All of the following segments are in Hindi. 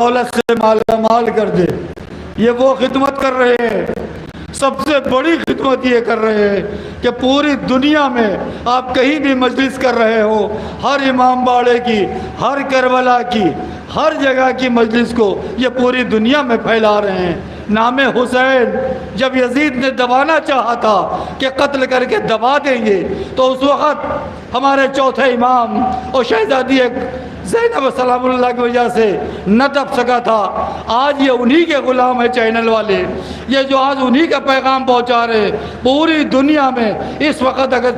दौलत से मालामाल कर दे। ये वो खिदमत कर रहे हैं, सबसे बड़ी खिदमत ये कर रहे हैं कि पूरी दुनिया में आप कहीं भी मजलिस कर रहे हो, हर इमाम बाड़े की, हर करबला की, हर जगह की मजलिस को ये पूरी दुनिया में फैला रहे हैं। नाम हुसैन जब यजीद ने दबाना चाहा था कि कत्ल करके दबा देंगे, तो उस वक़्त हमारे चौथे इमाम और शहजादी ज़ैनब सलामुल्लाह की वजह से न दब सका था। आज ये उन्हीं के ग़ुलाम है चैनल वाले, ये जो आज उन्हीं का पैगाम पहुंचा रहे पूरी दुनिया में। इस वक्त अगर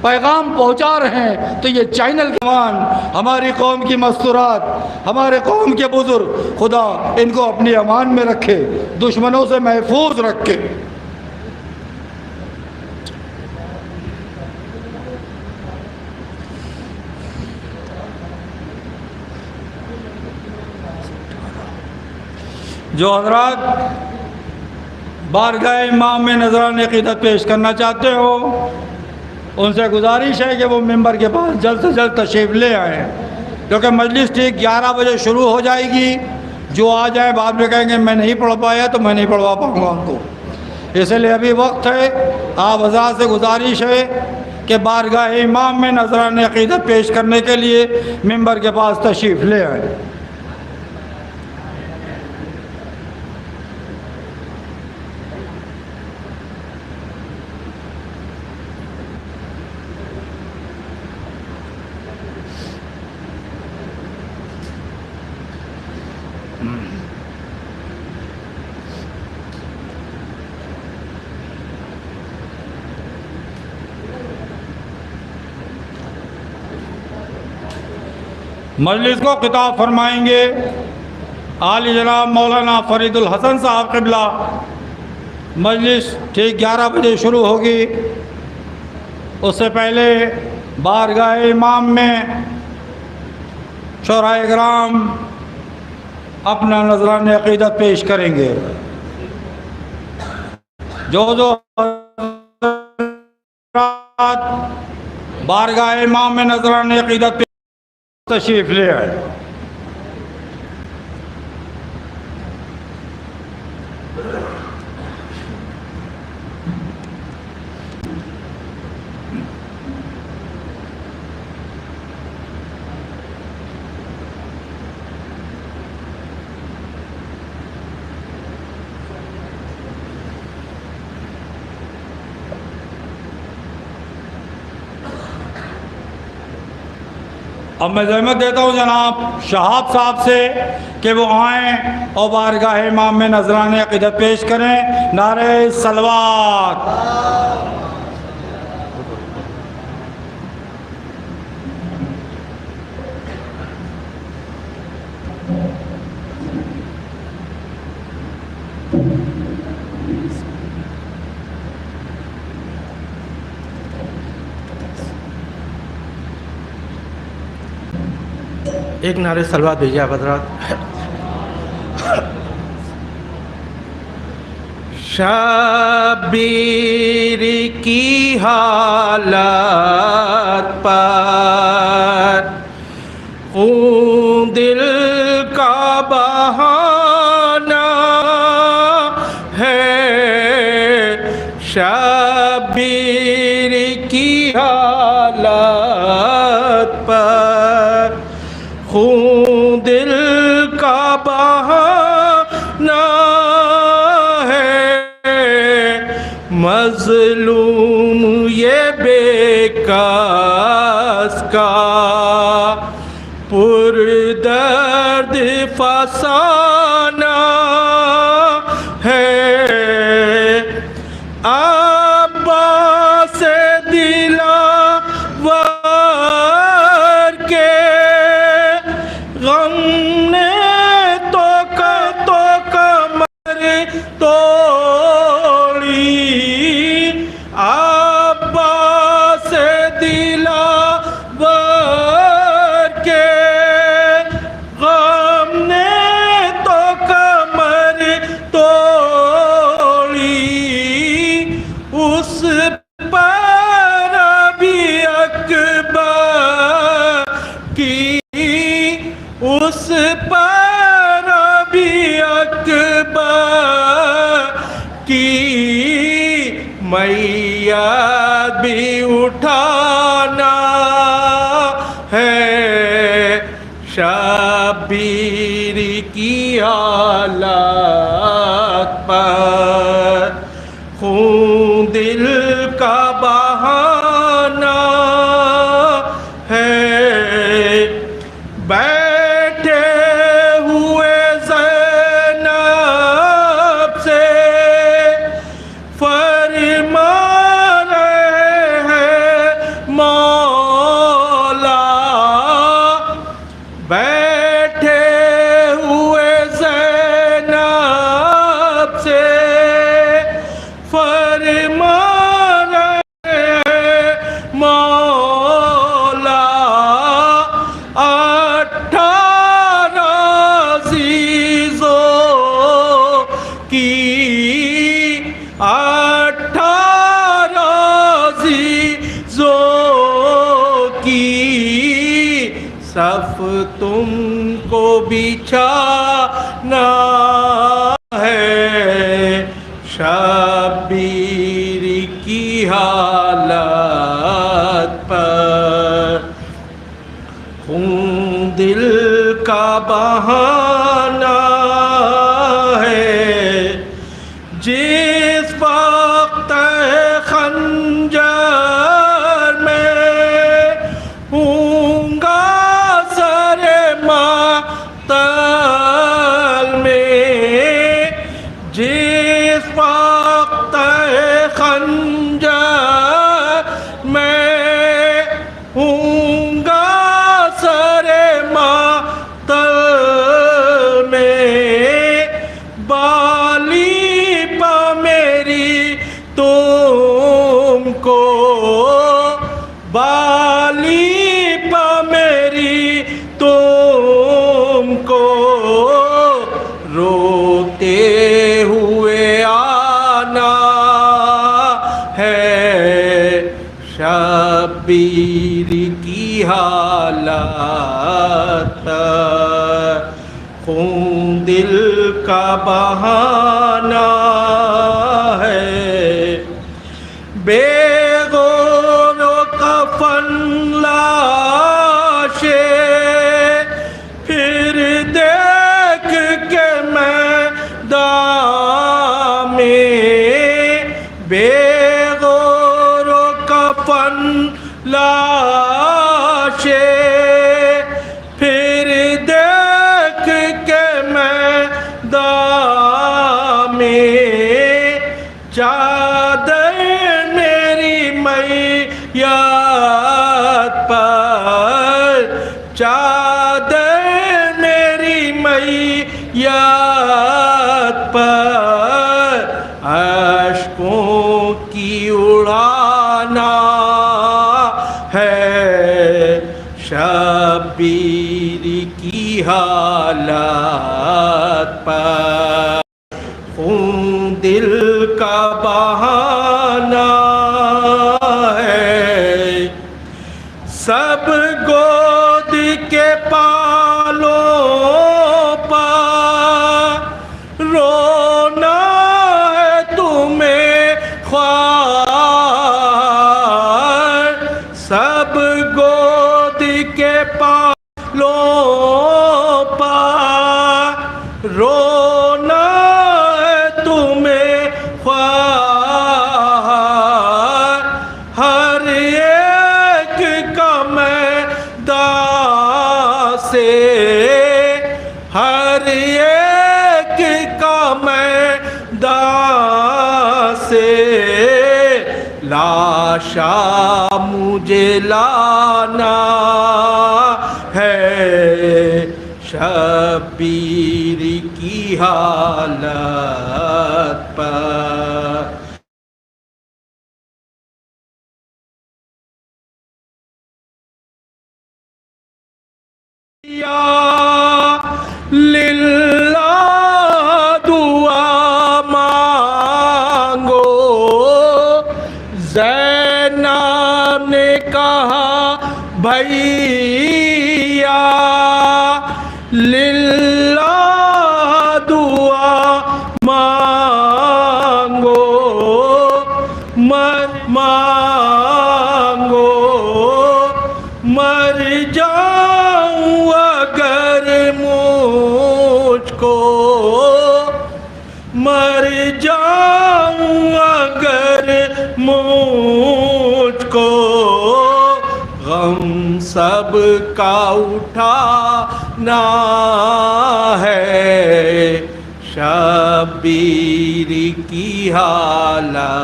पैगाम पहुंचा रहे हैं तो ये चैनल के मान, हमारी कौम की मस्तूरात, हमारे कौम के बुजुर्ग, खुदा इनको अपनी अमान में रखे, दुश्मनों से महफूज रखे। जो हजरात बारगाह इमाम में नजरान अक़ीदत पेश करना चाहते हो, उनसे गुजारिश है कि वो मेंबर के पास जल्द से जल्द तशरीफ़ ले आएँ, क्योंकि मजलिस ठीक 11 बजे शुरू हो जाएगी। जो आ जाए बाद में कहेंगे मैं नहीं पढ़ पाया तो मैं नहीं पढ़वा पाऊँगा उनको, इसलिए अभी वक्त है। आप हज़रात से गुजारिश है कि बारगाह इमाम में नजरान अक़ीदत पेश करने के लिए मेंबर के पास तशरीफ़ ले आएँ। मजलिस को खिताब फरमाएंगे आली जनाब मौलाना फरीदुल हसन साहब क़िबला। मजलिस ठीक 11 बजे शुरू होगी। उससे पहले बारगाह इमाम में शोराए किराम अपना नजरान अक़ीदत पेश करेंगे। जो बारगाह इमाम में नजरान अक़ीदत तशरीफ़ ले आए। अब मैं ज़हमत देता हूँ जनाब शहाब साहब से कि वो आएँ और बारगाह इमाम में नजरान अक़ीदत पेश करें। नारे सलवात। एक नारे सलवात भेजिए आप हज़रात। शब्बीर की हालत पर खून दिल का बहाना है। शब्बीर की हालत पर खून दिल का बहाना है। मज़लूम ये बेकस का पुरदर्द फसाना है। अब्बास दिलावर के गम ने तो कमर तोड़ी। अब्बास दिलावर के गम ने मैयत भी उठाना है। शब्बीर की हालत पर खून दिल का बहाना है। बैठे हुए ज़ैनब से फरमा रहे हैं मौला। बैठे हुए ज़ैनब से फरमा रहे हैं मौला। 18 अज़ीज़ों की 18 अज़ीज़ों की सफ तुमको बिछाना है। शब्बीर की हालत पर खून दिल का बहाना है। जिस वक्त खंजर में हूँगा सरे मातल में। जिस वक्त खंजर में हूँगा सरे मातल में। बाली पा मेरी तुमको बाली पा मेरी तुमको रोते हुए आना है। शब्बीर की हालत पर खून दिल का बहाना है। बेगोरो कफन लाशे फिर देख के मैदान में। बेगोरो कफन लाशे फिर देख के मैदान में। चादर मेरी मैयत पर चादर मेरी मैयत पर अश्कों की उड़ाना है। शब्बीर की हालत पर खून दिल का बहाना है। सब गोद के पालों पर रोना है तुम्हें ख्वार। सब गोद के पालों पर रोना है तुम्हें ख्वार। हर एक का मैदान से हर एक का मैदान से लाशा मुझे लाना है। शब्बीर की हालत पर या लिल्लाह दुआ मांगो। ज़ैनब ने कहा भैया लिल्लाह दुआ मांगो। को, मर जाऊं अगर मुझको गम सब का उठाना है। शब्बीर की हालत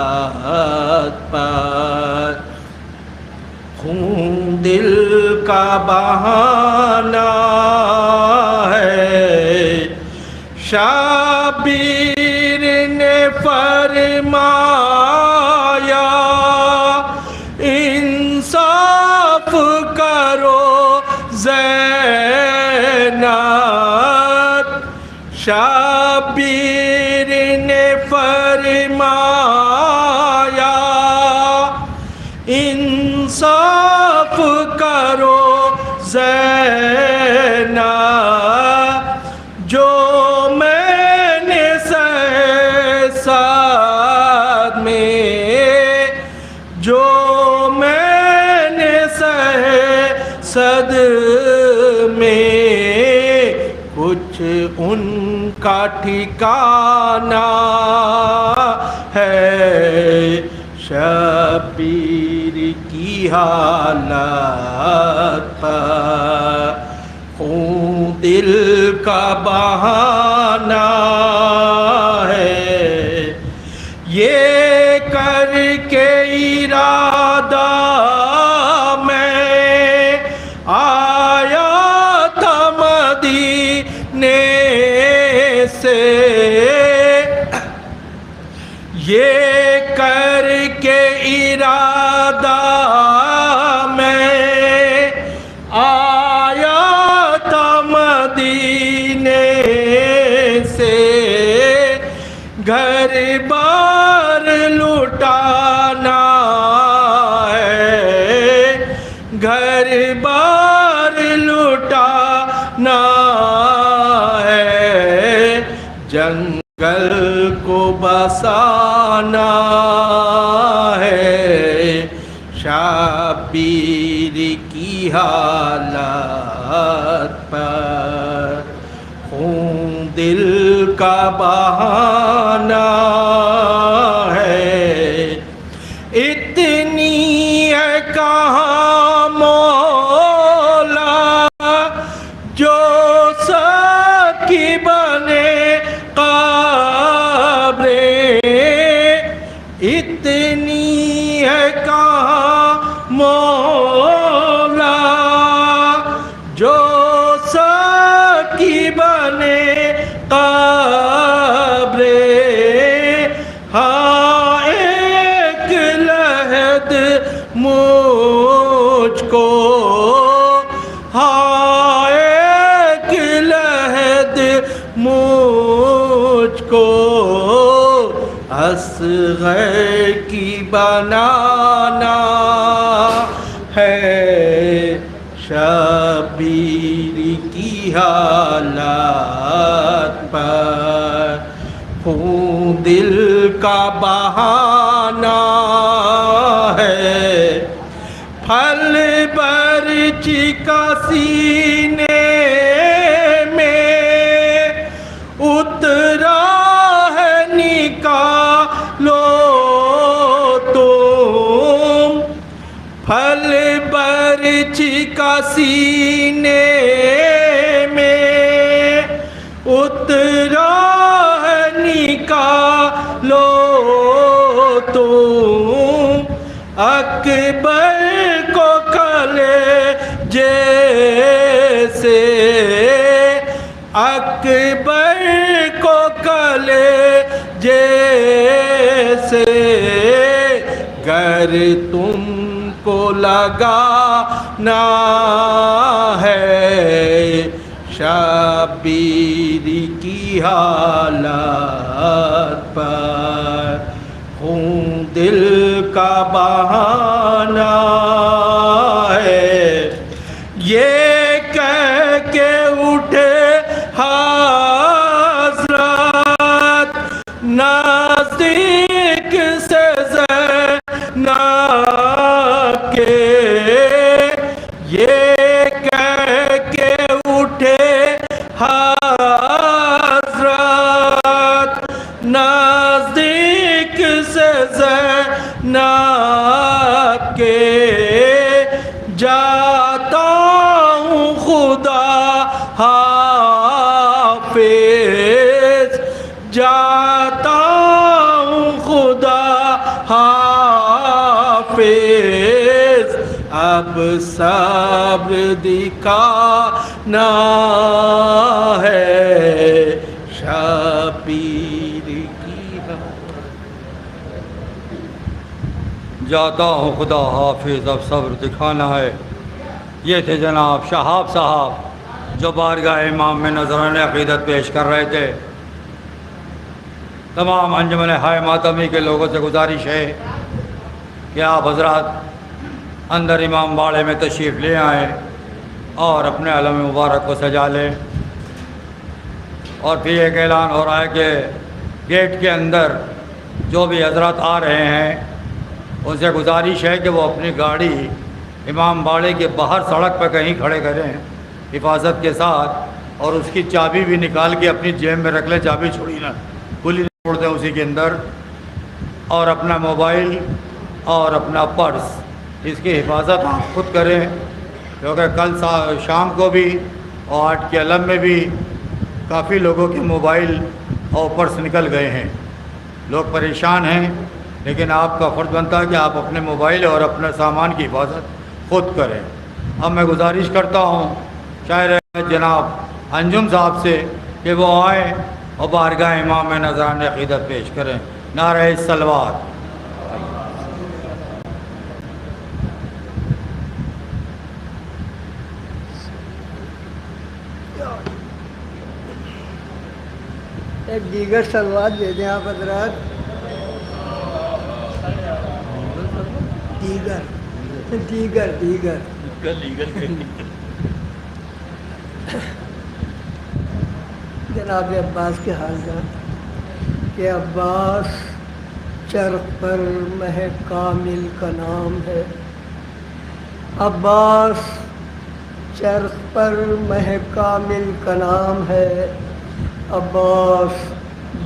पर खून दिल का बहाना है। शब्बीर ने फरमाया इंसाफ करो ज़ैनब। शब्बीर ने फरमाया इंसाफ करो ज़ैनब। जो मैंने साथ में, जो मैंने सद में, कुछ उनका ठिकाना है। शब्बीर की हालत पर खून दिल का बहाना है। ये करके इरादा मैं आया था मदीने से। ये करके इरादा मैं आया था मदीने से। घर बार लुटाना है, घर बार लुटाना है। जंगल को बसाना है। शब्बीर की हालत पर खून दिल का बहाना है। इतनी है कहाँ मौला जो सकी बने क़ब्रे। इतनी है कहाँ मौला जो सकी बने क़ब्रे। हाँ एक लहद मुझको, हाँ एक लहद मुझको असग़र की बनाना है। शब्बीर की हालत पर खून दिल का बहाना है। फल बरची का सीने में उतरा है निकालो तुम। फल बरची का सीने में उतरा है निकालो तुम। अकबर को कलेजे से, अकबर को कलेजे से गर तुमको लगाना है। शब्बीर की हालत पर खून दिल का बहाना है। ये कह के उठे हज़रत नज़दीक से ज़ैनब के। ये कह के उठे हज़रत हाफिज जाता हूँ खुदा हाफिज, अब सब्र दिखाना है शबीर की। जाता हूँ खुदा हाफिज, अब सब्र दिखाना है। ये थे जनाब शहाब साहब जो बारगाह इमाम में नजरान अक़ीदत पेश कर रहे थे। तमाम अंजुमन हाय मातमी के लोगों से गुजारिश है कि आप हजरात अंदर इमाम बाड़े में तशरीफ़ ले आएँ और अपने अलम मुबारक को सजा लें। और फिर एक ऐलान हो रहा है कि गेट के अंदर जो भी हजरात आ रहे हैं उनसे गुजारिश है कि वो अपनी गाड़ी इमाम बाड़े के बाहर सड़क पर कहीं खड़े करें हिफाजत के साथ, और उसकी चाबी भी निकाल के अपनी जेब में रख लें। चाबी छोड़ी ना, खुली छोड़ दें उसी के अंदर। और अपना मोबाइल और अपना पर्स, इसकी हिफाजत आप खुद करें, क्योंकि कल शाम को भी और 8 के अलम में भी काफ़ी लोगों के मोबाइल और पर्स निकल गए हैं। लोग परेशान हैं, लेकिन आपका फ़र्ज़ बनता है कि आप अपने मोबाइल और अपने सामान की हिफाजत खुद करें। अब मैं गुजारिश करता हूँ शायर जनाब अंजुम साहब से कि वो आएँ और बारगाह इमाम में नज़रान अक़ीदत पेश करें। नारे सलवात। एक दीगर सलवात दे दें आप हजरात। दीगर दीगर दीगर जनाब अब्बास के हाल जान कि अब्बास चरख पर मह कामिल का नाम है। अब्बास चरख पर मह कामिल का नाम है। अब्बास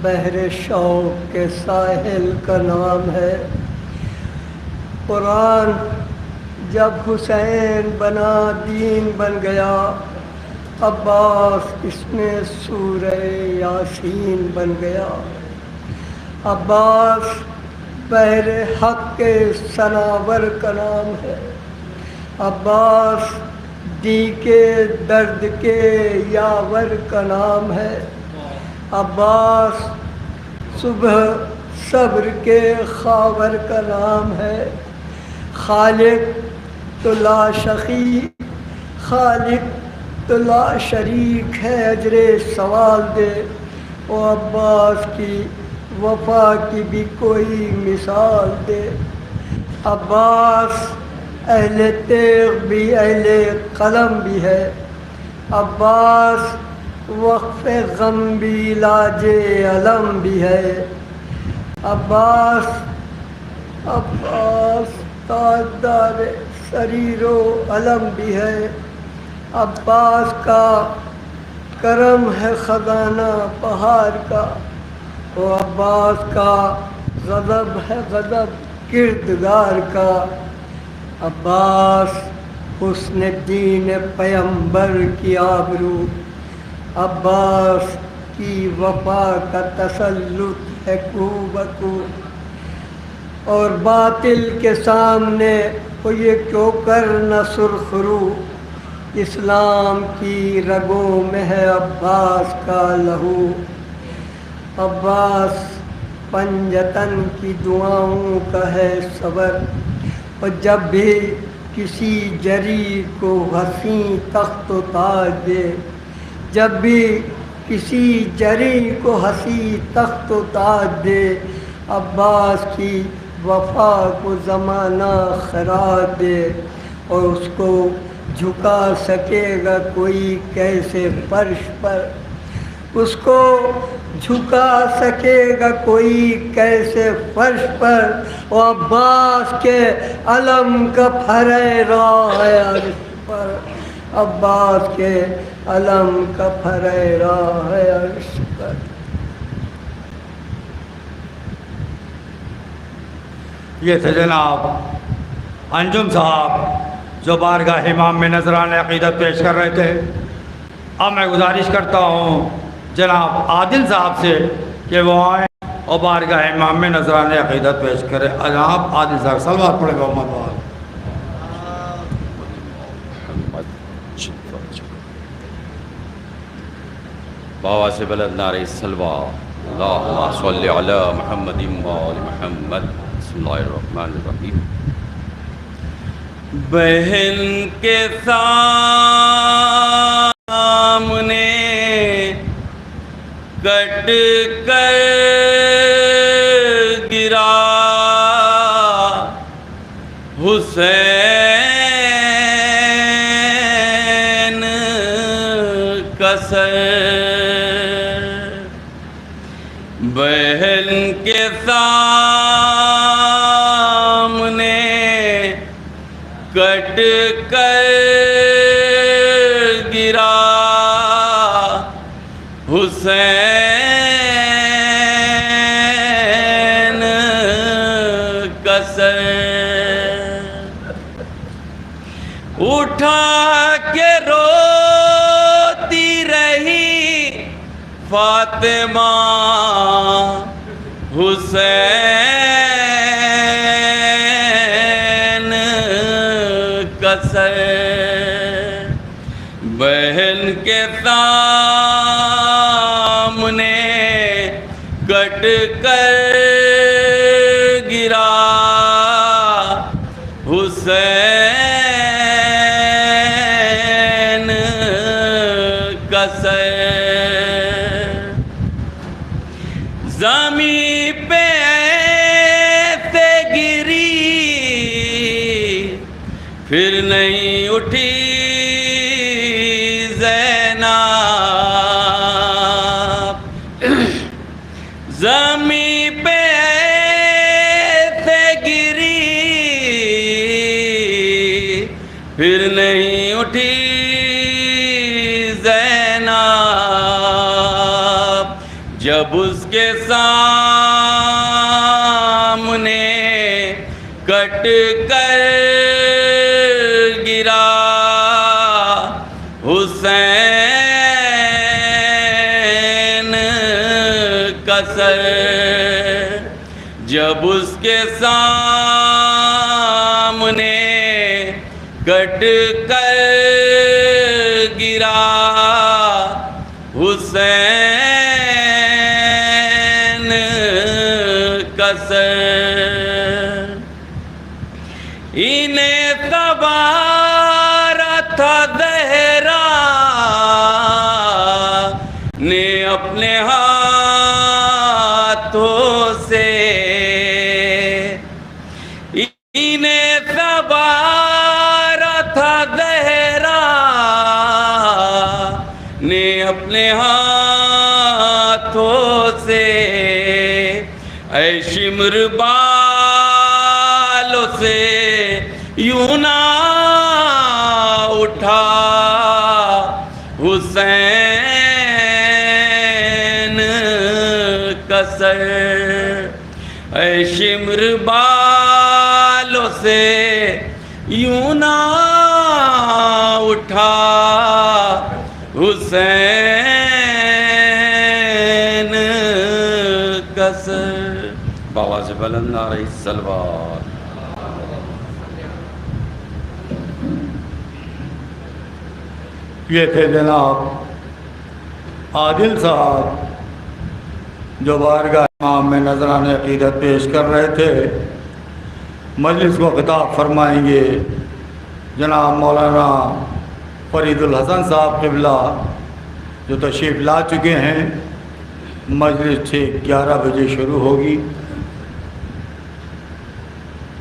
बहरे शौक़ के साहिल का नाम है। कुरान जब हुसैन बना दीन बन गया, अब्बास इसमें सूरह यासीन बन गया। अब्बास बहरे हक़ के सनावर का नाम है। अब्बास दी के दर्द के यावर का नाम है। अब्बास सुबह सब्र के खावर का नाम है। खालिक तो ला शकी, खालिक तो ला शरीक है, अजरे सवाल दे। ओ अब्बास की वफा की भी कोई मिसाल दे। अब्बास अहले तेग भी अहले कलम भी है। अब्बास वक़्फ़े गम भी इलाजे अलम भी है। अब्बास अब्बास ताजदार शरीरो अलम भी है। अब्बास का करम है ख़जाना पहाड़ का। वो अब्बास का गज़ब है गज़ब किरदगार का। अब्बास हुस्न दीन पैगंबर की आबरू। अब्बास की वफा का तसल्लुत है कूबकू। और बातिल के सामने वो ये क्यों कर न सुरखरू। इस्लाम की रगों में है अब्बास का लहू। अब्बास पंजतन की दुआओं का है सबर। और जब भी किसी जरी को हसी तख्त ताज दे, जब भी किसी जरी को हसी तख्त ताज दे, अब्बास की वफा को ज़माना खराज दे। और उसको झुका सकेगा कोई कैसे फर्श पर, उसको झुका सकेगा कोई कैसे फर्श पर। वो अब्बास के अलम का फहरा है अर्श पर। अब्बास के अलम का फहरा है अर्श पर। ये थे जनाब अंजुम साहब जो बारगाह इमाम में नजरान अक़ीदत पेश कर रहे थे। अब मैं गुजारिश करता हूँ जनाब आदिल साहब से कि वो आए और बारगाह इमाम में नजराने अक़ीदत पेश करें। जनाब आदिल साहब सलवात पढ़े मोहम्मद बाबा से बलद नारे सलवा अल्लाहुम्मा सल्लि अला मुहम्मदिन व आलि मुहम्मद। बिस्मिल्लाहिर्रहमानिर्रहीम। बहन के सामने कट कर गिरा हुसैन का सर। बहन के सामने कट कर गिरा हुसैन का सर। उठा के रोती रही फातिमा हुसैन का सर। बहन के सामने कट कर गिरा हुसैन का सर। ज़मी पे ऐसे गिरी फिर नहीं उठी ज़ैनब। ज़मी पे ऐसे गिरी फिर नहीं उठी ज़ैनब। जब उसके सामने कट कर गिरा हुसैन का सर। जब उसके सामने कट कर गिरा हुसैन का सर। इन्हें सवारा था ज़हरा ने अपने हाथों से। इन्हें सवारा था ज़हरा ने अपने हाथों से। ऐ शिमर बालों से यूं ना उठा हुसैन का सर। ऐ शिमर बालों से यूं ना उठा हुसैन का सर। बाबा से बुलंद नारे सलवात। ये थे जनाब आदिल साहब जो बारगाह इमाम में नजराने अक़ीदत पेश कर रहे थे। मजलिस को खिताब फरमाएंगे जनाब मौलाना फरीदुल हसन साहब क़िबला जो तशरीफ़ ला चुके हैं। मजलिस ठीक 11 बजे शुरू होगी।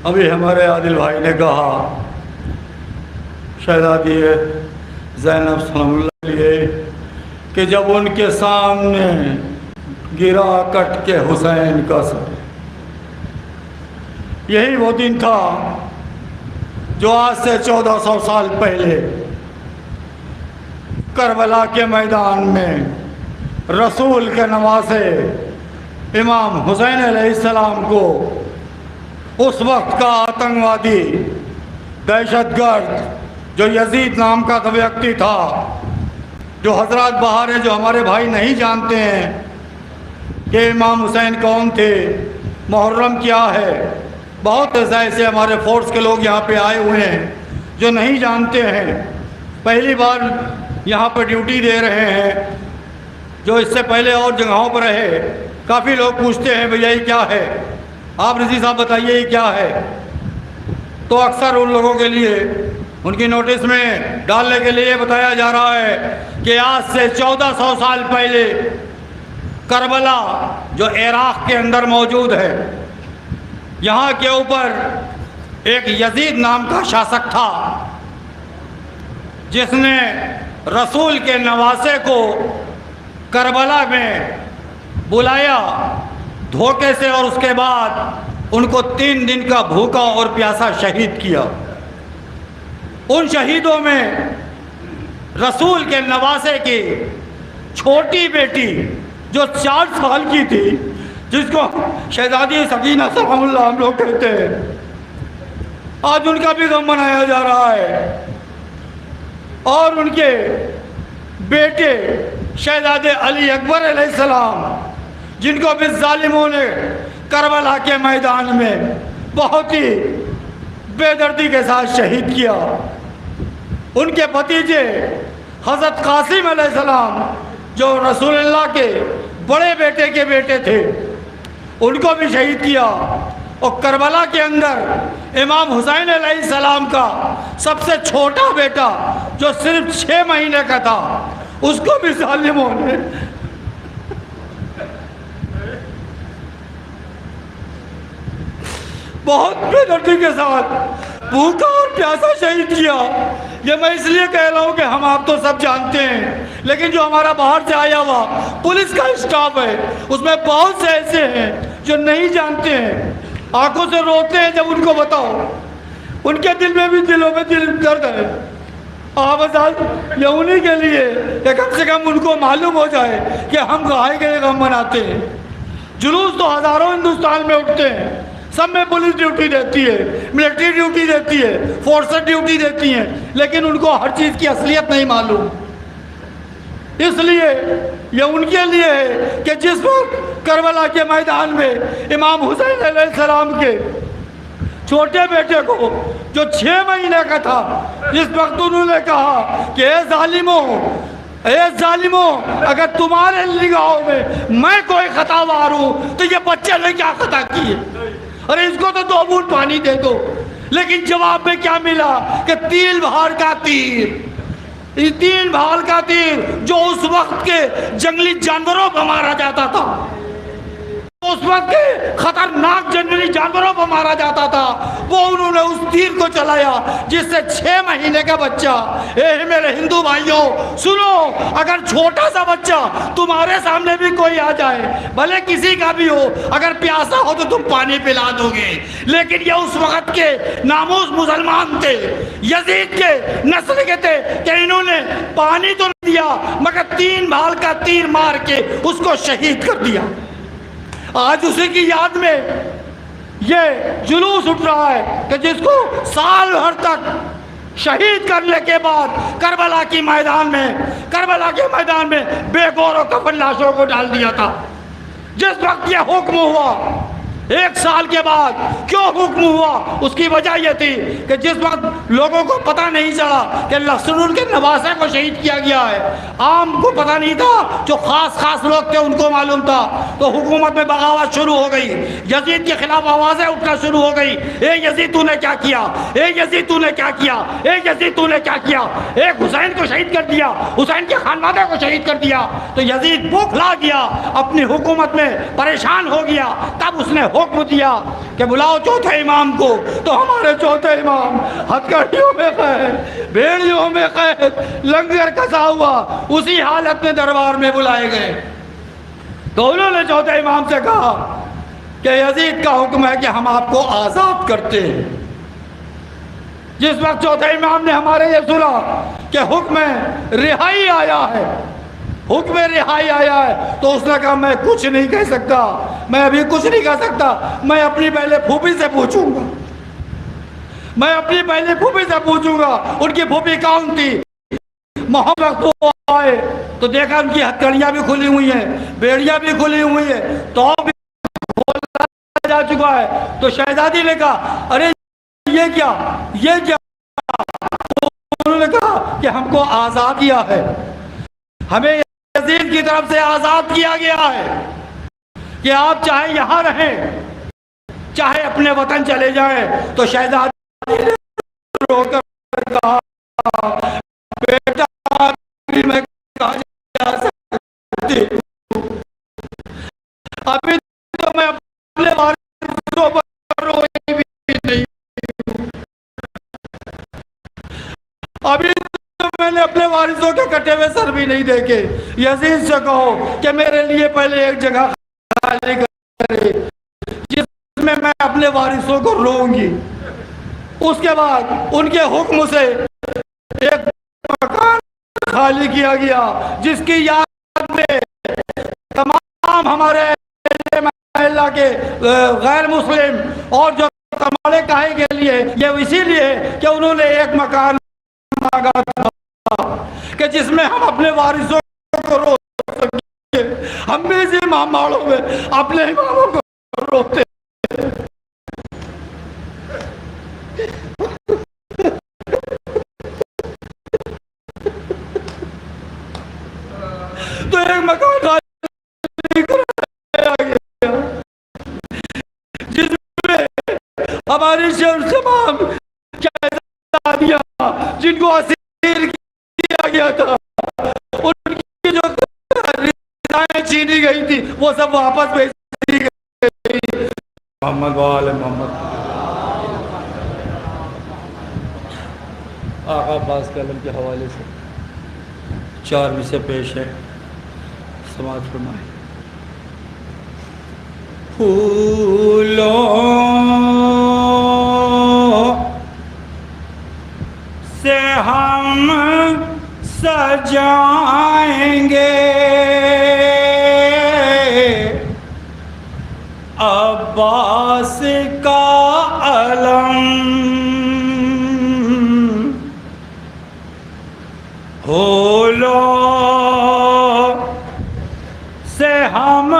अभी हमारे आदिल भाई ने कहा शहज़ादी ज़ैनब सलामुल्लाह लिए कि जब उनके सामने गिरा कट के हुसैन का सर। यही वो दिन था जो आज से 1400 साल पहले करबला के मैदान में रसूल के नवासे इमाम हुसैन अलैहिस्सलाम को उस वक्त का आतंकवादी दहशतगर्द जो यजीद नाम का व्यक्ति था जो हजरात बाहर हैं, जो हमारे भाई नहीं जानते हैं कि इमाम हुसैन कौन थे, मुहर्रम क्या है, बहुत ऐसे हमारे फोर्स के लोग यहाँ पे आए हुए हैं जो नहीं जानते हैं, पहली बार यहाँ पर ड्यूटी दे रहे हैं, जो इससे पहले और जगहों पर रहे। काफ़ी लोग पूछते हैं भैया ये क्या है, आप रज़ी साहब बताइए ये क्या है। तो अक्सर उन लोगों के लिए उनकी नोटिस में डालने के लिए बताया जा रहा है कि आज से 1400 साल पहले करबला जो इराक़ के अंदर मौजूद है, यहाँ के ऊपर एक यजीद नाम का शासक था जिसने रसूल के नवासे को करबला में बुलाया धोखे से और उसके बाद उनको 3 दिन का भूखा और प्यासा शहीद किया। उन शहीदों में रसूल के नवासे की छोटी बेटी जो 4 साल की थी, जिसको शहजादी सकीना सलामुल्लाह हम लोग कहते हैं, आज उनका भी गम मनाया जा रहा है। और उनके बेटे शहजादे अली अकबर अलैहिस्सलाम, जिनको भी जालिमों ने करबला के मैदान में बहुत ही बेदर्दी के साथ शहीद किया। उनके भतीजे हज़रत कासिम अलैहिस्सलाम जो रसूलुल्लाह के बड़े बेटे के बेटे थे, उनको भी शहीद किया। और करबला के अंदर इमाम हुसैन अलैहिस्सलाम का सबसे छोटा बेटा जो सिर्फ 6 महीने का था, उसको भी जालिमों ने बहुत बेदर्दी के साथ भूखा और प्यासा शहीद किया। ये मैं इसलिए कह रहा हूँ कि हम आप तो सब जानते हैं, लेकिन जो हमारा बाहर से आया हुआ पुलिस का स्टाफ है, उसमें बहुत से ऐसे हैं जो नहीं जानते हैं, आंखों से रोते हैं जब उनको बताओ। उनके दिल में भी दिलों में दिल दर्द है। आप ये उन्हीं के लिए कि कम से कम उनको मालूम हो जाए कि हम काहे के लिए गम मनाते हैं। जुलूस तो हज़ारों हिंदुस्तान में उठते हैं, सब में पुलिस ड्यूटी देती है, मिलिट्री ड्यूटी देती है, फोर्सेस ड्यूटी देती हैं, लेकिन उनको हर चीज़ की असलियत नहीं मालूम। इसलिए ये उनके लिए है कि जिस वक्त करबला के मैदान में इमाम हुसैन अलैहिस्सलाम के छोटे बेटे को जो 6 महीने का था, जिस वक्त उन्होंने कहा कि ए जालिमों, अगर तुम्हारे निगाहों में मैं कोई खतावार हूँ तो ये बच्चे ने क्या खता की है, अरे इसको तो 2 बूंद पानी दे दो। लेकिन जवाब में क्या मिला कि 3 भाल का तीर, 3 भाल का तीर जो उस वक्त के जंगली जानवरों पर मारा जाता था, उस वक्त के खतरनाक जंगली जानवरों पर मारा जाता था, वो उन्होंने उस तीर को चलाया जिससे 6 महीने का बच्चा। मेरे हिंदू भाइयों सुनो, अगर छोटा सा बच्चा तुम्हारे सामने भी कोई आ जाए, भले किसी का भी हो, अगर प्यासा हो तो तुम पानी पिला दोगे। लेकिन ये उस वक्त के नामूस मुसलमान थे, यजीद के नस्ल के थे कि इन्होंने पानी तो नहीं दिया मगर 3 भाल का तीर मार के उसको शहीद कर दिया। आज उसी की याद में ये जुलूस उठ रहा है कि जिसको साल भर तक शहीद करने के बाद करबला के मैदान में बेगौर कफन लाशों को डाल दिया था। जिस वक्त ये हुक्म हुआ, 1 साल के बाद क्यों हुक्म हुआ, उसकी वजह यह थी कि जिस वक्त लोगों को पता नहीं चला कि रसूल के नवासे को शहीद किया गया है, आम को पता नहीं था, जो खास लोग थे उनको मालूम था, तो हुकूमत में बगावत शुरू हो गई, यजीद के खिलाफ आवाज़ें उठना शुरू हो गई। ए यजीद तूने क्या किया, ए यजीद तूने क्या किया, ए यजीद तूने क्या किया, एक हुसैन को शहीद कर दिया, हुसैन के खानवादे को शहीद कर दिया। तो यजीद बौखला गया, अपनी हुकूमत में परेशान हो गया। तब उसने हुक्म दिया कि बुलाओ चौथे इमाम को। तो हमारे चौथे इमाम हथकड़ियों में कैद, भेड़ियों में कैद, लंगर कसा हुआ, उसी हालत में दरबार में बुलाए गए। तो उन्होंने चौथे इमाम से कहा कि यजीद का हुक्म है कि हम आपको आज़ाद करते हैं। जिस वक्त चौथे इमाम ने हमारे ये सुना कि हुक्म रिहाई आया है, हुक्म रिहाई आया है, तो उसने कहा मैं कुछ नहीं कह सकता, मैं अभी कुछ नहीं कह सकता, मैं अपनी पहले फूफी से पूछूंगा, मैं अपनी पहले फूफी से पूछूंगा। उनकी फूफी कौन थी? मोहम्मद आए तो देखा उनकी हथकड़ियाँ भी खुली हुई हैं, बेड़ियाँ भी खुली हुई है, तो भी खोला जा चुका है। तो शहजादी ने कहा अरे ये क्या, ये क्या? तो उन्होंने कहा कि हमको आज़ाद किया है, हमें यजीद की तरफ से आज़ाद किया गया है कि आप चाहे यहाँ रहें चाहे अपने वतन चले जाएं। तो शहजादी ने रोकर कहा बेटा अभी मैं कहाँ जा सकती हूँ, अभी तो मैं अपने वारिसों पर रोई भी नहीं हूँ, अभी तो मैंने अपने वारिसों के कटे हुए सर भी नहीं देखे। यजीद से कहो कि मेरे लिए पहले एक जगह खाली करे जिसमें मैं अपने वारिसों को रोऊंगी। उसके बाद उनके हुक्म से एक मकान खाली किया गया जिसकी याद में तमाम हमारे महिला के गैर मुस्लिम और जो तमाले काहे के लिए ये इसीलिए कि उन्होंने एक मकान मांगा था कि जिसमें हम अपने वारिसों को रो सके। हम भी इसी मामाड़ों में अपने इमामों को रोते। तो एक मकान खाली कराया गया जिसमें हमारी तमाम शहजादियां जिनको असीर किया गया था उनकी जो रिदाएं छीनी गई थी वो सब वापस भेज दी गई। मोहम्मद वाले मोहम्मद आका पास कलम के हवाले से 4 विषय पेश है, समाज फरमाए। फूलों से हम सजाएंगे अब्बास का अलम, फूलों से हम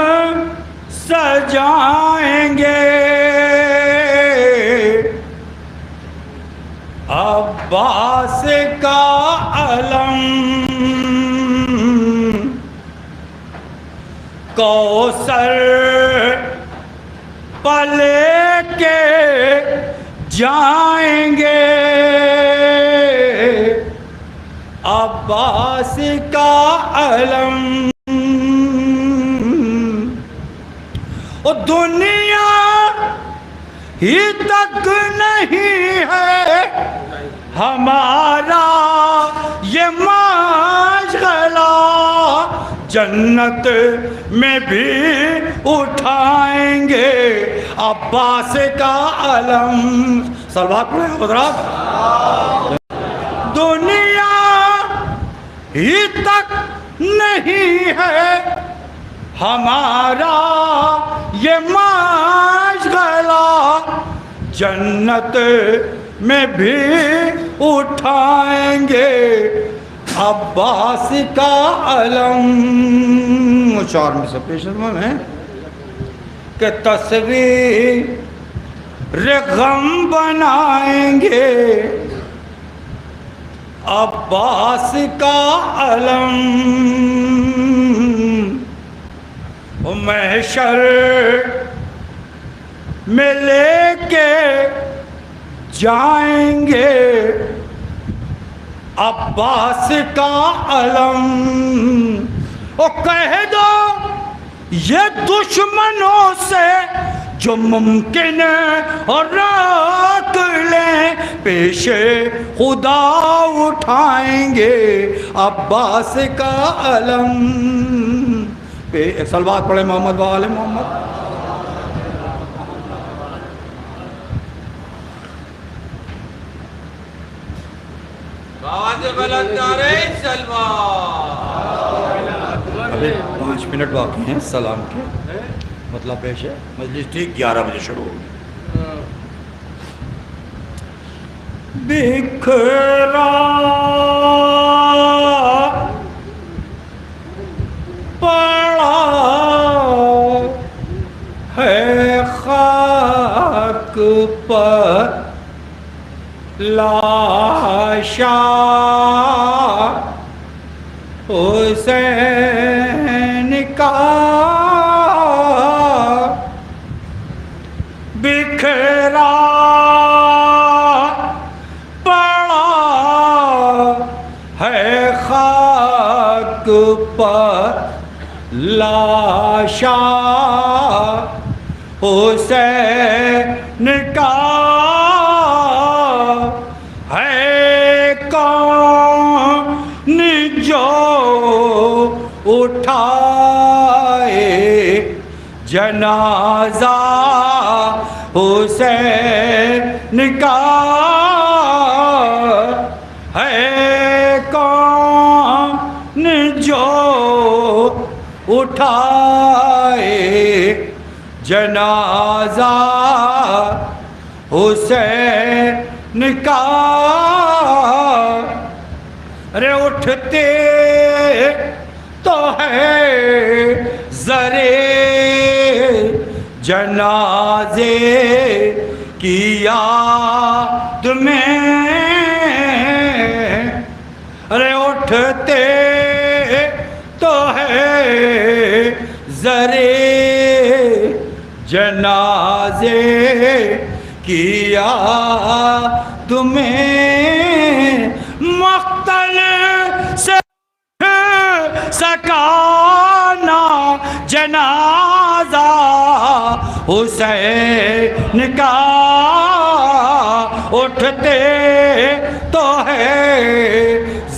सजाएंगे अब्बास का अलम, कौसर पले के जाएंगे अब्बास का अलम। ओ दुनिया ही तक नहीं है हमारा ये माशगला, जन्नत में भी उठाएंगे अब्बास का अलम। सलवात पढ़े हज़रात। दुनिया ही तक नहीं है हमारा ये माशगला, जन्नत में भी उठाएंगे अब्बास का अलम। 4 में से पेश है कि तस्वीर गम बनाएंगे अब्बास का अलम, महशर में लेके जाएंगे अब्बास का अलम। ओ कह दो ये दुश्मनों से जो मुमकिन और रोक लें पेशे खुदा उठाएंगे अब्बास का अलम। सलवात पढ़े मोहम्मद वाले मोहम्मद। अभी 5 मिनट बाकी हैं सलाम के, मतलब पेश है। मजलिस ठीक 11 बजे शुरू होगी। बिखरा पर लाशा हुसैन का बिखरा पड़ा है खाक पर लाशा हुसैन का है कौन जो उठाए जनाजा हुसैन का है कौन जो उठाए जनाजा हुसैन का। अरे उठते तो है जरे जनाजे की याद में, अरे उठते तो है जरे जनाजे की याद में, मख्तल से सकाना जनाजा हुसैन का। उठते तो है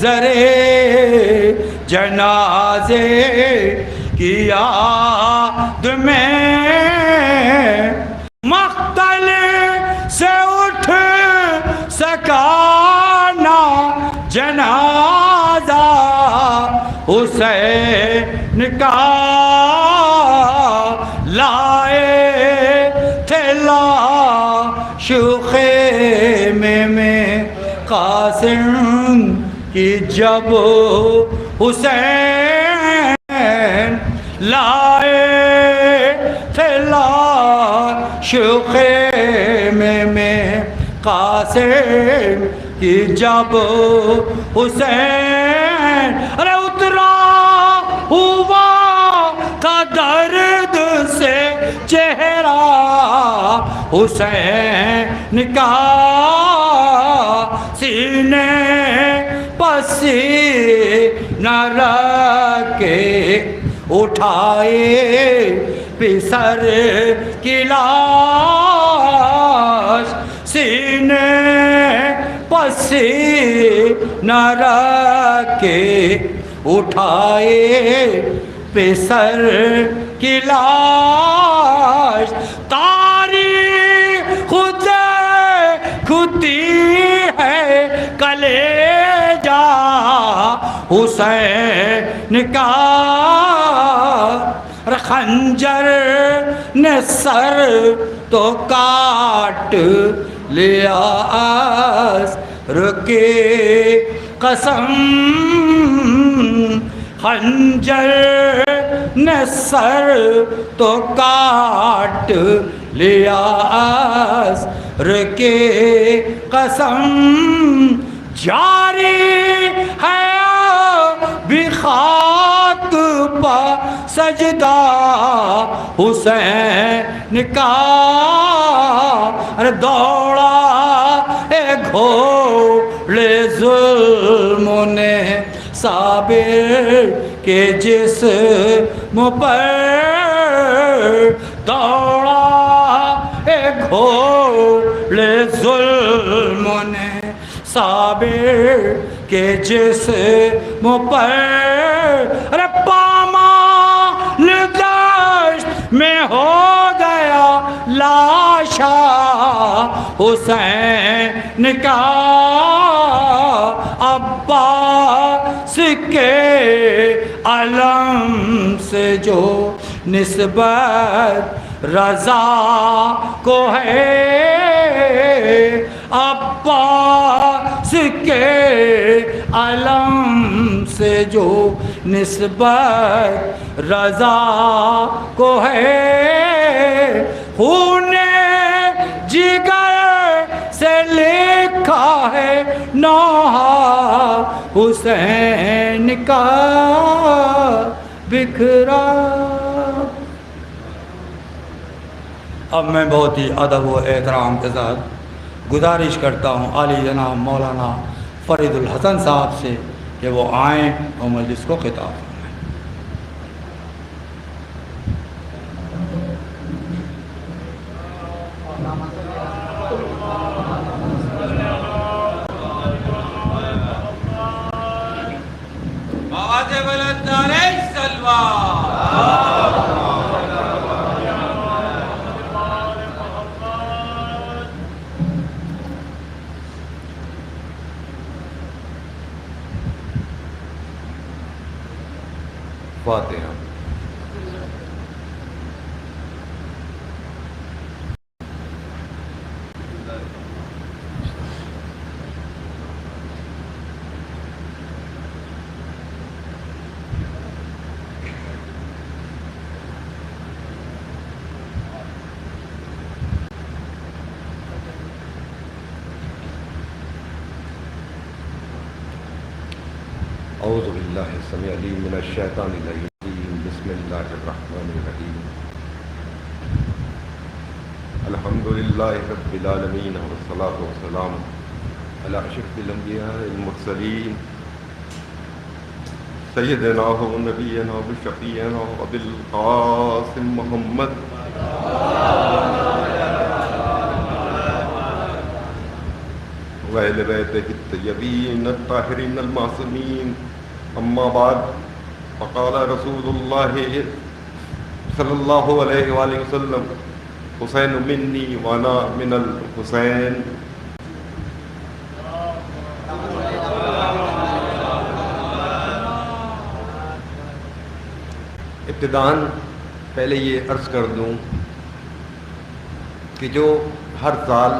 जरे जनाजे की याद में, मख्तल से उठ सकाना जनाजा हुसैन का। लाए थे लाश ख़ेमे में क़ासिम की जब हुसैन, लाए थे लाश ख़ेमे में क़ासिम की जब हुसैन। अरे उतरा हुआ था दर्द से चेहरा हुसैन का, सीने पसीना रखे उठाए पिसर की लाश, सीने पसीना रखे उठाए पिसर की लाश। तारीख़ खुद खुदी है कलेजा हुसैन का, खंजर ने सर तो काट लिया अस्र के कसम, खंजर ने सर तो काट लिया अस्र के कसम। जारी है भी खाक पर सजदा हुसैन का, अरे दौड़ा ए घोड़े ज़ुल्म ने साबिर के जिस्म पर, दौड़ा ए घोड़े ज़ुल्म ने साबिर के जिस्म पर। अरे पामाल दश्त में हो गया लाशा हुसैन का, अब्बास के अलम से जो निस्बत रज़ा को है, अब्बास के अलम से जो निस्बत रज़ा को है, खूने जिगर है नौहा हुसैन का बिखरा। अब मैं बहुत ही अदब व एहतराम के साथ गुजारिश करता हूँ आली जनाब मौलाना फरीदुल हसन साहब से कि वो आएँ और मजलिस को खिताब करें। आवाज़े बुलंद नारे सलवा। फातिहा। औज़ु बिल्लाहि समीअ अलीम मिनश शैतानिर रजीम बिस्मिल्लाहिर रहमानिर रहीम अल्हम्दुलिल्लाहि रब्बिल आलमीन वस्सलातु वस्सलामु अला अशरफिल अंबियाइल मुरसलीन सय्यिदिना व नबिय्यिना व शफ़ीअना व अबिल क़ासिम मुहम्मद व अहले बैतिहि अत्तय्यबीन अत्ताहिरीन अल-मासूमीन। अम्मा बाद फ़क़ाल रसूलुल्लाह सल्लल्लाहु अलैहि वसल्लम हुसैन मिन्नी व अना मिनल हुसैन। इब्तिदान पहले ये अर्ज़ कर दूँ कि जो हर साल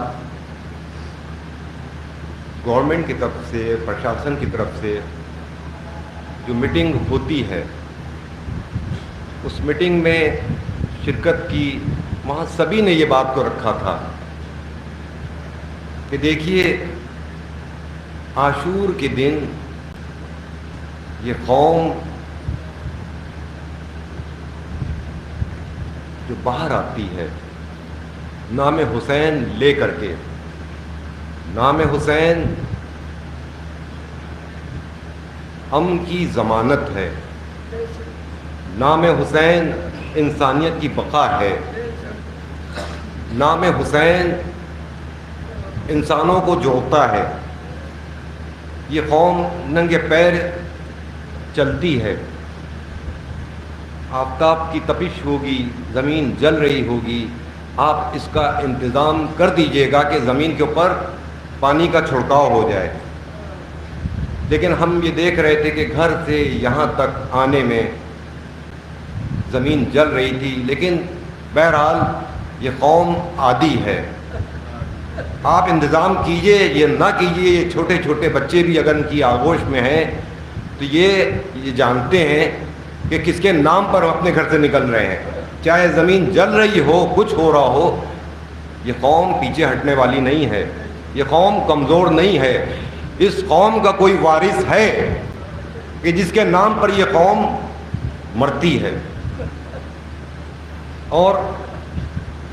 गवर्नमेंट की तरफ से, प्रशासन की तरफ से जो मीटिंग होती है, उस मीटिंग में शिरकत की, वहाँ सभी ने ये बात को रखा था कि देखिए आशूर के दिन ये कौम जो बाहर आती है नाम हुसैन ले करके, नाम हुसैन अमन की ज़मानत है, नाम हुसैन इंसानियत की बका है, नाम हुसैन इंसानों को जोड़ता है। ये कौम नंगे पैर चलती है, आफताब की तपिश होगी, ज़मीन जल रही होगी, आप इसका इंतज़ाम कर दीजिएगा कि ज़मीन के ऊपर पानी का छिड़काव हो जाए। लेकिन हम ये देख रहे थे कि घर से यहाँ तक आने में ज़मीन जल रही थी। लेकिन बहरहाल ये कौम आदी है, आप इंतज़ाम कीजिए, ये ना कीजिए। ये छोटे छोटे बच्चे भी अगर इनकी आगोश में हैं तो ये जानते हैं कि किसके नाम पर हम अपने घर से निकल रहे हैं। चाहे ज़मीन जल रही हो, कुछ हो रहा हो, ये कौम पीछे हटने वाली नहीं है, ये कौम कमज़ोर नहीं है। इस कौम का कोई वारिस है कि जिसके नाम पर यह कौम मरती है। और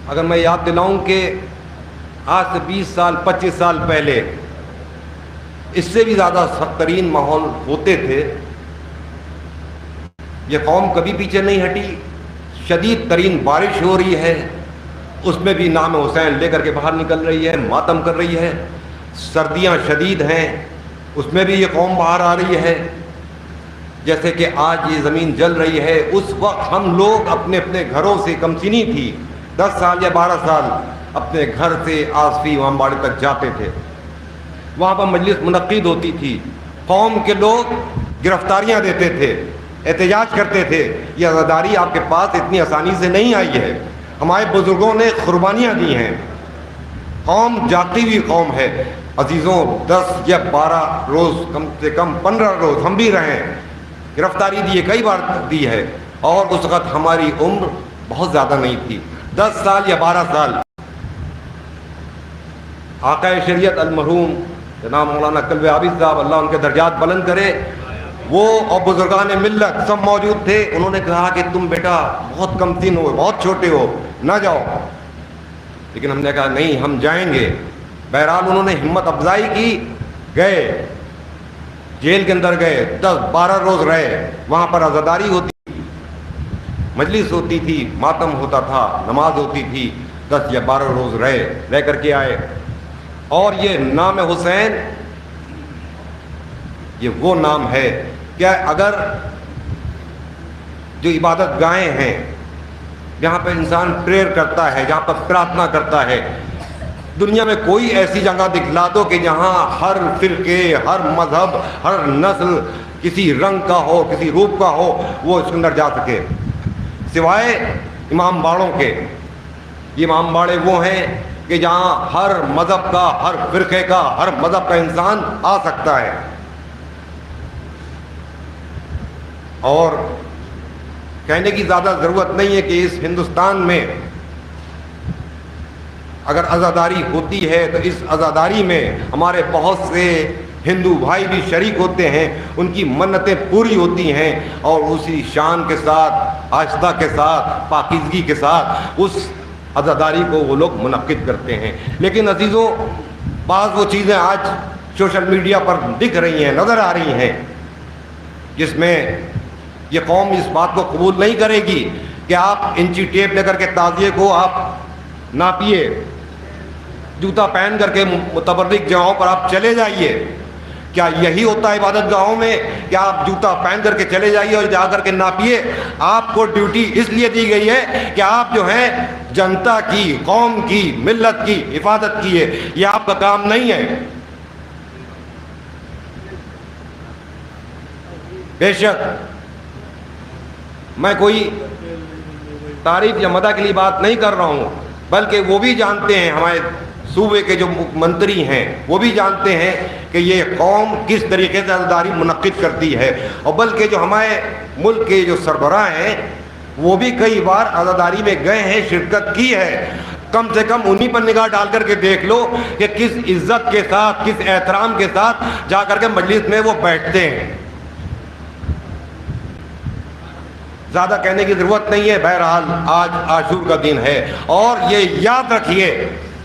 अगर मैं याद दिलाऊं कि आज से 20 साल 25 साल पहले इससे भी ज़्यादा सख्त तरीन माहौल होते थे, यह कौम कभी पीछे नहीं हटी। शदीद तरीन बारिश हो रही है, उसमें भी नाम हुसैन लेकर के बाहर निकल रही है, मातम कर रही है। सर्दियां शदीद हैं, उसमें भी ये कौम बाहर आ रही है। जैसे कि आज ये ज़मीन जल रही है, उस वक्त हम लोग अपने अपने घरों से, कमसिनी थी 10 साल या 12 साल, अपने घर से आसफी इमामबाड़े तक जाते थे। वहाँ पर मजलिस मुनक्किद होती थी, कौम के लोग गिरफ्तारियाँ देते थे, एहतजाज करते थे। ये आज़ादारी आपके पास इतनी आसानी से नहीं आई है, हमारे बुज़ुर्गों ने कुर्बानियाँ दी हैं। कौम जाती हुई कौम है अजीज़ों। 10 या 12 रोज़, कम से कम 15 रोज़ हम भी रहें, गिरफ्तारी दी है, कई बार दी है। और उस वक़्त हमारी उम्र बहुत ज़्यादा नहीं थी, 10 साल या 12 साल। आक़ाए शरीयत अलमरहूम जनाब मौलाना कल्बे आबिद साहब, अल्लाह उनके दर्जात बुलंद करे, वो और बुजुर्गान मिल्लत सब मौजूद थे। उन्होंने कहा कि तुम बेटा बहुत कमसिन हो, बहुत छोटे हो, ना जाओ। लेकिन हमने कहा नहीं, हम जाएंगे। बहरहाल उन्होंने हिम्मत अफजाई की, गए, जेल के अंदर गए, 10-12 रोज रहे। वहां पर अज़ादारी होती थी, मजलिस होती थी, मातम होता था, नमाज होती थी। 10 या 12 रोज रहे, रह करके आए। और ये नाम हुसैन, ये वो नाम है क्या, अगर जो इबादत गाहें हैं, जहाँ पर इंसान प्रेयर करता है, जहाँ पर प्रार्थना करता है, दुनिया में कोई ऐसी जगह दिखला दो कि जहाँ हर फिरके, हर मजहब, हर नस्ल, किसी रंग का हो, किसी रूप का हो, वो इसके अंदर जा सके, सिवाय इमाम बाड़ों के। ये इमाम बाड़े वो हैं कि जहाँ हर मजहब का, हर फिरके का, हर मजहब का इंसान आ सकता है। और कहने की ज़्यादा ज़रूरत नहीं है कि इस हिंदुस्तान में अगर आज़ादारी होती है तो इस आज़ादारी में हमारे बहुत से हिंदू भाई भी शरीक होते हैं, उनकी मन्नतें पूरी होती हैं और उसी शान के साथ, आस्था के साथ, पाकीज़गी के साथ उस आज़ादारी को वो लोग मुनक्किद करते हैं। लेकिन अजीज़ों, बाज़ वो चीज़ें आज सोशल मीडिया पर दिख रही हैं, नज़र आ रही हैं, जिसमें ये कौम इस बात को कबूल नहीं करेगी कि आप इंची टेप लेकर के ताज़िए को आप नापिए, जूता पहन करके मुतबर्रिक जगहों पर आप चले जाइए। क्या यही होता है इबादत गाहों में कि आप जूता पहन करके चले जाइए और जा करके नापिए? आपको ड्यूटी इसलिए दी गई है कि आप जो है जनता की, कौम की, मिल्लत की हिफाजत कीजिए, ये आपका काम नहीं है। बेशक मैं कोई तारीफ या मदह के लिए बात नहीं कर रहा हूँ, बल्कि वो भी जानते हैं, हमारे सूबे के जो मुख्यमंत्री हैं वो भी जानते हैं कि ये कौम किस तरीके से आज़ादारी मुनक्किद करती है। और बल्कि जो हमारे मुल्क के जो सरबराह हैं वो भी कई बार आज़ादारी में गए हैं, शिरकत की है। कम से कम उन्हीं पर निगाह डाल करके देख लो कि किस इज्जत के साथ, किस एहतराम के साथ जा करके मजलिस में वो बैठते हैं। ज़्यादा कहने की ज़रूरत नहीं है। बहरहाल आज आशूर का दिन है और ये याद रखिए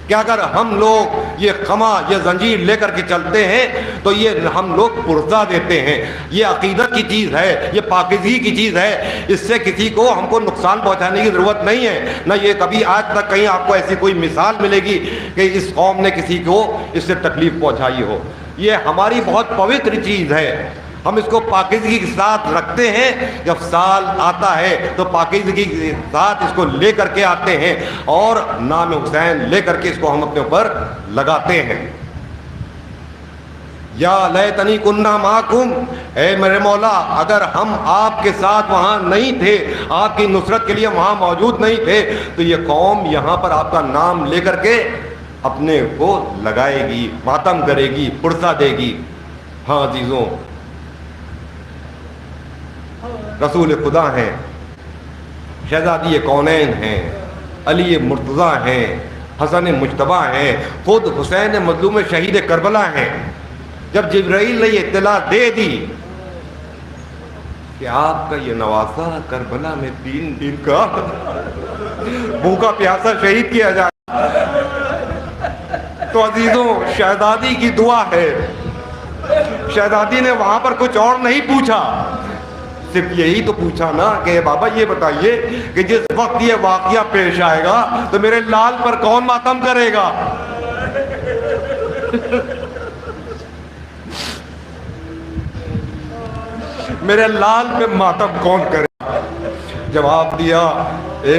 कि अगर हम लोग ये खमा, ये जंजीर लेकर के चलते हैं तो ये हम लोग पुर्जा देते हैं। ये अकीदत की चीज़ है, ये पाकीज़गी की चीज़ है। इससे किसी को हमको नुकसान पहुंचाने की ज़रूरत नहीं है। ना ये कभी आज तक कहीं आपको ऐसी कोई मिसाल मिलेगी कि इस कौम ने किसी को इससे तकलीफ़ पहुंचाई हो। ये हमारी बहुत पवित्र चीज़ है, हम इसको पाकीज़गी के साथ रखते हैं। जब साल आता है तो पाकीज़गी के साथ इसको ले करके आते हैं और नाम हुसैन ले करके इसको हम अपने ऊपर लगाते हैं। या लैतनी कुन्ना माकुम, ए मेरे मौला, अगर हम आपके साथ वहाँ नहीं थे, आपकी नुसरत के लिए वहाँ मौजूद नहीं थे, तो ये कौम यहाँ पर आपका नाम ले करके अपने को लगाएगी, मातम करेगी, पुरसा देगी। हाँ अजीज़ों, रसूल खुदा हैं, शहजादी कौनैन हैं, अली मुर्तज़ा हैं, हसन मुज्तबा हैं, खुद हुसैन मज़लूम शहीद करबला हैं। जब जिब्राइल ने इत्तला दे दी कि आपका ये नवासा करबला में 3 दिन का भूखा प्यासा शहीद किया जाए, तो अजीज़ों शहजादी की दुआ है। शहजादी ने वहां पर कुछ और नहीं पूछा, सिर्फ यही तो पूछा ना कि बाबा ये बताइए कि जिस वक्त ये वाकया पेश आएगा तो मेरे लाल पर कौन मातम करेगा? मेरे लाल पे मातम कौन करेगा? जवाब दिया, ए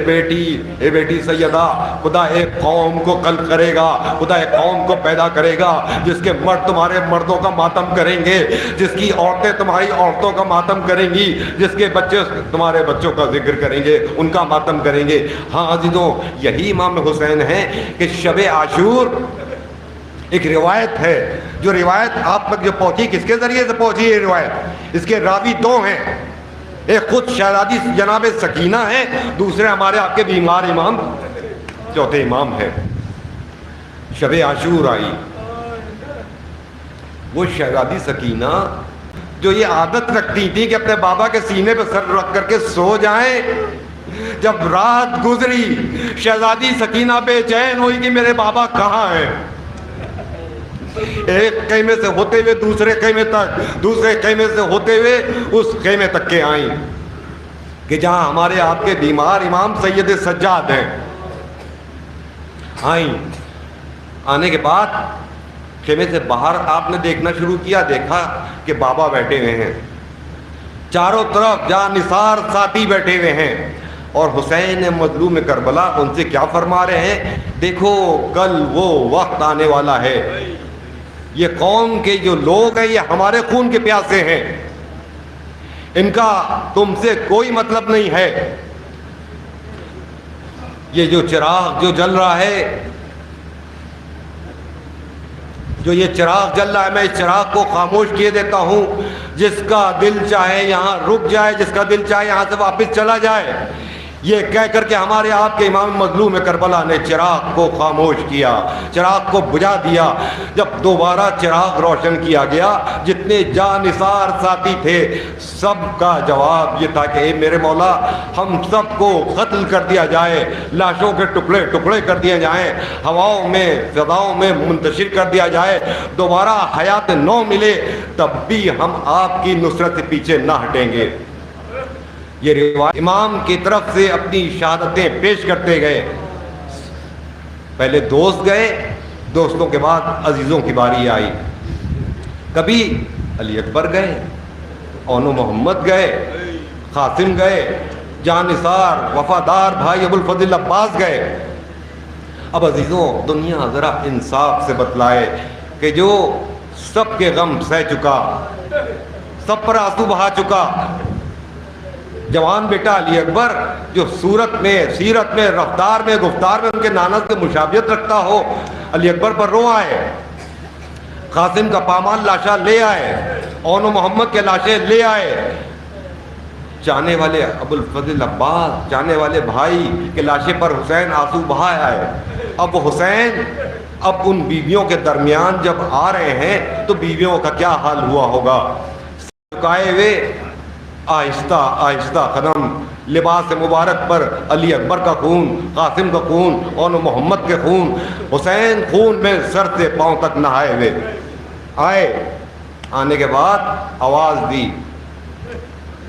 बेटी सैयदा, खुदा एक कौम को कल करेगा, खुदा एक कौम को पैदा करेगा जिसके मर्द तुम्हारे मर्दों का मातम करेंगे, जिसकी औरतें तुम्हारी औरतों का मातम करेंगी, जिसके बच्चे तुम्हारे बच्चों का जिक्र करेंगे, उनका मातम करेंगे। हाँ अजीजों, यही इमाम हुसैन है कि शब आशूर एक रिवायत है, जो रिवायत आप तक जो पहुंची, किसके जरिए से पहुंची ये रिवायत? इसके रावी 2 हैं, एक खुद शहजादी जनाब सकीना है, दूसरे हमारे आपके बीमार इमाम, चौथे इमाम है। शब आशूर आई, वो शहजादी सकीना जो ये आदत रखती थी कि अपने बाबा के सीने पर सर रख करके सो जाएं, जब रात गुजरी शहजादी सकीना बेचैन हुई कि मेरे बाबा कहाँ हैं। एक खेमे से होते हुए दूसरे खेमे तक, दूसरे खेमे से होते हुए उस खेमे तक के आई कि जहां हमारे आपके बीमार इमाम सैयद सज्जाद हैं। आई, आने के बाद खेमे से बाहर आपने देखना शुरू किया, देखा कि बाबा बैठे हुए हैं, चारों तरफ जानिसार साथी बैठे हुए हैं और हुसैन मजलूम करबला उनसे क्या फरमा रहे हैं, देखो कल वो वक्त आने वाला है, ये कौम के जो लोग हैं ये हमारे खून के प्यासे हैं, इनका तुमसे कोई मतलब नहीं है। ये जो चिराग जो जल रहा है, जो ये चिराग जल रहा है, मैं इस चिराग को खामोश किए देता हूं। जिसका दिल चाहे यहां रुक जाए, जिसका दिल चाहे यहां से वापस चला जाए। ये कह करके हमारे आपके इमाम मजलूम करबला ने चिराग को खामोश किया, चिराग को बुझा दिया। जब दोबारा चिराग रोशन किया गया, जितने जानिसार साथी थे सबका जवाब ये था कि ए मेरे मौला, हम सबको कत्ल कर दिया जाए, लाशों के टुकड़े टुकड़े कर दिए जाएं, हवाओं में फिजाओं में मुंतशिर कर दिया जाए, दोबारा हयात नौ मिले, तब भी हम आपकी नुसरत से पीछे ना हटेंगे। ये रिवायत इमाम की तरफ से अपनी शहादतें पेश करते गए। पहले दोस्त गए, दोस्तों के बाद अजीजों की बारी आई। कभी अली अकबर गए, ओनो मोहम्मद गए, कासिम गए, जानिसार वफादार भाई अबुल फजल अब्बास गए। अब अजीजों, दुनिया जरा इंसाफ से बतलाए कि जो सबके गम सह चुका, सब पर आंसू बहा चुका, जवान बेटा अली अकबर जो सूरत में, सीरत में, रफ्तार में, गुफ्तार में उनके नाना से मुशाबियत रखता हो, अली अकबर पर रो आए। कासिम का पामाल लाशा ले आए, ओनो मोहम्मद के लाशें ले आए। चाहने वाले अबुल फजल अब्बास, चाहने वाले भाई के लाशे पर हुसैन आंसू बहा आए। अब हुसैन अब उन बीवियों के दरमियान जब आ रहे हैं तो बीवियों का क्या हाल हुआ होगा। झुकाए हुए आहिस्ता आहिस्ता कदम, लिबास मुबारक पर अली अकबर का खून, कासिम का खून, और मोहम्मद के खून, हुसैन खून में सर से पांव तक नहाए हुए आए। आने के बाद आवाज़ दी,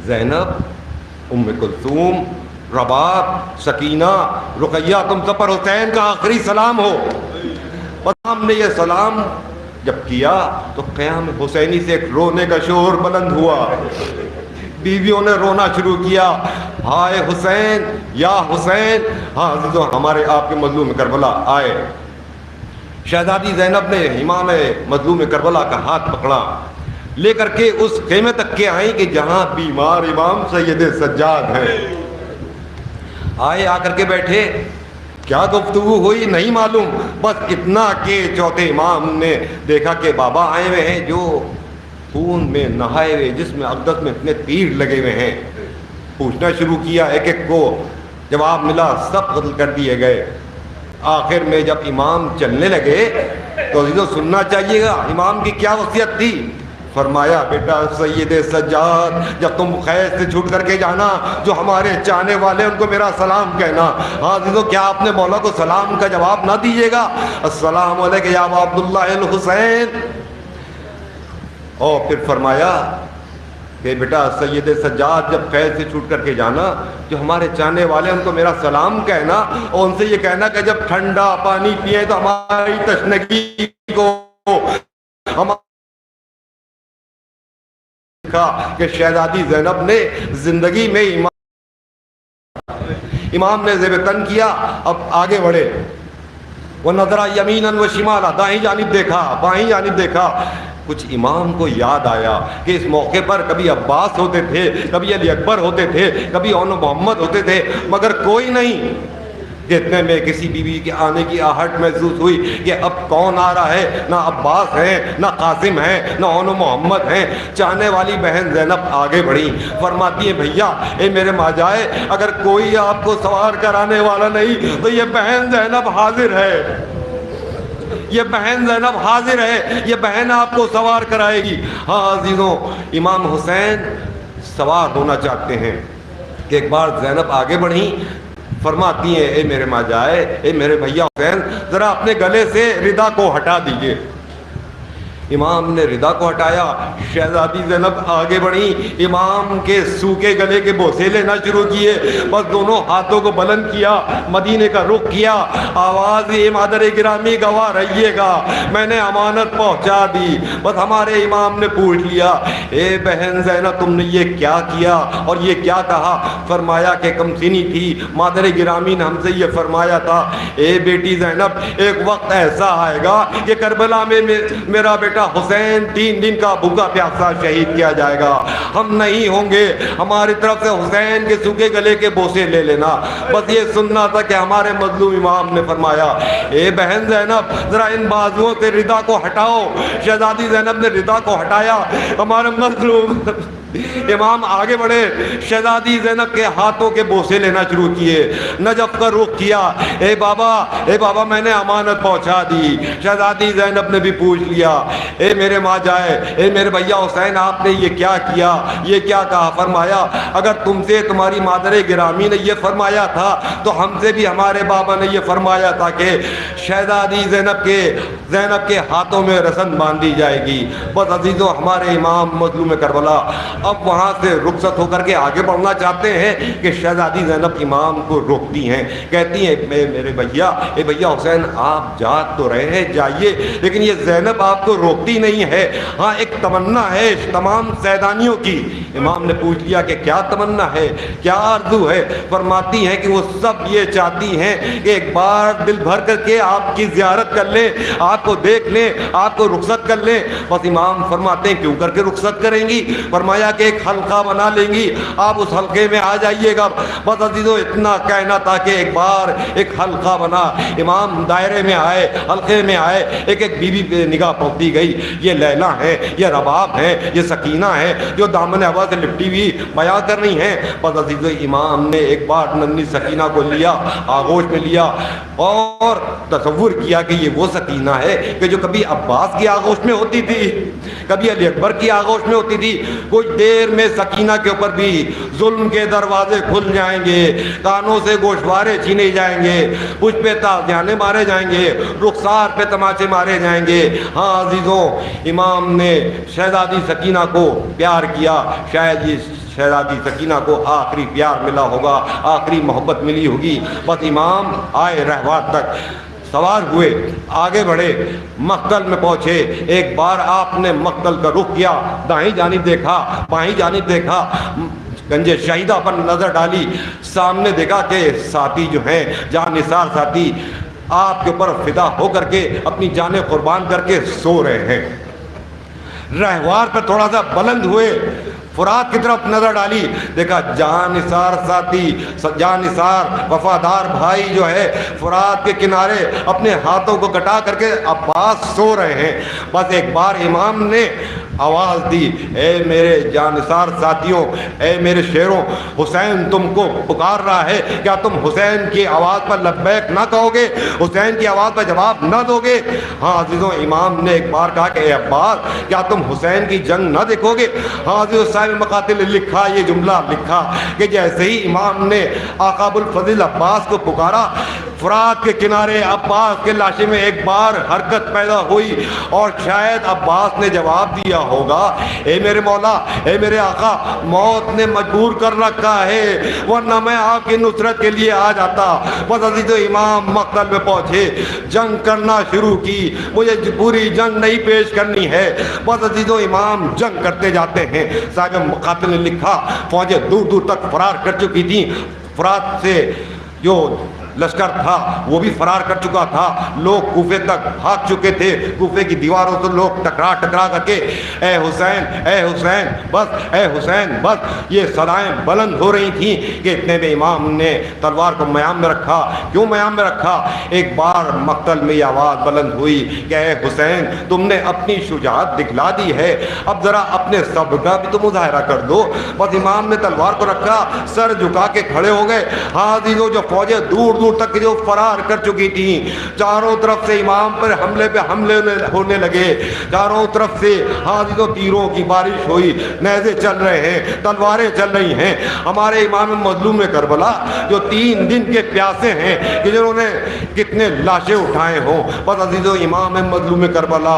ज़ैनब, उम्मे कुलसूम, रबाब, सकीना, रुकैया, तुम सब पर हुसैन का आखिरी सलाम हो। बस हमने ये सलाम जब किया तो क़याम हुसैनी से एक रोने का शोर बुलंद हुआ। बीवियों ने रोना शुरू किया, हाय हुसैन, या हुसैन। हाँ जो हमारे आपके मजलूम करबला आए। शहजादी ज़ैनब ने इमाम मजलूम करबला का हाथ पकड़ा, लेकर के उस खेमे तक के आई कि जहां बीमार इमाम सैयद सज्जाद हैं। आए, आकर के बैठे। क्या गुफ्तगू हुई नहीं मालूम, बस इतना कि चौथे इमाम ने देखा कि बाबा आए हुए हैं जो खून में नहाए हुए, जिसमें अक़दस में इतने तीर लगे हुए हैं। पूछना शुरू किया, एक एक को जवाब मिला, सब कत्ल कर दिए गए। आखिर में जब इमाम चलने लगे तो अजीज़ों सुनना चाहिएगा इमाम की क्या वसीयत थी। फरमाया, बेटा सैयद सज्जाद, जब तुम खैर से छूट करके जाना, जो हमारे चाहने वाले उनको मेरा सलाम कहना। हाँ अजीज़ों, क्या आपने मौला को सलाम का जवाब ना दीजिएगा, अस्सलाम वालेकुम या अब्दुल्लाह अल हुसैन। और फिर फरमाया कि बेटा सैयद सज्जाद, जब कैद से छूट करके जाना, जो हमारे चाहने वाले उनको मेरा सलाम कहना, और उनसे ये कहना कि जब ठंडा पानी पिए तो हमारी तशनगी को हम कि शहजादी ज़ैनब ने जिंदगी में इमाम ने ज़ेबतन किया। अब आगे बढ़े, वो नजरा यमीनन व शिमाला, दाहिनी जानिब देखा, बाईं जानिब देखा। कुछ इमाम को याद आया कि इस मौके पर कभी अब्बास होते थे, कभी अली अकबर होते थे, कभी ओनो मोहम्मद होते थे, मगर कोई नहीं। जितने में किसी बीवी के आने की आहट महसूस हुई कि अब कौन आ रहा है। ना अब्बास है, ना कासिम है, ना ओनो मोहम्मद हैं। चाहने वाली बहन ज़ैनब आगे बढ़ी, फरमाती है, भैया ए मेरे माजाए, अगर कोई आपको सवार कराने वाला नहीं तो ये बहन ज़ैनब हाजिर है। ये बहन ज़ैनब हाजिर है, ये बहन आपको सवार कराएगी। हाँ अजीज़ों, इमाम हुसैन सवार होना चाहते हैं कि एक बार ज़ैनब आगे बढ़ी, फरमाती हैं, ए मेरे माजाए, ए मेरे भैया हुसैन, ज़रा अपने गले से रिदा को हटा दीजिए। इमाम ने रिदा को हटाया, शहजादी ज़ैनब आगे बढ़ी, इमाम के सूखे गले के बोसे लेना शुरू किए, बस दोनों हाथों को बुलंद किया, मदीने का रुख किया, आवाज़ ये मादर गिरामी गवाह रहिएगा, मैंने अमानत पहुंचा दी। बस हमारे इमाम ने पूछ लिया, ए बहन ज़ैनब तुमने ये क्या किया और ये क्या कहा? फरमाया कि कमसिनी थी, मादर गिरामी ने हमसे ये फरमाया था, ए बेटी ज़ैनब एक वक्त ऐसा आएगा कि करबला में मेरा बेटा हुसैन 3 दिन का भूखा प्यासा शहीद किया जाएगा, हम नहीं होंगे, हमारी तरफ से हुसैन के सूखे गले के बोसे ले लेना। बस ये सुनना था कि हमारे मजलूम इमाम ने फरमाया, ए बहन ज़ैनब जरा इन बाजुओं से रिदा को हटाओ। शहजादी ज़ैनब ने रिदा को हटाया, हमारे मजलूम इमाम आगे बढ़े, शहजादी ज़ैनब के हाथों के बोसे लेना शुरू किए, नजफ का रुख किया, ए बाबा मैंने अमानत पहुंचा दी। शहजादी ज़ैनब ने भी पूछ लिया, ए मेरे माँ जाए, ए मेरे भैया हुसैन आपने ये क्या किया, ये क्या कहा? फरमाया अगर तुमसे तुम्हारी मादर गिरामी ने ये फरमाया था तो हमसे भी हमारे बाबा ने ये फरमाया था कि शहजादी ज़ैनब के हाथों में रस्म बांधी जाएगी। बस अजीज़ों, हमारे इमाम मजलूम करबला अब वहाँ से रुखसत होकर के आगे बढ़ना चाहते हैं कि शहजादी ज़ैनब इमाम को रोकती हैं, कहती हैं मेरे भैया, ए भैया हुसैन आप जा तो रहे हैं, जाइए, लेकिन ये ज़ैनब आपको रोकती नहीं है। हाँ एक तमन्ना है तमाम सैदानियों की। इमाम ने पूछ लिया कि क्या तमन्ना है, क्या आरज़ू है? फरमाती हैं कि वो सब ये चाहती हैं कि एक बार दिल भर करके आपकी ज़ियारत कर ले, आपको देख लें, आपको रुखसत कर लें। बस इमाम फरमाते हैं क्यों करके रुखसत करेंगी? फरमाया कि एक हल्का बना लेंगी, आप उस हल्के में आ जाइएगा। बस अजीज़ों इतना कहना था कि एक बार एक हल्का बना, इमाम दायरे में आए, हल्के में आए, एक एक बीबी पे निगाह पहुंचती गई, ये लैला है, ये रबाब है, ये सकीना है जो दामन हवा से लिपटी हुई बयां कर रही हैं। बस अजीज़ों इमाम ने एक बार नन्ही सकीना को लिया, आगोश में लिया और तसव्वुर किया कि ये वो सकीना है कि जो कभी अब्बास की आगोश में होती थी, कभी अली अकबर की आगोश में होती थी। कुछ देर में सकीना के ऊपर भी जुल्म के दरवाजे खुल जाएंगे, कानों से गोशवारे छीने जाएंगे, पुष्प पे ताज़ियाने मारे जाएंगे, रुखसार पे तमाचे मारे जाएंगे। हाँ अजीज़ों, इमाम ने शहजादी सकीना को प्यार किया, शायद ये शहजादी सकीना को आखिरी प्यार मिला होगा, आखिरी मोहब्बत मिली होगी। बस इमाम आए रहवार तक, सवार हुए, आगे बढ़े, मक्तल में पहुंचे। एक बार आपने मक्तल का रुख किया, दाहिनी जानिब देखा, बाईं जानिब देखा, गंजे शहीदा पर नजर डाली, सामने देखा कि साथी जो हैं जानिसार साथी आपके ऊपर फिदा होकर के अपनी जानें कुर्बान करके सो रहे हैं। रहवार पर थोड़ा सा बुलंद हुए, फुरात की तरफ नजर डाली, देखा जानिसार साथी, जानिसार वफादार भाई जो है फुरात के किनारे अपने हाथों को कटा करके अब्बास सो रहे हैं। बस एक बार इमाम ने आवाज़ दी, ए मेरे जानिसार साथियों, ए मेरे शेरों, हुसैन तुमको पुकार रहा है, क्या तुम हुसैन की आवाज़ पर लब्बैक ना कहोगे, हुसैन की आवाज़ पर जवाब ना दोगे? हाँ अजीज़ों, इमाम ने एक बार कहा कि ए अब्बास, क्या तुम हुसैन की जंग ना देखोगे? हाँ अजीज़ों, साहिब मकातिल लिखा, ये जुमला लिखा कि जैसे ही इमाम ने आका अबुल फज़ल अब्बास को पुकारा, फुरात के किनारे अब्बास के लाशे में एक बार हरकत पैदा हुई और शायद अब्बास ने जवाब दिया होगा, ए मेरे मौला, ए मेरे आका, मौत ने मजबूर कर रखा है, वरना मैं आपकी नुसरत के लिए आ जाता। बस अजीज़ों, इमाम मक्तल में पहुंचे, जंग करना शुरू की, मुझे पूरी जंग नहीं पेश करनी है। बस अजीज़ों, इमाम जंग करते जाते हैं। साहिब मुकातिल ने लिखा, फौजें दूर दूर तक फरार कर चुकी थी, फुरात से जो लश्कर था वो भी फरार कर चुका था, लोग कूफे तक भाग चुके थे, कूफे की दीवारों से लोग टकरा करके ए हुसैन, ए हुसैन बस, ए हुसैन बस, ये सदाएं बुलंद हो रही थी कि इतने में इमाम ने तलवार को मयाम में रखा। क्यों मयाम में रखा? एक बार मक्तल में ये आवाज़ बुलंद हुई कि ए हुसैन, तुमने अपनी शुजाअत दिखला दी है, अब ज़रा अपने सब्र का भी तो मुजाहरा कर दो। बस इमाम ने तलवार को रखा, सर झुका के खड़े हो गए। हाँ अजीज़ों, जो फौजें दूर दूर तक जो फरार कर चुकी थी। चारों तरफ से इमाम पर हमले होने लगे। चारों तरफ से हाजिरों तीरों की बारिश हुई, नेज़े चल रहे हैं, तलवारें चल रही हैं। हमारे इमाम मजलूम करबला जो 3 दिन के प्यासे हैं कि जिन्होंने कितने लाशें उठाए हों, बस अजीज़ो इमाम मजलूम करबला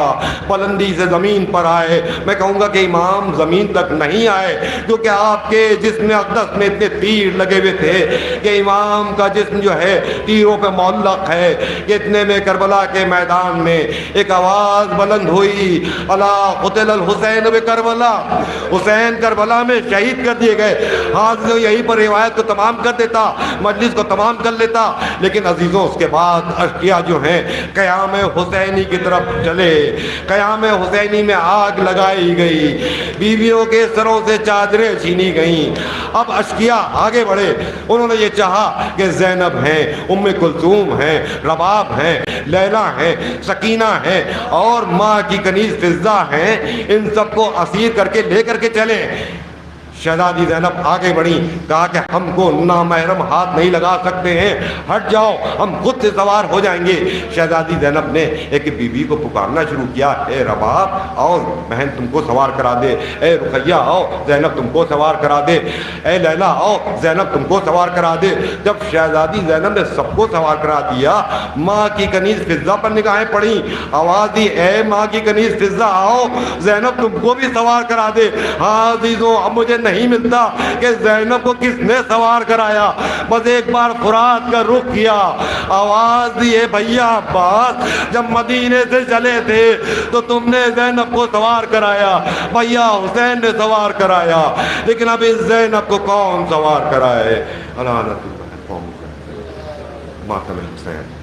बुलंदी से ज़मीन पर आए। मैं कहूँगा कि इमाम ज़मीन तक नहीं आए क्योंकि आपके जिस्म अक़दस में इतने तीर लगे हुए थे कि इमाम का जिस्म जो है तीरों पे मुअल्लक़ है। इतने में करबला के मैदान में एक आवाज़ बुलंद हुई, अला क़ुतिल हुसैन बि करबला, हुसैन करबला में शहीद कर दिए गए। हाज़ यहीं पर रिवायत को तमाम कर देता, मजलिस को तमाम कर लेता, लेकिन अजीज़ों उसके बाद अशकिया जो हैं क़याम हुसैनी की तरफ चले। क़याम हुसैनी में आग लगाई गई, बीवियों के सरों से चादरें छीनी गईं। अब अशकिया आगे बढ़े, उन्होंने ये चाहा कि ज़ैनब हैं, उम्मे कुलसूम हैं, रबाब हैं, लैला हैं, सकीना हैं और माँ की कनीज़ फिज़्ज़ा हैं, इन सबको असीर करके ले करके चले। शहजादी ज़ैनब आगे बढ़ी, कहा कि हमको नामहरम हाथ नहीं लगा सकते हैं, हट जाओ, हम खुद से सवार हो जाएंगे। शहजादी ज़ैनब ने एक बीबी को पुकारना शुरू किया, ए रबाब आओ बहन तुमको सवार करा दे, ए रुकैया आओ ज़ैनब तुमको सवार करा दे, ए लैला आओ ज़ैनब तुमको सवार करा दे। जब शहजादी ज़ैनब ने सबको सवार करा दिया, माँ की कनीज़ फिज़्ज़ा पर निगाहें पड़ी, आवाज़ दी, ए माँ की कनीज़ फिज़्ज़ा आओ ज़ैनब तुमको भी सवार करा दे। हाँ अज़ीज़ों, अब मुझे नहीं मिलता कि ज़ैनब को किसने सवार कराया, बस एक बार फुरात का रुख किया, आवाज दी, भैया अब्बास जब मदीने से चले थे तो तुमने ज़ैनब को सवार कराया, भैया हुसैन ने सवार कराया, लेकिन अभी ज़ैनब को कौन सवार कराए। मातम हुसैन।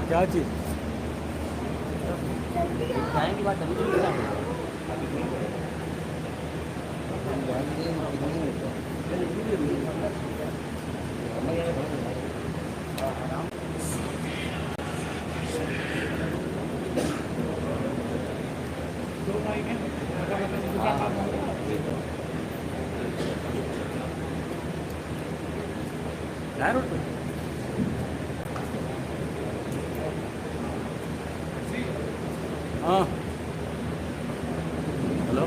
क्या चीज़ हाँ हेलो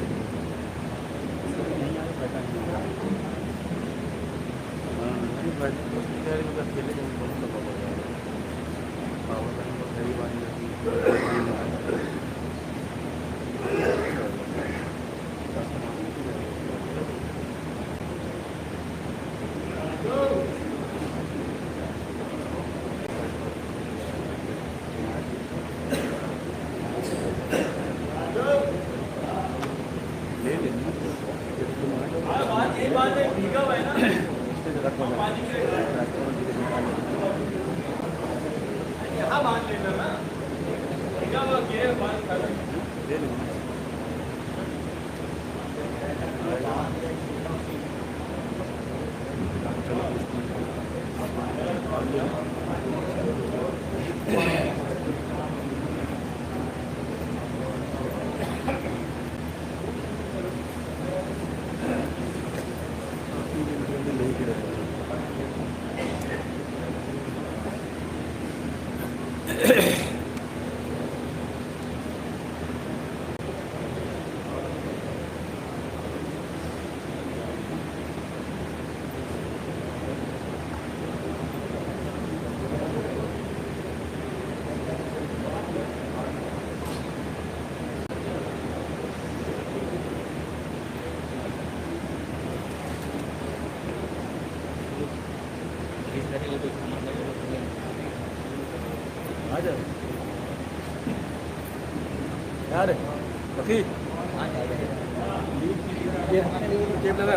आ जाओ यार बकी टेप लगा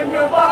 का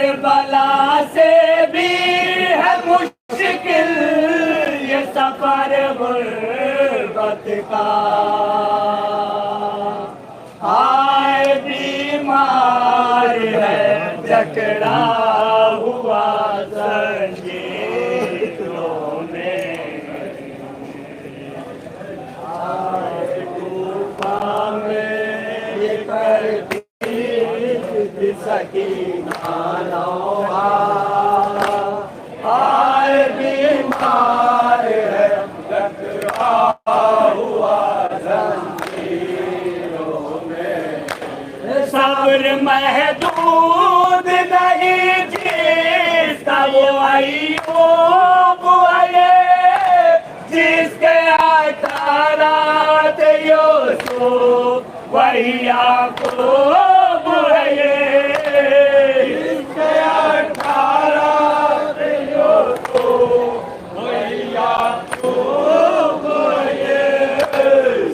करबला से भी है मुश्किल ये सफर गुर्बत का। हाय बीमार है जकड़ा हुआ जंजीरों में, हाय तूफान में ये करती सकीना नौहा। हाय बीमार है जकड़ा हुआ जंजीरों में, सब्र महदूद नहीं जिसका वो अय्यूब है, जिसके आकारात यूसुफ वही याकूब है, जिसके आकारात यूसुफ वही याकूब है।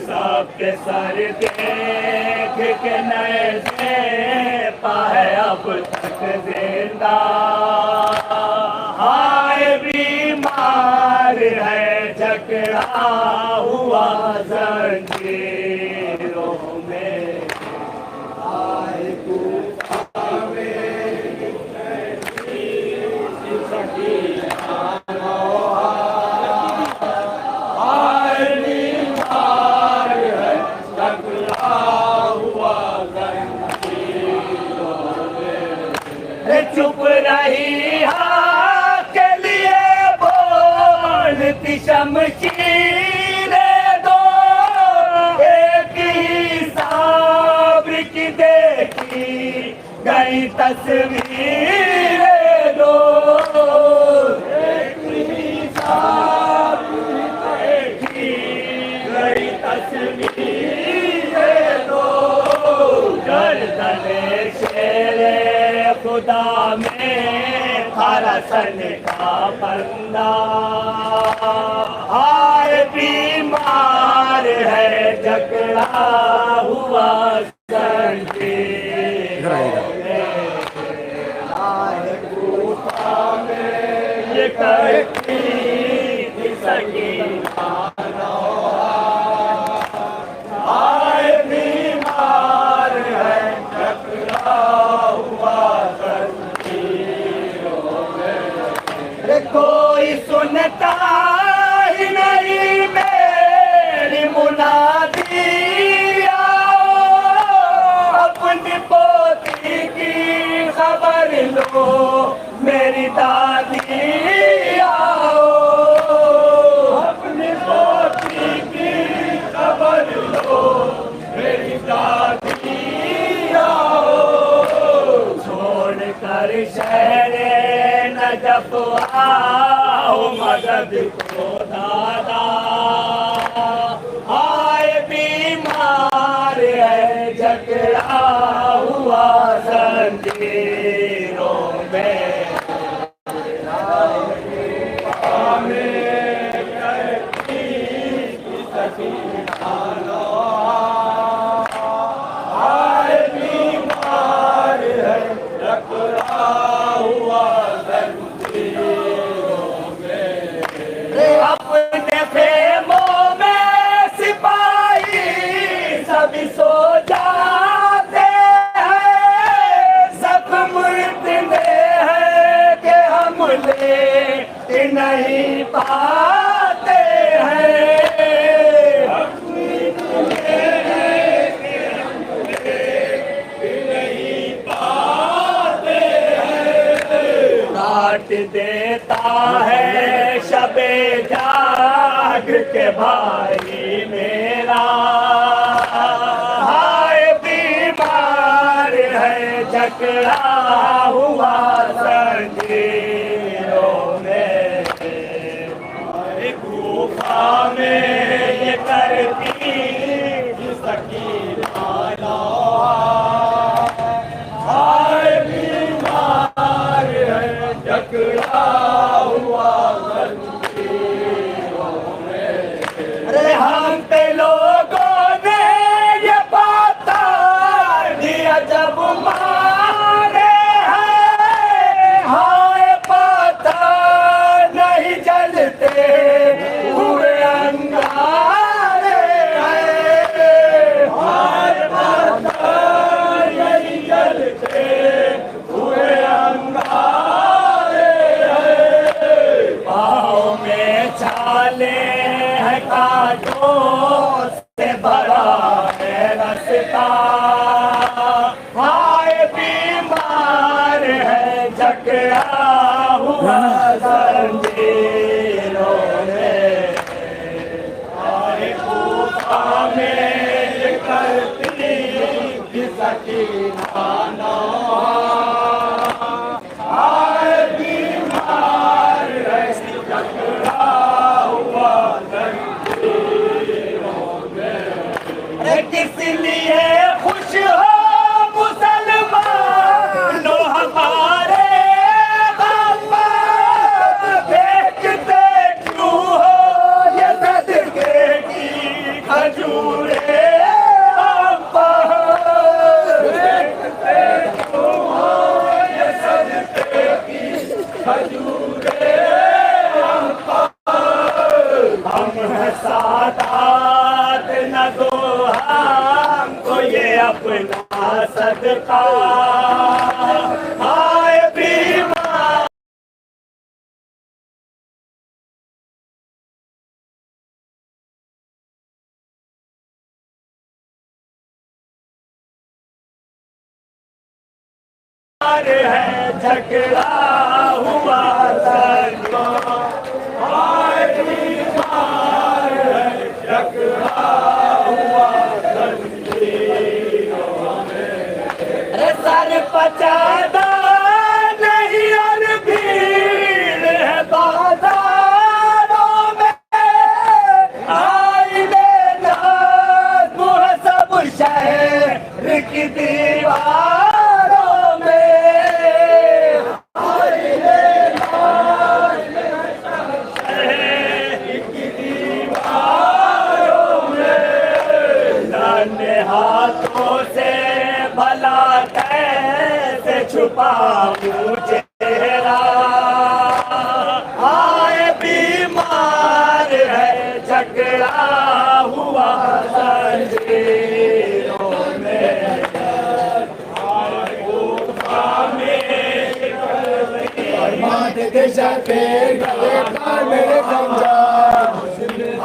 सबके सर देख के नए से पाए अब तक जिंदा। हाय बीमार है जकड़ा हुआ जंजीरों में, हाय तूफान में सकीना नौहा। हाय बीमार है जकड़ा हुआ जंजीरों में, चुप रही हाँ के लिए बोलती शमशीरें दो, एक ही साब्र की देखी गई तस्वीरें दो, एक ही साब्र की देखी गई तस्वीरें दो। गर्दने शेरे खुदा में हरसन का बंदा, हाय बीमार है जकड़ा हुआ जंजीरों में, हाय तूफान में ये करती सकीना नौहा। हाय बीमार है जकड़ा हुआ जंजीरों में, कोई सुनता ही नहीं मेरी मुनादी। अपनी पोती की खबर लो मेरी दादी आओ, अपनी पोती की खबर लो मेरी दादी आओ। छोड़ कर शहरे नजफ आओ मदद को दादा, हाय बीमार है जकड़ा हुआ जंजीरों में, सकीना नौहा। हाय बीमार है जकड़ा हुआ जंजीरों में, अपने खेमों में सिपाही सभी सो जाते हैं, जख्म इतने हैं कि हमले नहीं पाते हैं, काट देता है शबे जाग के भाई मेरा। हाय बीमार है जकड़ा हुआ जंजीरों में, गुफा में ये करती सकीना नौहा। हाय बीमार है जकड़ा हुआ जंजीरों में, अरे हम पे लोगों ने ये बात दिया जब मारे हैं, जकड़ा हुआ जंजीरों में, आए खूफा में करती की सकीना नौहा, आए बीमार है जकड़ा हुआ जंजीरों में। किस लिए खुश हो मुसलमानों हमारे बाबा, देखते क्यों हो ये सदके की खजूरे अब्बा, देखते क्यों हो ये सदके की खजूरे अब्बा। हम हैं सादात न दो हमको ये अपना सदका, आए बीमार है झगड़ा हुआ जंजीरों, आए बीमार है झगड़ा हुआ जंजीरों में। अरे सर पचादा नहीं और भीड़ है बाजारों में, आईने नाज़ है सब शहर की दीवारों में, आईने नाज़ है सब शहर की दीवारों में। नन्हे हाथों से भला कैसे छुपाऊं चेहरा, आए बीमार है झगड़ा हुआ जंजीरों में, आए खूफा में करती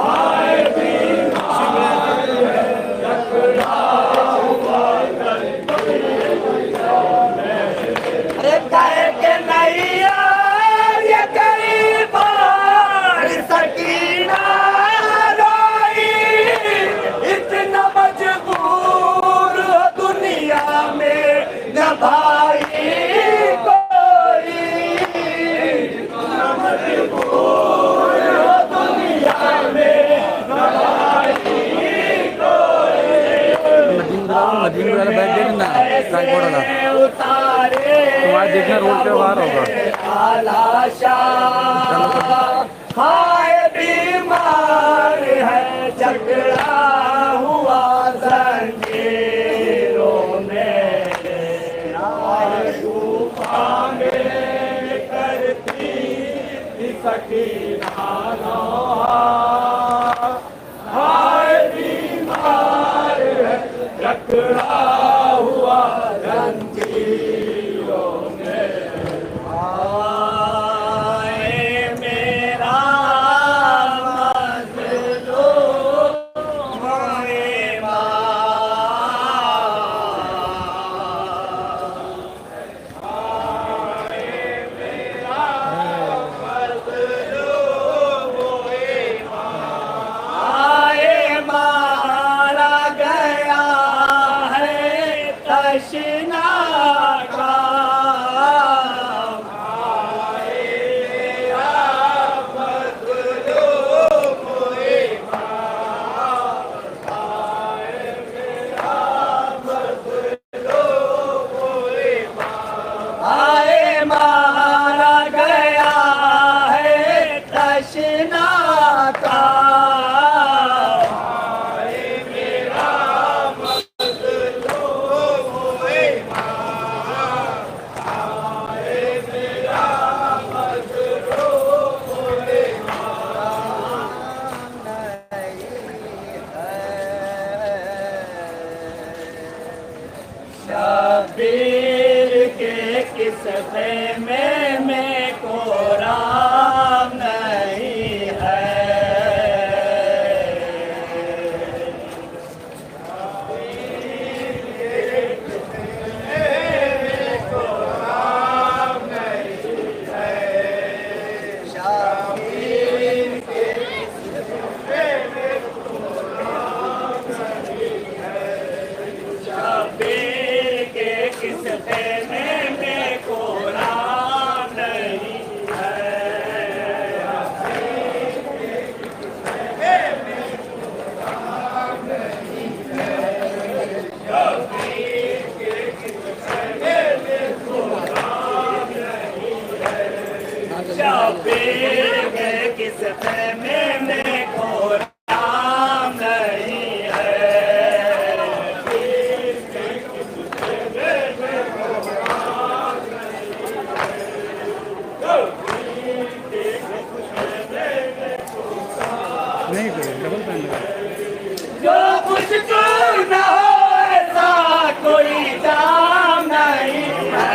आए बीमार है झगड़ा हुआ जंजीरों में। अरे कह के नैया ये गरीबान सकीना रोई, इतना मजबूर हो दुनिया में न भाई कोई, इतना मजबूर हो दुनिया में न भाई कोई। उतारे देखना रोड पे बाहर होगा। आलाशा, हाय बीमार है झगड़ा हुआ जंजीरों में, आए खूफा में करती थी सकीना नौहा, हाय बीमार है झगड़ा हुआ जंजीरों में। आए मेरा मज़लूम मोए माँ, आए मेरा मज़लूम मोए माँ, आए मारा गया है तशना का, आए मारा गया है तशना का, आए मेरा मज़लूम हुए माँ, आए मेरा मज़लूम हुए माँ। शबीर के किस्से में को राम नहीं है, शबीर के किस्से में को राम नहीं शबीर के किस खेमे में खोरा नहीं है। नहीं कोई डबल पैन जो मुझको न हो ऐसा कोई काम नहीं है।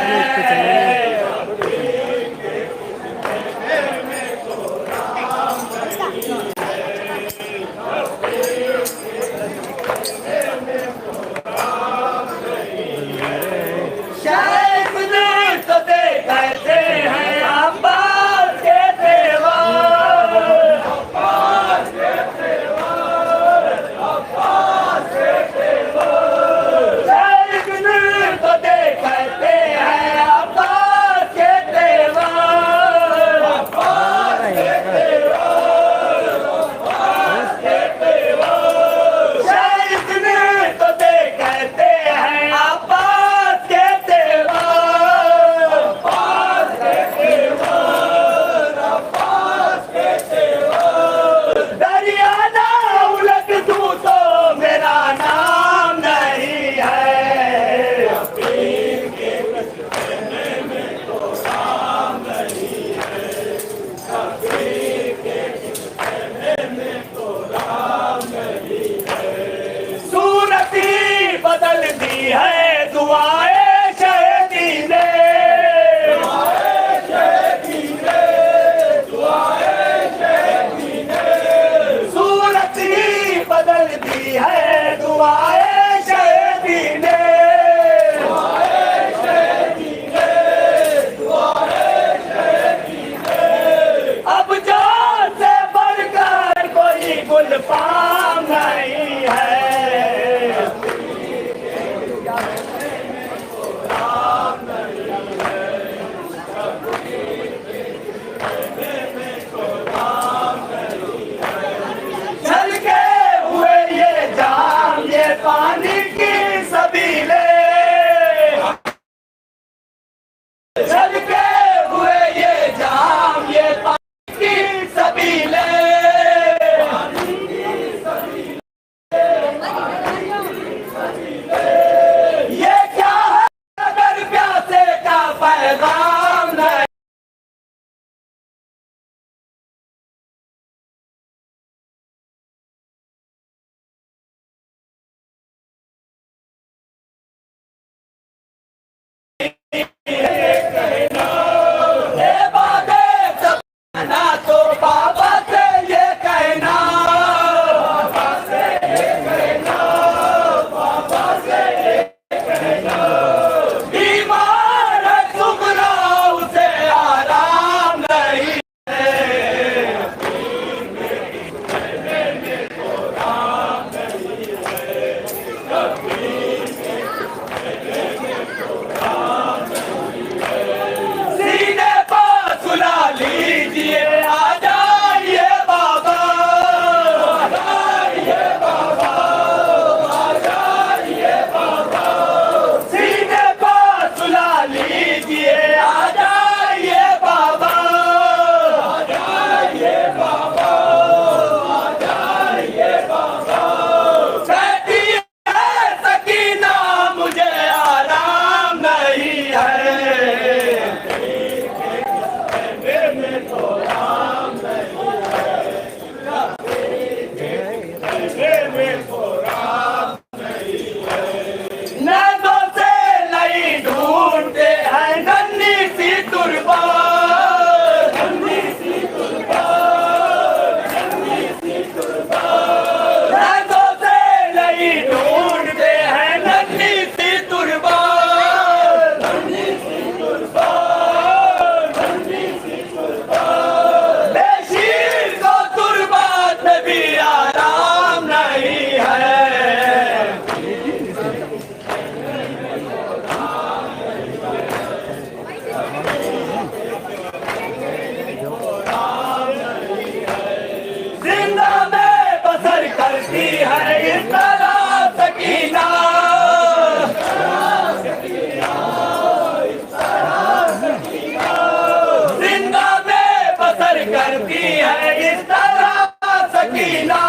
सकीना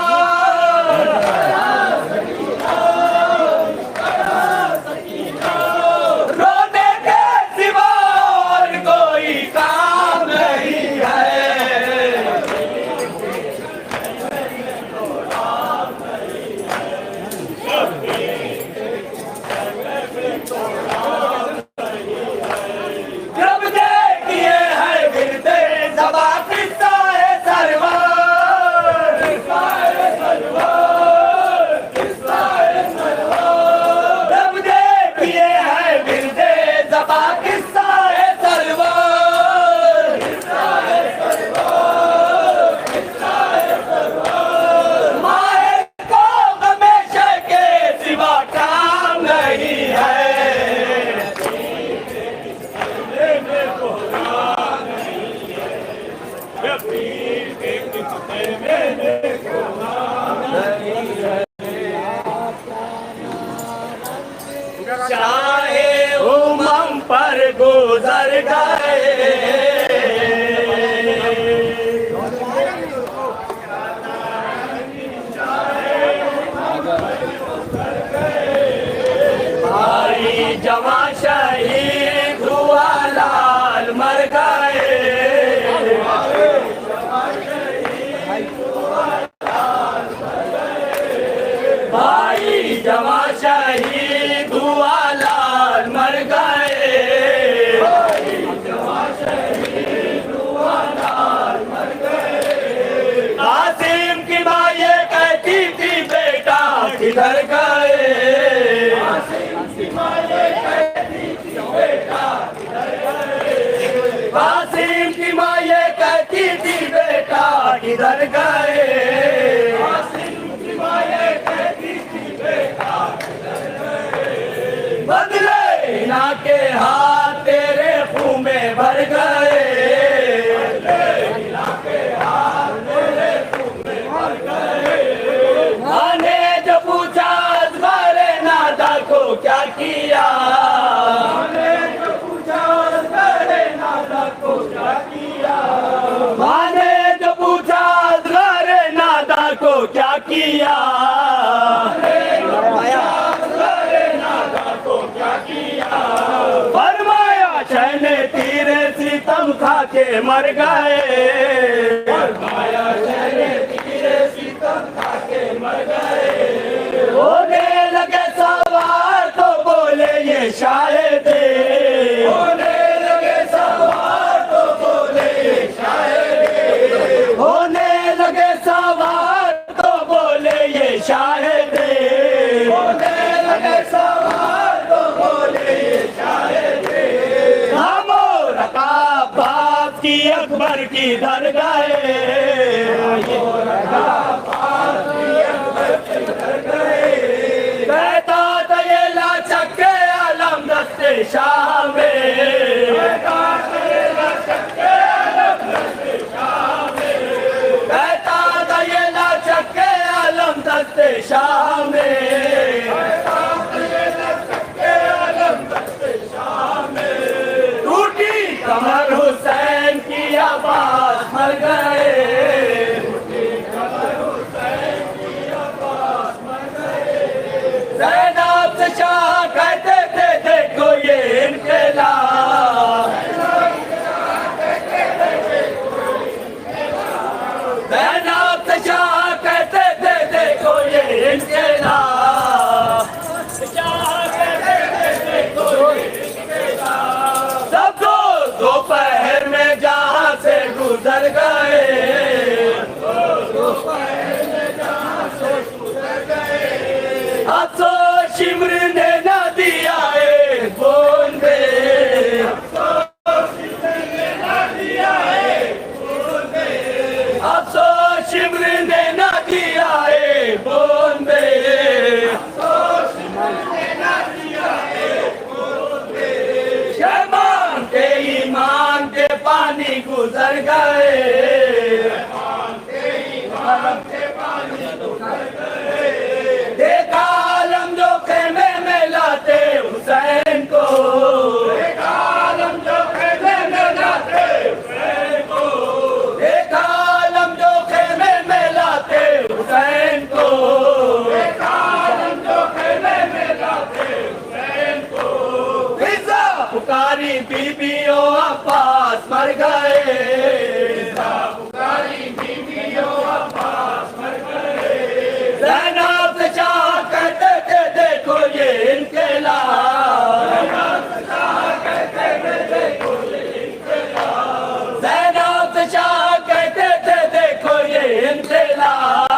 रोने के सिवा और कोई काम नहीं है। जब देखिए है गिरते दबा किस्सा है सरवर, जब देखिए है गिरते दबा किस्सा है सरवर, माए को हमेशा के सिवा काम नहीं है। चाहे उमम पर गुजर गए, भाई जवा शहीद हुआ लाल मर गए, भाई जवा शहीद हुआ लाल मर गए, कासिम की माँ ये कहती थी बेटा किधर गए, कासिम की माँ ये कहती थी बेटा किधर गए, बदले ना के हाथ तेरे खून में भर गए, आने जो पूछा अजगरे नादा को क्या किया, आने जो पूछा अजगरे नादा को क्या किया, आने जो पूछा अजगरे नादा को क्या किया, फरमाया चैने तीरे सितम खा के मर गए, फरमाया चैने तीरे सितम खा के मर गए, होने लगे सवार तो बोले ये शायद, होने लगे सवार तो बोले ये शायद, होने लगे सवार तो बोले ये शायद, होने लगे सवार तो बोले ये शायद, हम और बाप की अकबर की धर गए, कहता था ये लाचक के आलम दस्ते शाह में, कहता था ये लाचक के आलम दस्ते शाह में, कहता था ये लाचक के आलम दस्ते शाह में, कहता था ये लाचक के आलम दस्ते शाह में, टूटी कमर हुसैन की आवाज मर गए, ज़ैनब से शाह कहते थे देखो ये इनकलाब, ज़ैनब से शाह कहते थे देखो ये इनकलाब, शाह कहते थे देखो ये इनकलाब, सब दोपहर में जहाँ से गुजर गए, दोपहर में जहाँ से गुजर गए, अफसोस शिमर ने न दिया एक बूंद, अफसोस शिमर ने न दिया एक बूंद, अफसोस शिमर ने न दिया एक बूंद, अफसोस शिमर ने न दिया एक बूंद, शैमान के ईमान के पानी गुजर गए, शैमान के ईमान के पानी गुजर गए, देखा आलम जो खेमे में लाते हुसैन को, देखा आलम जो खेमे में लाते हुसैन को, देखा आलम जो खेमे में लाते शाह कहते थे देखो ये इंकलाब,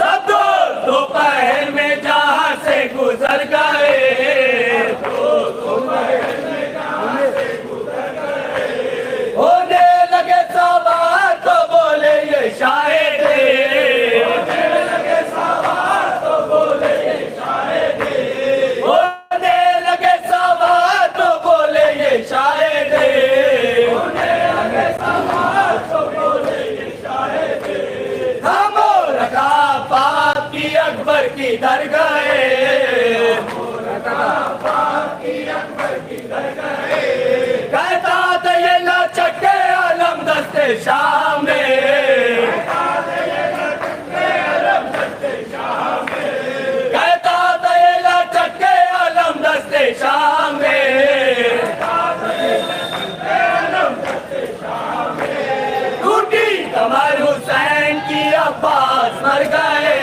सब दोपहर में जहां से गुजर गए, होने लगे सवार तो बोले ये शायर थे, होने लगे सवार तो बोले ये शायर थे, हमो रखा पाप की अकबर की दर गए, कहता था ये लचक के आलम दस्ते शाह में, कहता था ये लचक के आलम दस्ते शाह में, टूटी कमर हुसैन की अब्बास मर गए,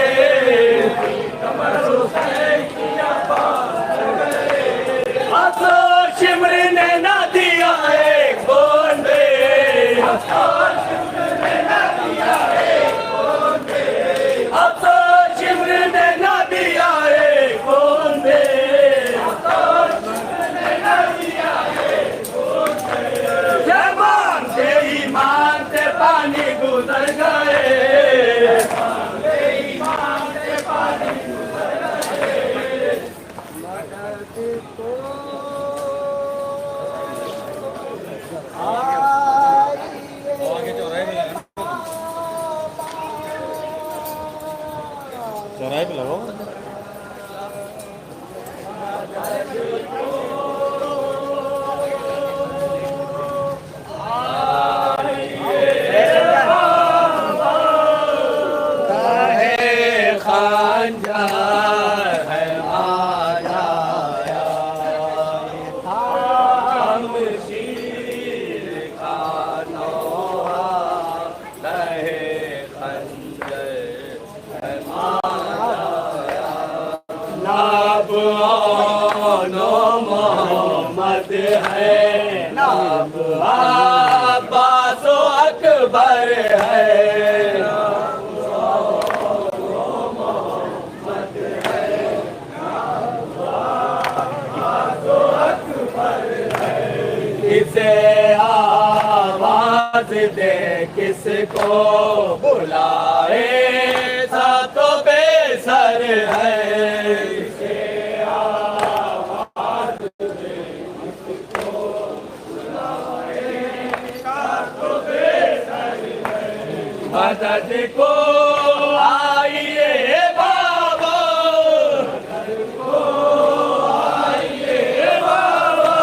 अफसोस शिमर ने ना दिया एक बूंदे, अफसोस शिमर ने ना दिया एक बूंदे, जबान से ईमान से पानी गुजर गए, चौराहे पे लगाओ। मोहम्मद है नाम, अब्बास अकबर है, किसे आवाज दे किसको बुलाए, सा तो बेसर है, मदद को आइए बाबा, मदद को आइए बाबा,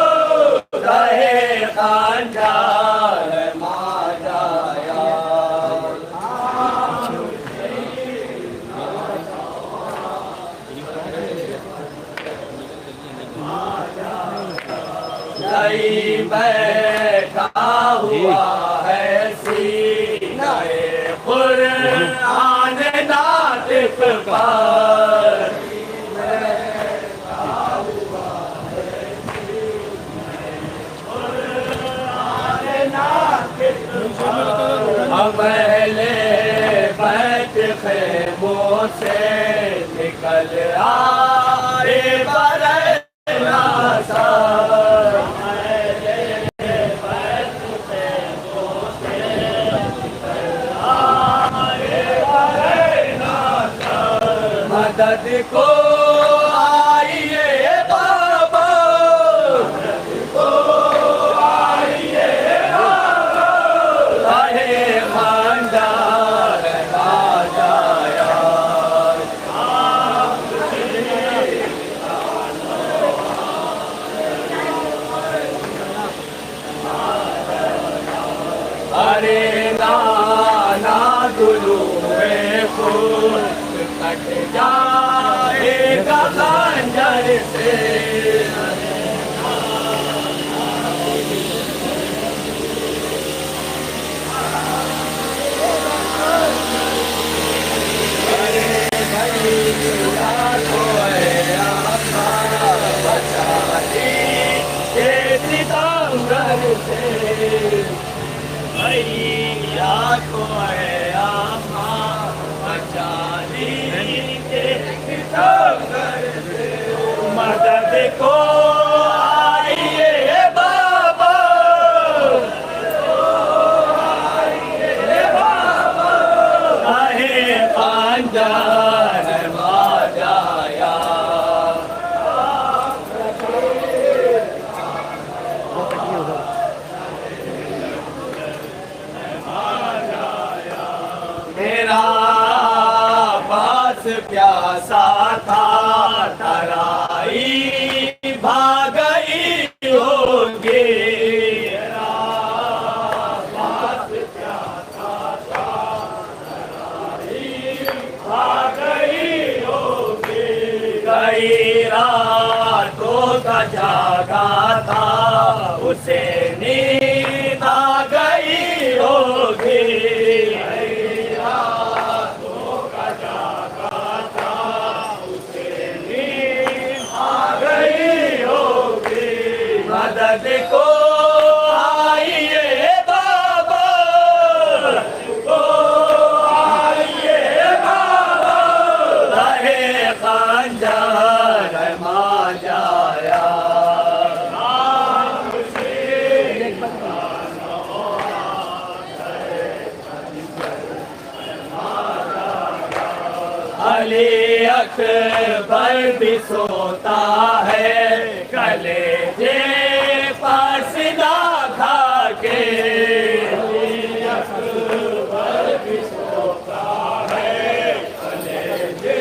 रहे खानदार माजाया, नहीं बैठा हुआ है सीनाए कुरान नातिक पर, अमले बैठ खेमों से निकल आए बरना सा, मदद को आइए बाबा, मदद को आइए बाबा, रहे खानदार राजाया, अरे नाना दुलूए खून कट जाएगा खंजर से, के सितमगर से भैया को है आमा बचाने के सितमगर से मदद को आइए बाबा आहे पांजार माजाया मेरा पास प्यासा था तराई भागई होगी मेरा पास प्यासा था तराई भागई होगी कई रातों का जागा था उसे नींद आ गई होगी मदद को आइए बाबा को आइए बाबा रहे खंजर माजाया अली अकबर भी सोता है कलेजे पासना खा के अली अकबर भी सोता है कलेजे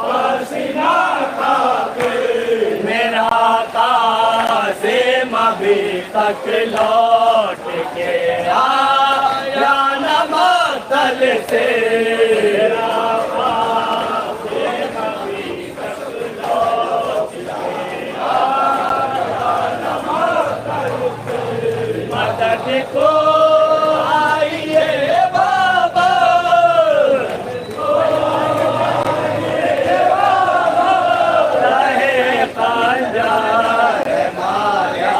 पासना खा के मेरा काज़िम अभी तक लौट के आया न मतल से मदद को आइए बाबा रहे खंजर माया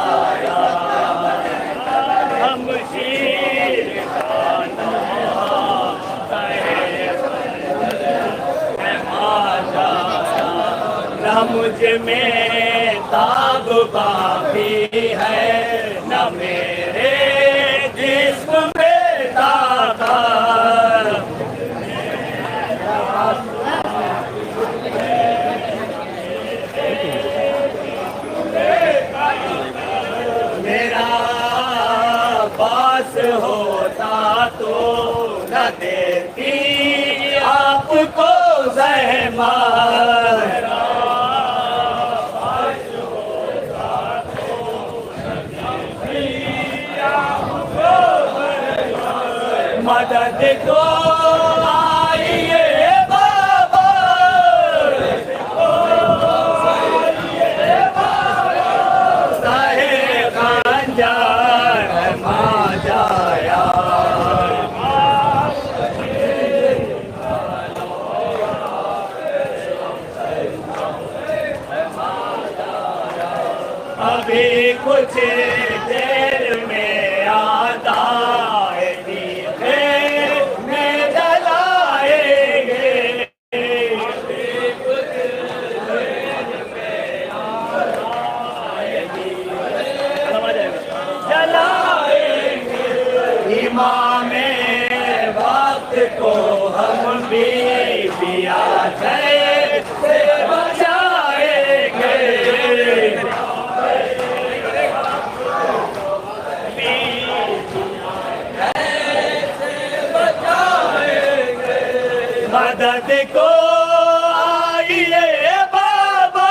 हम शीर का नाम कहे माया न मुझ में ताब बाकी है न मेरे जिस्म में ताकत मेरा पास होता तो न देती आपको ज़हमत मदद को आइए बाबा रहे खंजर माजाया अभी कुछ देर में आता इमामे वक्त को हम भी पिया से बचाएंगे मदद को आइए बाबा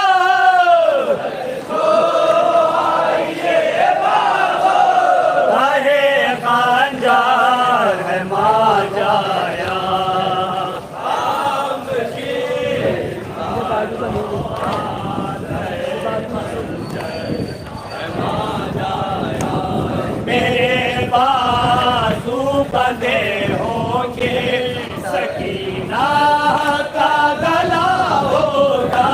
रहे खंजर माजाया मेरे बाजू बंधे होंगे सकीना का गला होगा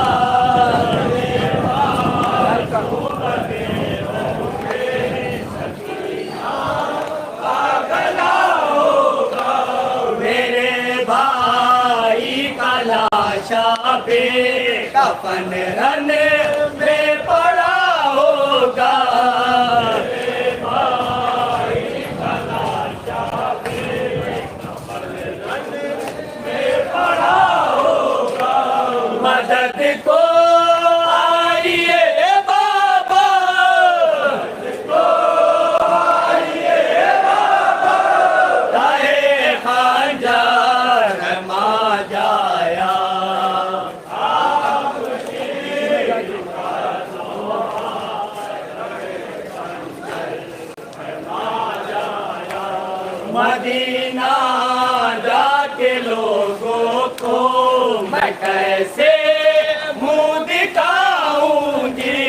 मेरे बाजू बंधे कफन रन में पड़ा होगा। मदद को आइए बाबा, ताहे खंजर मा जाया। मदीना जाके लोगों को मैं कैसे मुंह दिखाऊंगी।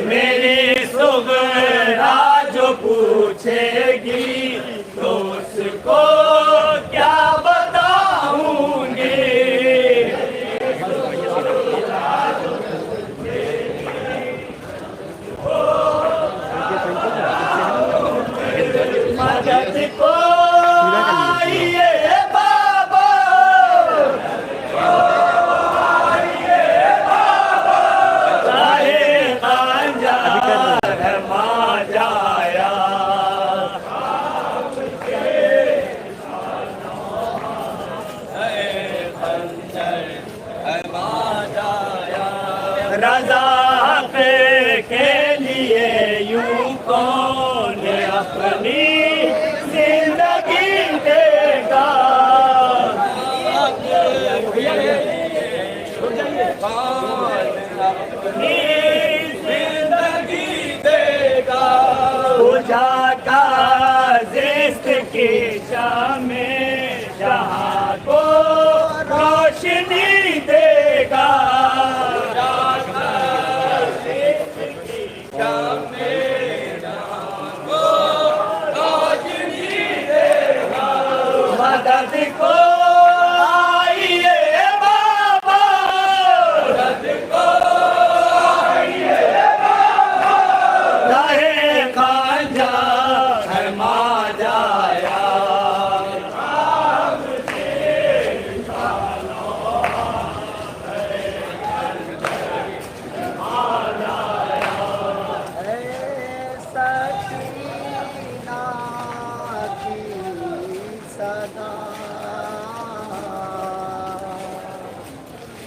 मेरी सुगरा जो पूछेगी तो उसको क्या बताऊंगी। मदद को आइए बाबा, ताहे खंजर मा जाया। रजा के लिए यूं कौन अपनी जिंदगी देगा। अपनी जिंदगी देगा। पूजा का जिस्त की शामें जहाँ को रोशनी देगा। मदद को आइए बाबा, मदद को आइए बाबा, ताहे खंजर मा जाया।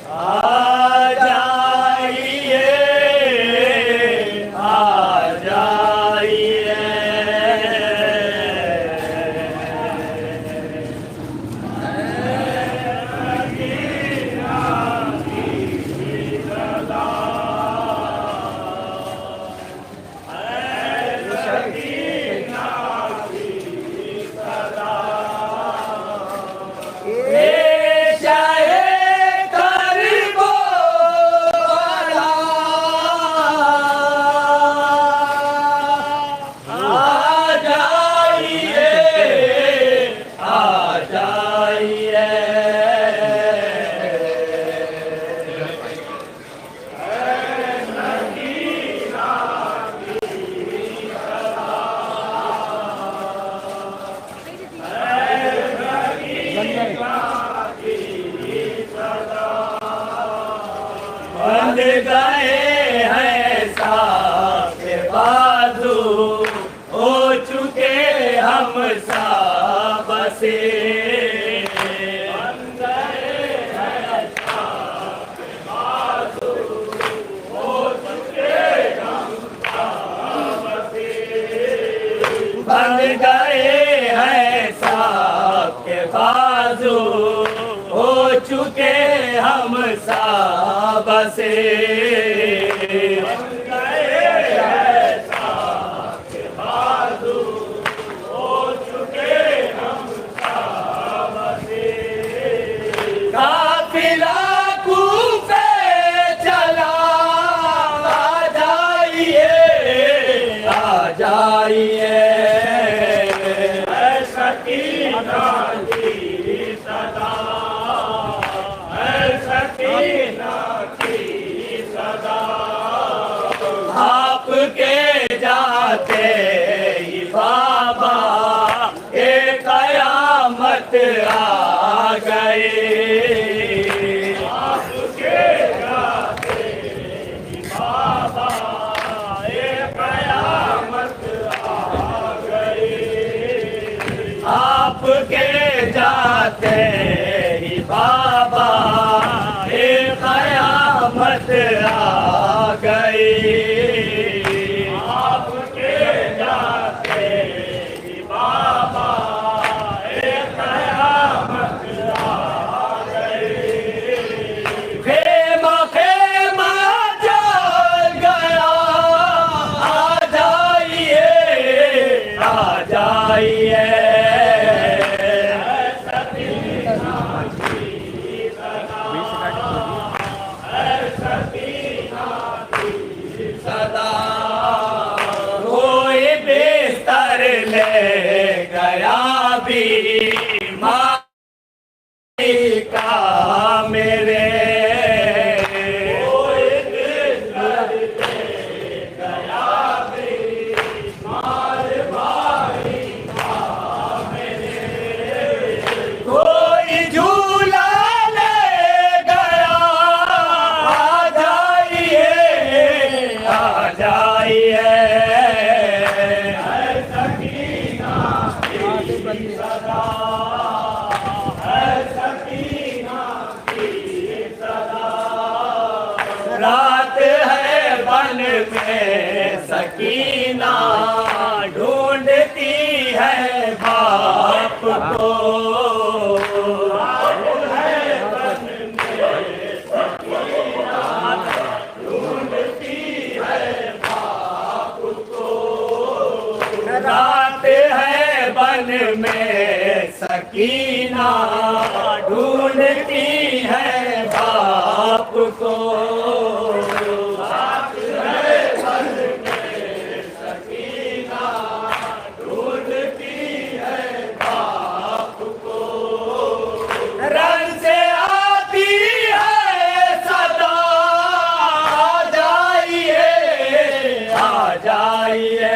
आ जाइए, आ जाइए। बंध गए हैं साके बाजू, हो चुके हम सब से। बंध गए हैं साके बाजू, हो चुके हम सब से। बंध गए हैं साके बाजू, हो चुके हम सब से। काफिला कूफे चला, आ जाइए, आ जाइए। सकीना की सदा, सकीना की सदा। जात आ गए। आपके जाते ही बाबा ये कयामत आ गई। आपके जाते ही बाबा ये कयामत आ गई। आपके जाते ही बाबा ये कयामत आ गई। खेमा खेमा जल गया, आ जाइए आ जाइए। सदा कोई बिस्तर ले गया बीमारी का मेरे। कोई झूला ले गया, आ जाइए आ जाइए। रात है वन में सकीना, ढूंढती है बाप को। रात है वन में सकीना, ढूंढती है बाप को। रन से आती है सदा, आ जाइए आ जाइए।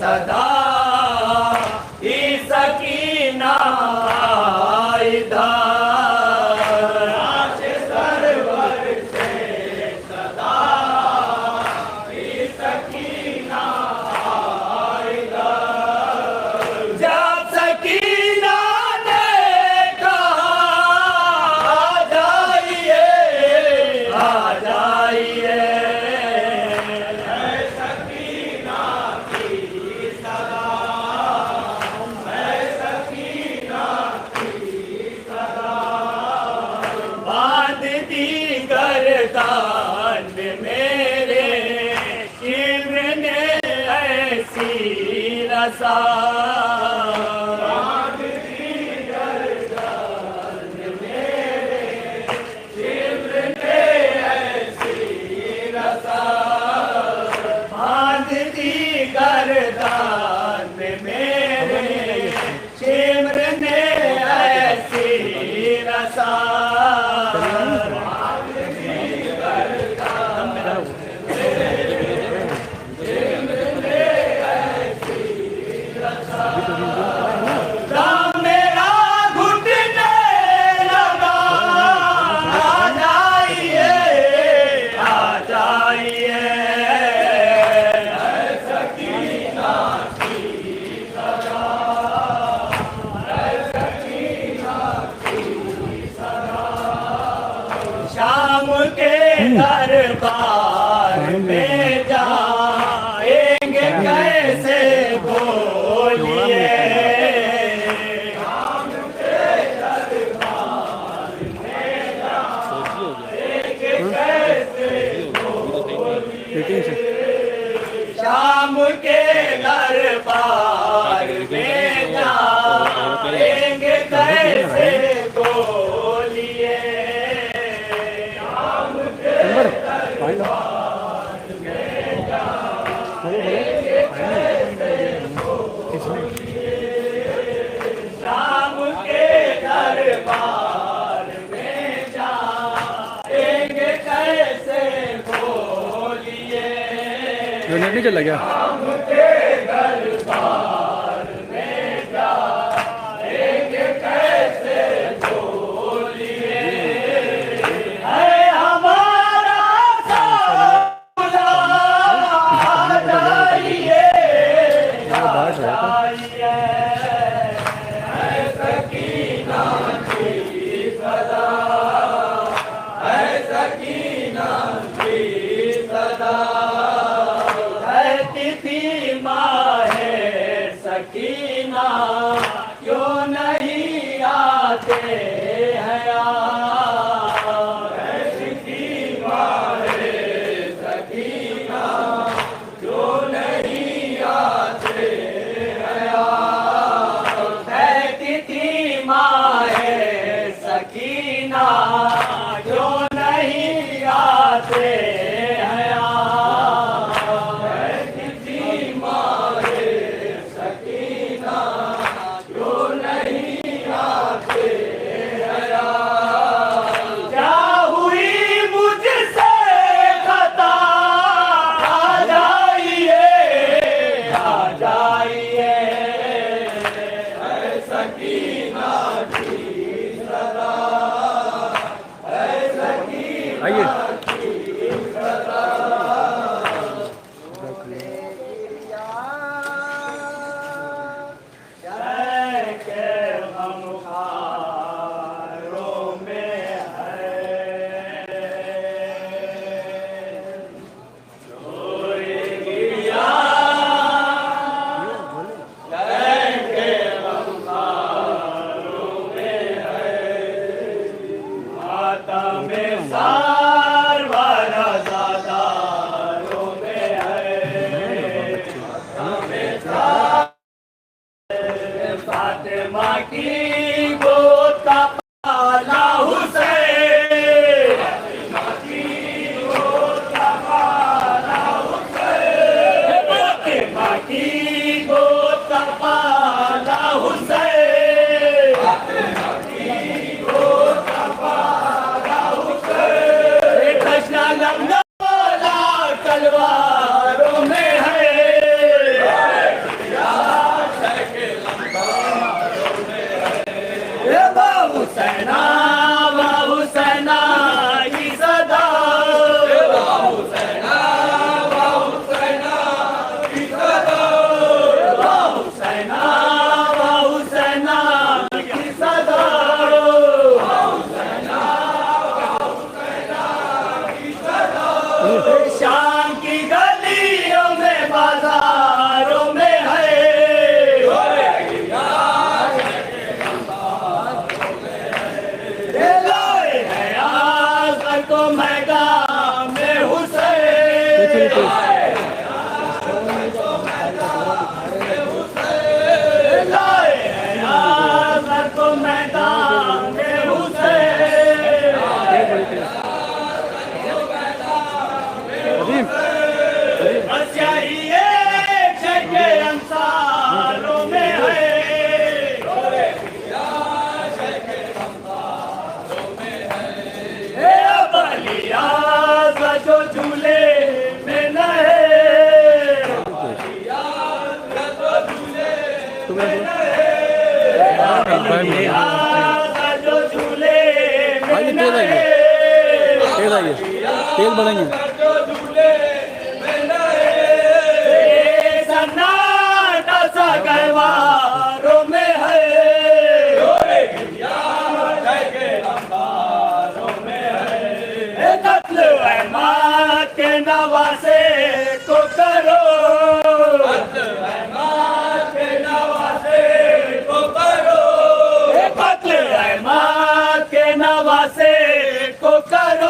सदा ही सकीना इधर सरवर से सदा ही सकीना इधर जब सकीना ने कहा आ जाइए बांध दी गर्दन में मेरे शिव ने ऐसी रसा बांध दी गर्दन में मेरे शिव ने ऐसी रसा बांध दी गर्दन में मेरे शिव ने ऐसी रसा राम मेरा घुटने लगा आ जाइए सकीना की सदा सकीना की सदा शाम के दरबार में जाएंगे कैसे बोलिए शाम के दरबार में जाएंगे कैसे बोलिए शाम के दरबार में जाएंगे कैसे बोलिए शाम के दरबार में जाएंगे कैसे बोलिए नहीं चला गया दरबार में जाएंगे कैसे बोलिए है हमारा साला जाइए सकीना की सदा है सकीना की सदा थी माहे सकीना क्यों नहीं आते हैं माहे सकीना क्यों नहीं आते हैं थी माहे सकीना क्यों नहीं आते फातिमा की गोद का पाला हुसैन फातिमा की गोद का पाला हुसैन फातिमा की गोद का पाला हुसैन फातिमा की गोद का पाला हुसैन कृष्णा लंगा तलवारों में है बाजारों में है। लाए हैं आज़ाद को मैदान में हुसैन। लाए हैं आज़ाद को मैदान में हुसैन। बस यही एक जगह अंसारों में है। ए अब अली आज़ाद जो झूले में न है। अली आज़ाद जो झूले में न है। तेल बढ़ेंगे। सन्नाटा सा गहवारों में है। कत्ल अहमद के नवासे को करो। कत्ल अहमद के नवासे को करो। कत्ल अहमद के नवासे को करो।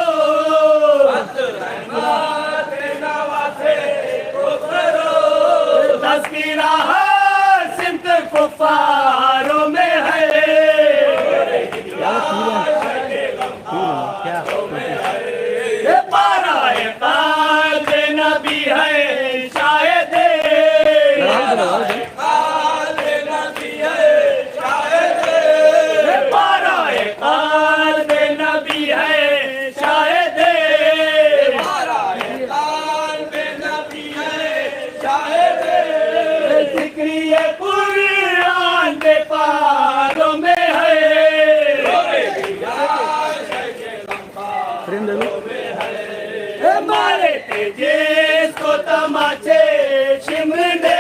तस्कीरा हर सिमत कुफारों में है। ये बाराए काल नबी है शायद। बाराए काल नबी है शायद। बाराए काल नबी है शायद। बाराए काल नबी है शायद। जिक्रिए कुरान के पारों में है। मारे थे जिसको तमाचे शिमर ने।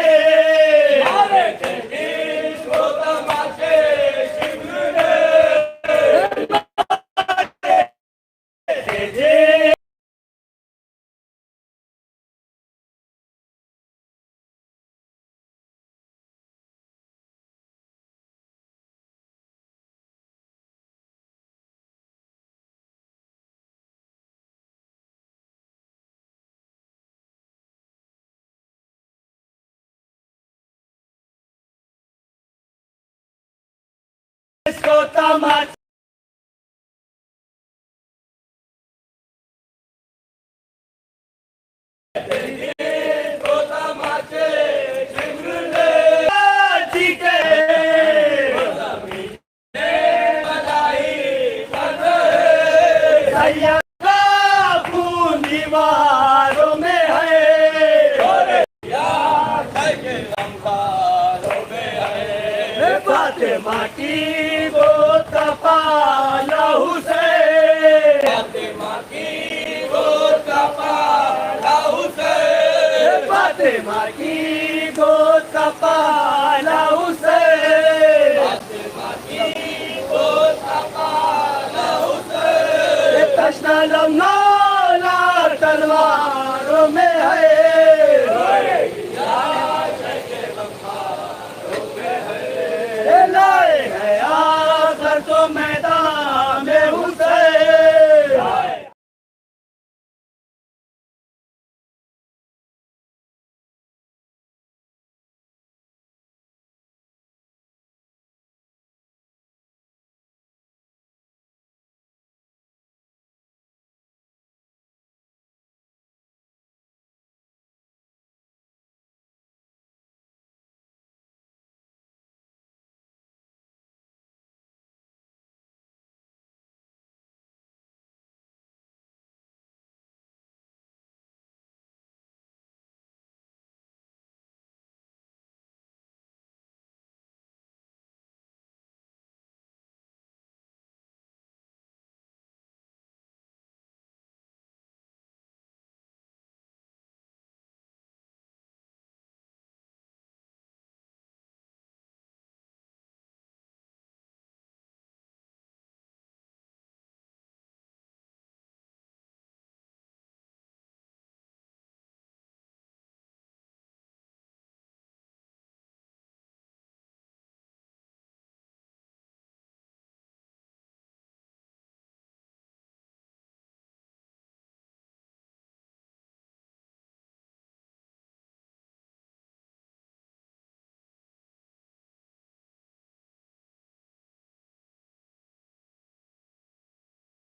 मारे थे जिसको तमाचे शिमर ने। मारे थे जिसको तमाचे दीवारों में है। फातिमा की वो तपाला हुसैन। फातिमा की वो तपाला हुसैन। फातिमा की वो तपाला हुसैन। फातिमा की वो तपाला हुसैन। तशना लम्हा तलवारों में है। लाए हैं आज़ाद को मैदान में हुसैन।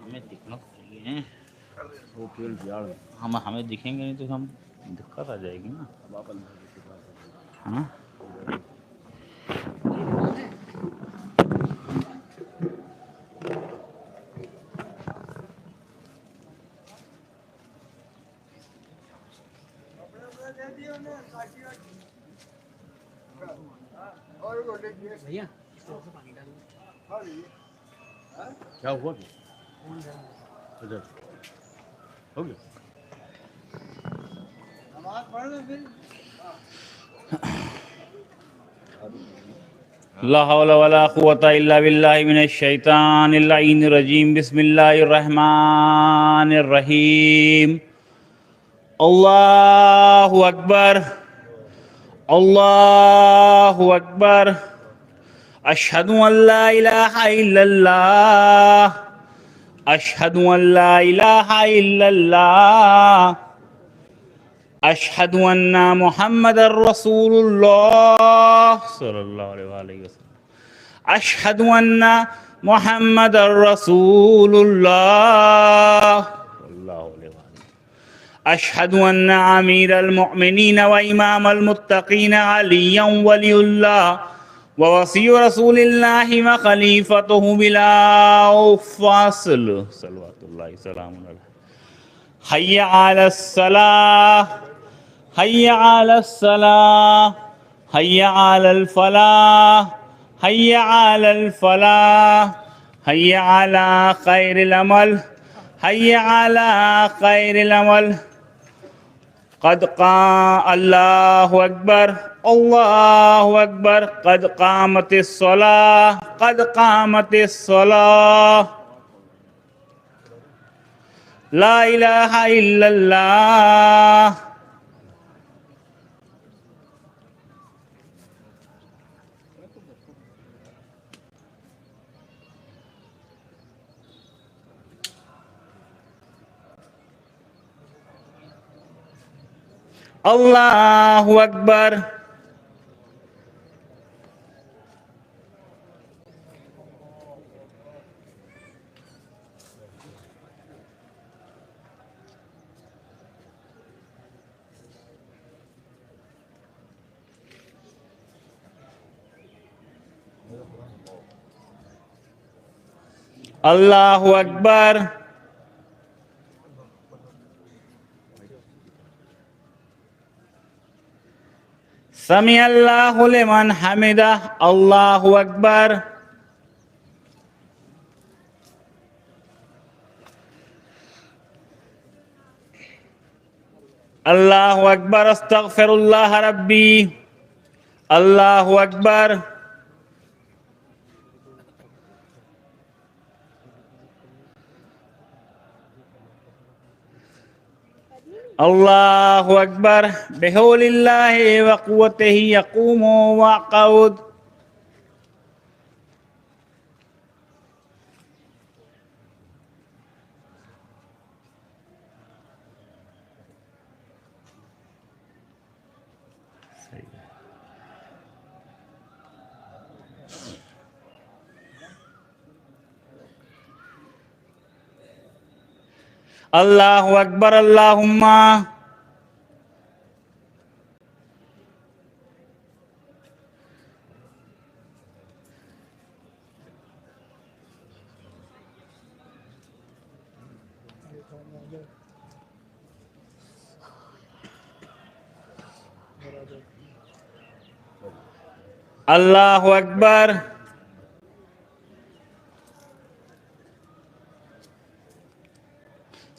हमें दिखना चाहिए वो पेड़ झाड़ हमें दिखेंगे नहीं तो हम दिक्कत आ जाएगी ना है ना। भैया क्या हुआ इधर हो गया ला हौला वला कुव्वता इल्ला बिल्लाहि मिनश शैतानिर लईनिर रजीम बिस्मिल्लाहिर रहमानिर रहीम अल्लाहु अकबर अल्लाहु अकबर अशहदु अल्ला इलाहा इल्लल्लाह अशहदु अल्ला इलाहा इल्लल्लाह अशहदु अन्ना मुहम्मदर रसूलुल्लाह सल्लल्लाहु अलैहि वसल्लम अशहदु अन्ना मुहम्मदर रसूलुल्लाह सल्लल्लाहु अलैहि वसल्लम अशहदु अन्ना अमीरल मुमिनीन व इमामल मुत्तकीन अलिय्यन वलियुल्लाह व वसीयु रसूलिल्लाहि व खलीफतुहु बिला फासिल सल्लल्लाहु सलामुन अलैहि हय्या अलस सलाह हय्या अलस सलाह हय्या अलल फलाह हय्या अलल फलाह हय्या अला खैरिल अमल हय्या अला खैरिल अमल क़द क़ा अल्लाहु अकबर क़द क़ामतिस सलाह ला इलाहा इल्लल्लाह अल्लाहु अकबर अल्लाहु अकबर समी अल्लाहु लिमन हमिदा अल्लाहु अकबर अल्लाहु अकबर अस्तगफिरुल्लाह रब्बी अल्लाहु अकबर अल्लाहु अकबर बिहौलिल्लाहि व क़ुव्वतिही यक़ूमु व अक़ऊद अल्लाहु अकबर अल्लाहुम्मा अल्लाहु अकबर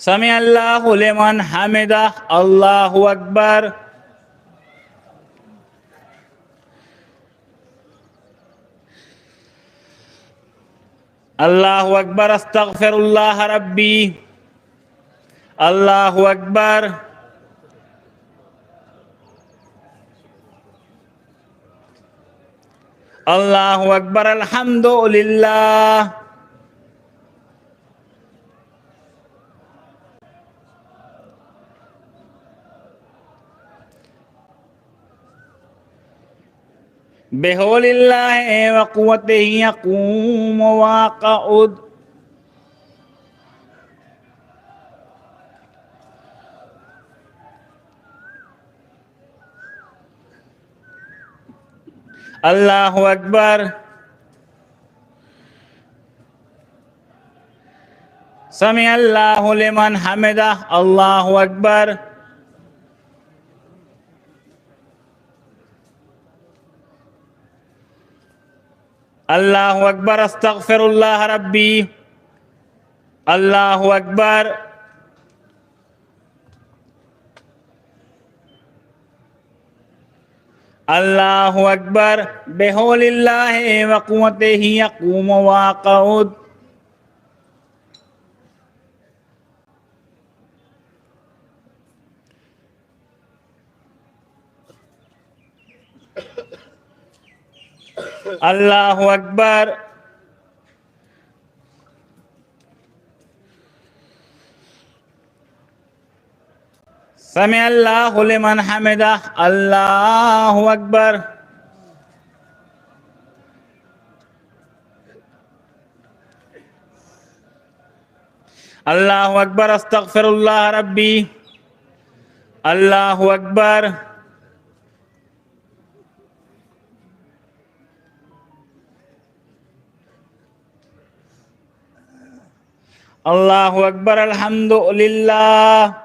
समी अल्लाहु लिमन हमिदा अल्लाहु अकबर अल्लाहु अकबर अस्तगफिरुल्लाह रब्बी अल्लाहु अकबर अल्लाहु अकबर अल्हम्दुलिल्लाह बिहौलिल्लाहि व क़ुव्वतिही यक़ूम व यक़उद। अल्लाहु अकबर। समी अल्लाहु लिमन हमिदह। अल्लाहु अकबर। अल्लाहु अकबर। अस्तगफिरुल्लाह रब्बी। अल्लाहु अकबर। अल्लाहु अकबर। बिहौलिल्लाहि व क़ुव्वतिही यक़ूम व यक़उद। अल्लाहु अकबर। समी अल्लाहु लिमन हमिदह। अल्लाहु अकबर। अल्लाहु अकबर। अस्तगफिरुल्लाह रब्बी। अल्लाहु अकबर। अल्लाहु अकबर। अल्हम्दुलिल्लाह।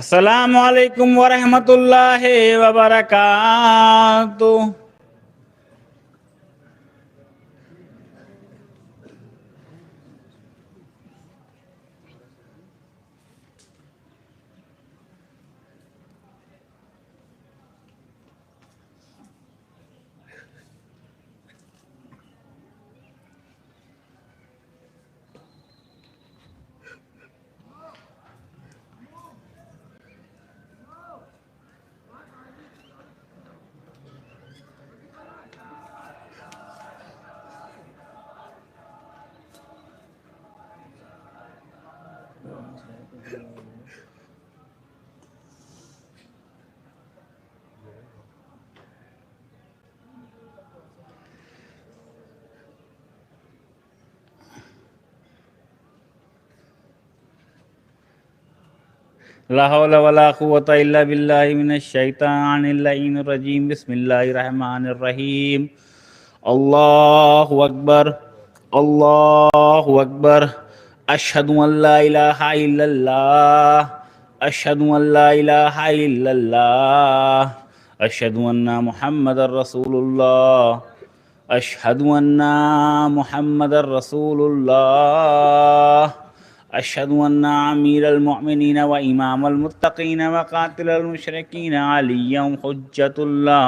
अस्सलामु अलैकुम व रहमतुल्लाहि व बरकातुहू। ला हौला वला कुव्वता इल्ला बिल्लाहि मिनश शैतानिर रजीम। बिस्मिल्लाहिर रहमानिर रहीम। अल्लाहु अकबर। अल्लाहु अकबर। अशहदु अल्ला इलाहा इल्लल्लाह। अशहदु अल्ला इलाहा इल्लल्लाह। अशहदु अन्ना मुहम्मदर रसूलुल्लाह। अशहदु अन्ना मुहम्मदर रसूलुल्लाह। अशहदु अन्ना अमीरुल मोमिनीन व इमामुल मुत्तकीन व कातिलुल मुशरिकीन अलिय्युम हुज्जतुल्लाह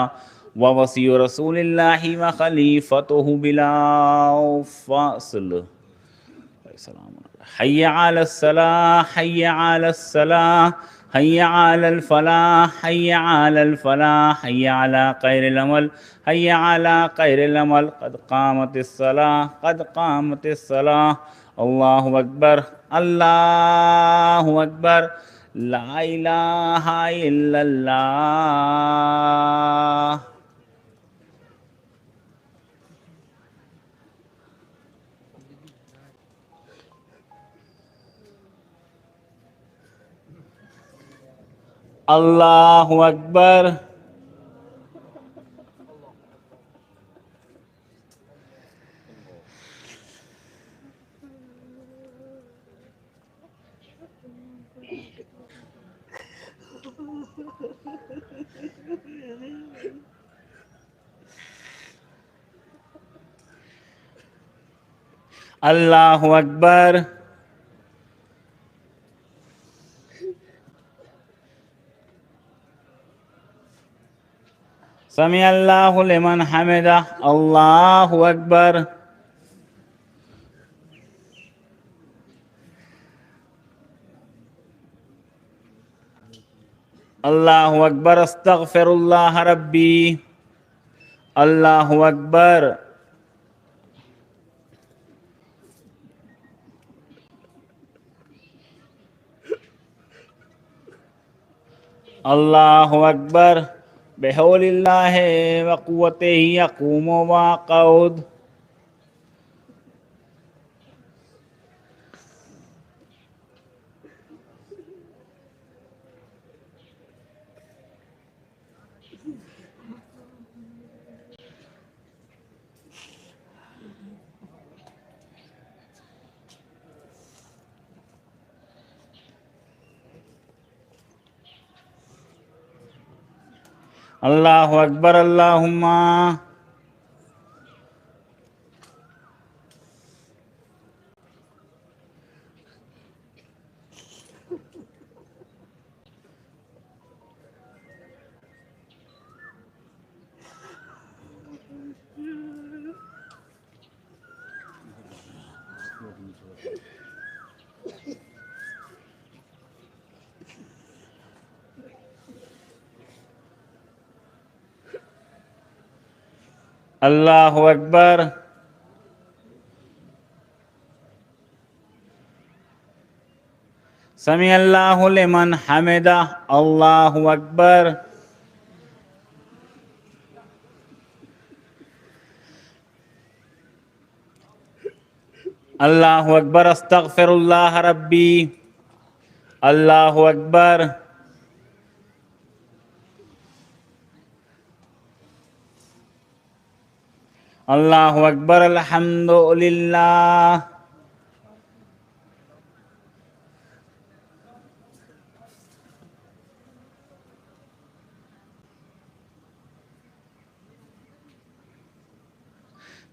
व वसीयु रसूलिल्लाहि व खलीफतुहु बिला फ़स्ल। हय्य अलस सलाह। हय्य अलस सलाह। हय्य अलल फलाह। हय्य अलल फलाह। हय्य अला खैरिल अमल। हय्य अला खैरिल अमल। क़द क़ामतिस सलाह। क़द क़ामतिस सलाह। अल्लाहु अकबर। अल्लाहु अकबर। ला इलाहा इल्लल्लाह। अल्लाहु अकबर। अल्लाहु अकबर। समी अल्लाहु लिमन हमिदह। अल्लाहु अकबर। अल्लाहु अकबर अस्तगफिरुल्लाह रब्बी। अल्लाहु अकबर। अल्लाहु अकबर। बिहौलिल्लाहि व क़ुव्वतिही यक़ूमु व यक़ऊद। अल्लाहु अकबर। अल्लाहुम्मा। अल्लाहु अकबर। समी अल्लाहु लिमन हमिदा। अल्लाहु अकबर। अल्लाहु अकबर अस्तगफिरुल्लाह रब्बी। अल्लाहु अकबर। अल्लाहु अकबर। अल्हम्दुलिल्लाह।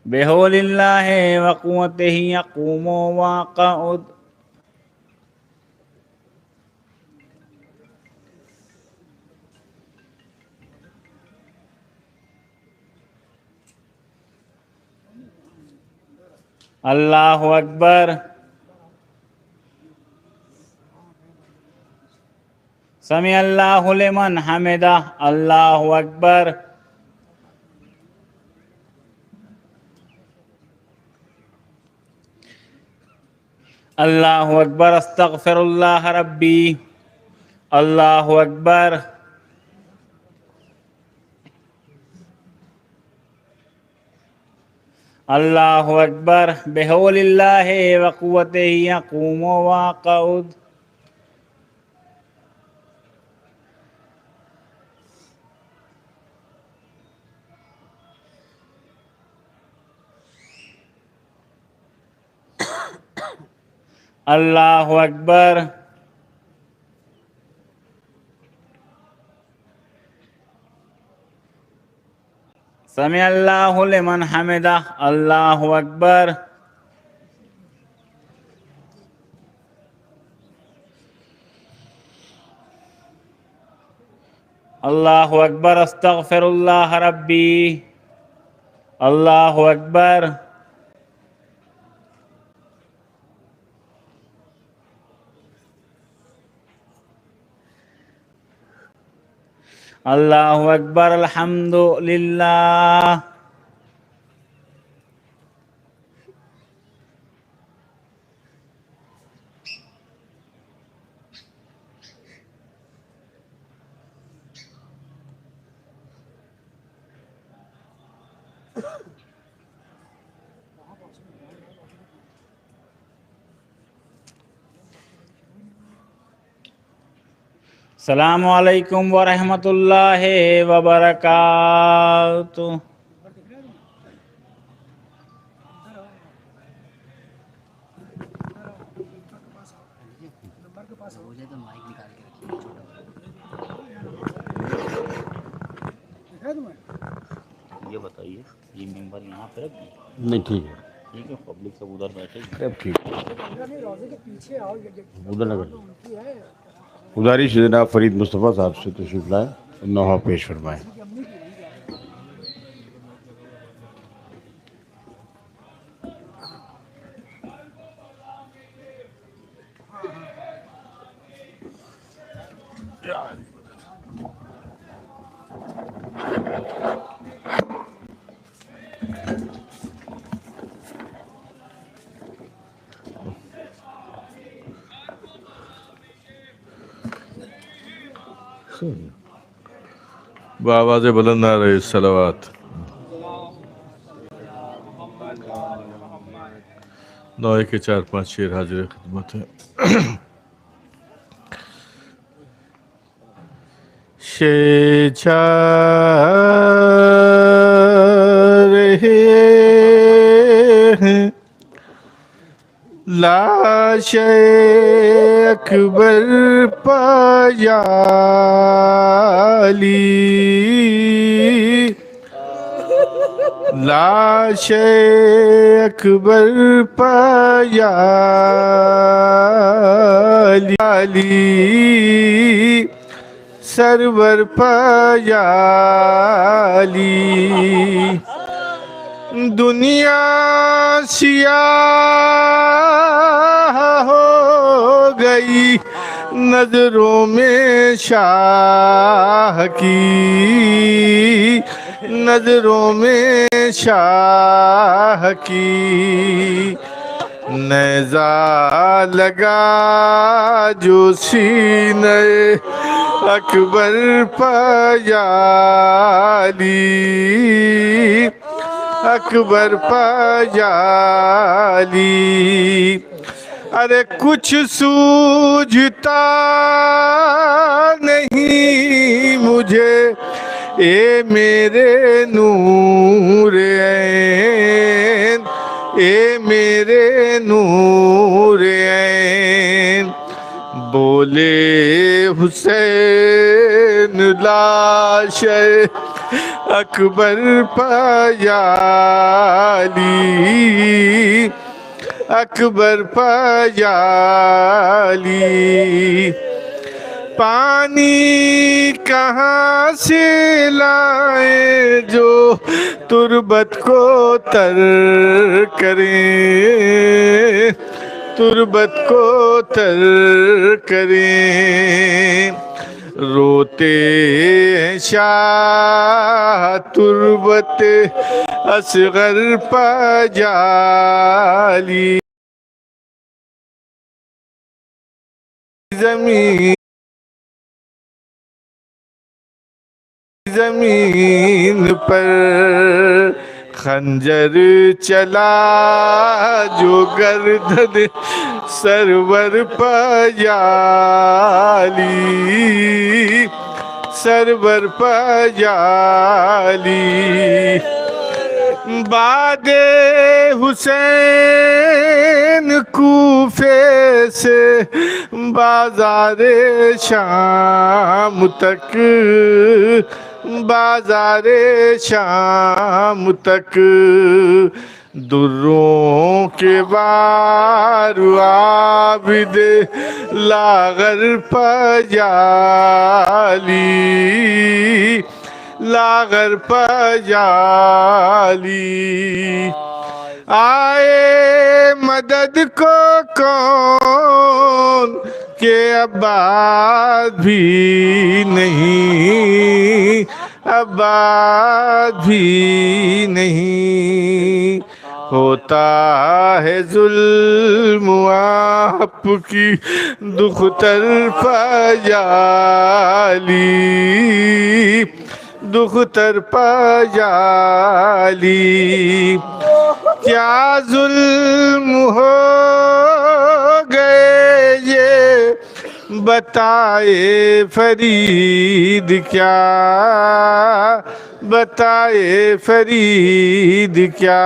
बिहौलिल्लाहि व क़ुव्वतिही यक़ूमु व यक़ऊद। अल्लाहु अकबर। समी अल्लाहु लिमन हमिदा। अल्लाहु अकबर। अल्लाहु अकबर अस्तगफिरुल्लाह रब्बी। अल्लाहु अकबर। अल्लाहु अकबर। बिहौलिल्लाहि व क़ुव्वतिही यक़ूमु व यक़ऊद। अल्लाहु अकबर। समी अल्लाहु लिमन हमिदा। अल्लाहु अकबर। अल्लाहु अकबर अस्तगफिरुल्लाह रब्बी। अल्लाहु अकबर। अल्लाहु अकबर। अल्हम्दुलिल्लाह। अस्सलामु अलैकुम व रहमतुल्लाहि व बरकातुहू। ये बताइए, ये मेंबर यहाँ पे नहीं ठीक है, ठीक है, पब्लिक सब उधर बैठे अब ठीक उधर लगा गुजारिश है जनाब फरीद मुस्तफ़ा साहब से तशरीफ लाए, नौहा पेश फरमाएं। बावाज़ बुलंद आ रहे सलावत। 9 के 4-5 शेर हाजिर खिदमत है। शेचा रहे हैं लाश अकबर पायाली, लाश अकबर पायाली, सरवर पायाली। दुनिया सियाह हो गई नजरों में शाह की, नजरों में शाह की। नेज़ा लगा जो सीने अकबर पायाली, अकबर पायाली। अरे कुछ सूझता नहीं मुझे ए मेरे नूर ऐन, ए मेरे नूर ऐन। बोले हुसैन लाश अकबर पायाली, अकबर पायाली। पानी कहाँ से लाए जो तुरबत को तर करें, तुरबत को तर करें। रोते शाह तुरबत असगर पायाली। जमीन जमीन पर खंजर चला जो गर्दन सरवर पायाली, सरवर पायाली। बादे हुसैन कूफे से बाज़ारे शाम तक, बाज़ारे शाम तक। दुर्रों के बारू आबिदे लागर पायाली, लागर पायाली। आए मदद को कौन के अब्बास भी नहीं, अब्बास भी नहीं। होता है जुल्म आपकी दुख्तर पायाली, दुख्तर पायाली। क्या जुल्म हो गए ये बताए फरीद, क्या बताए फरीद क्या।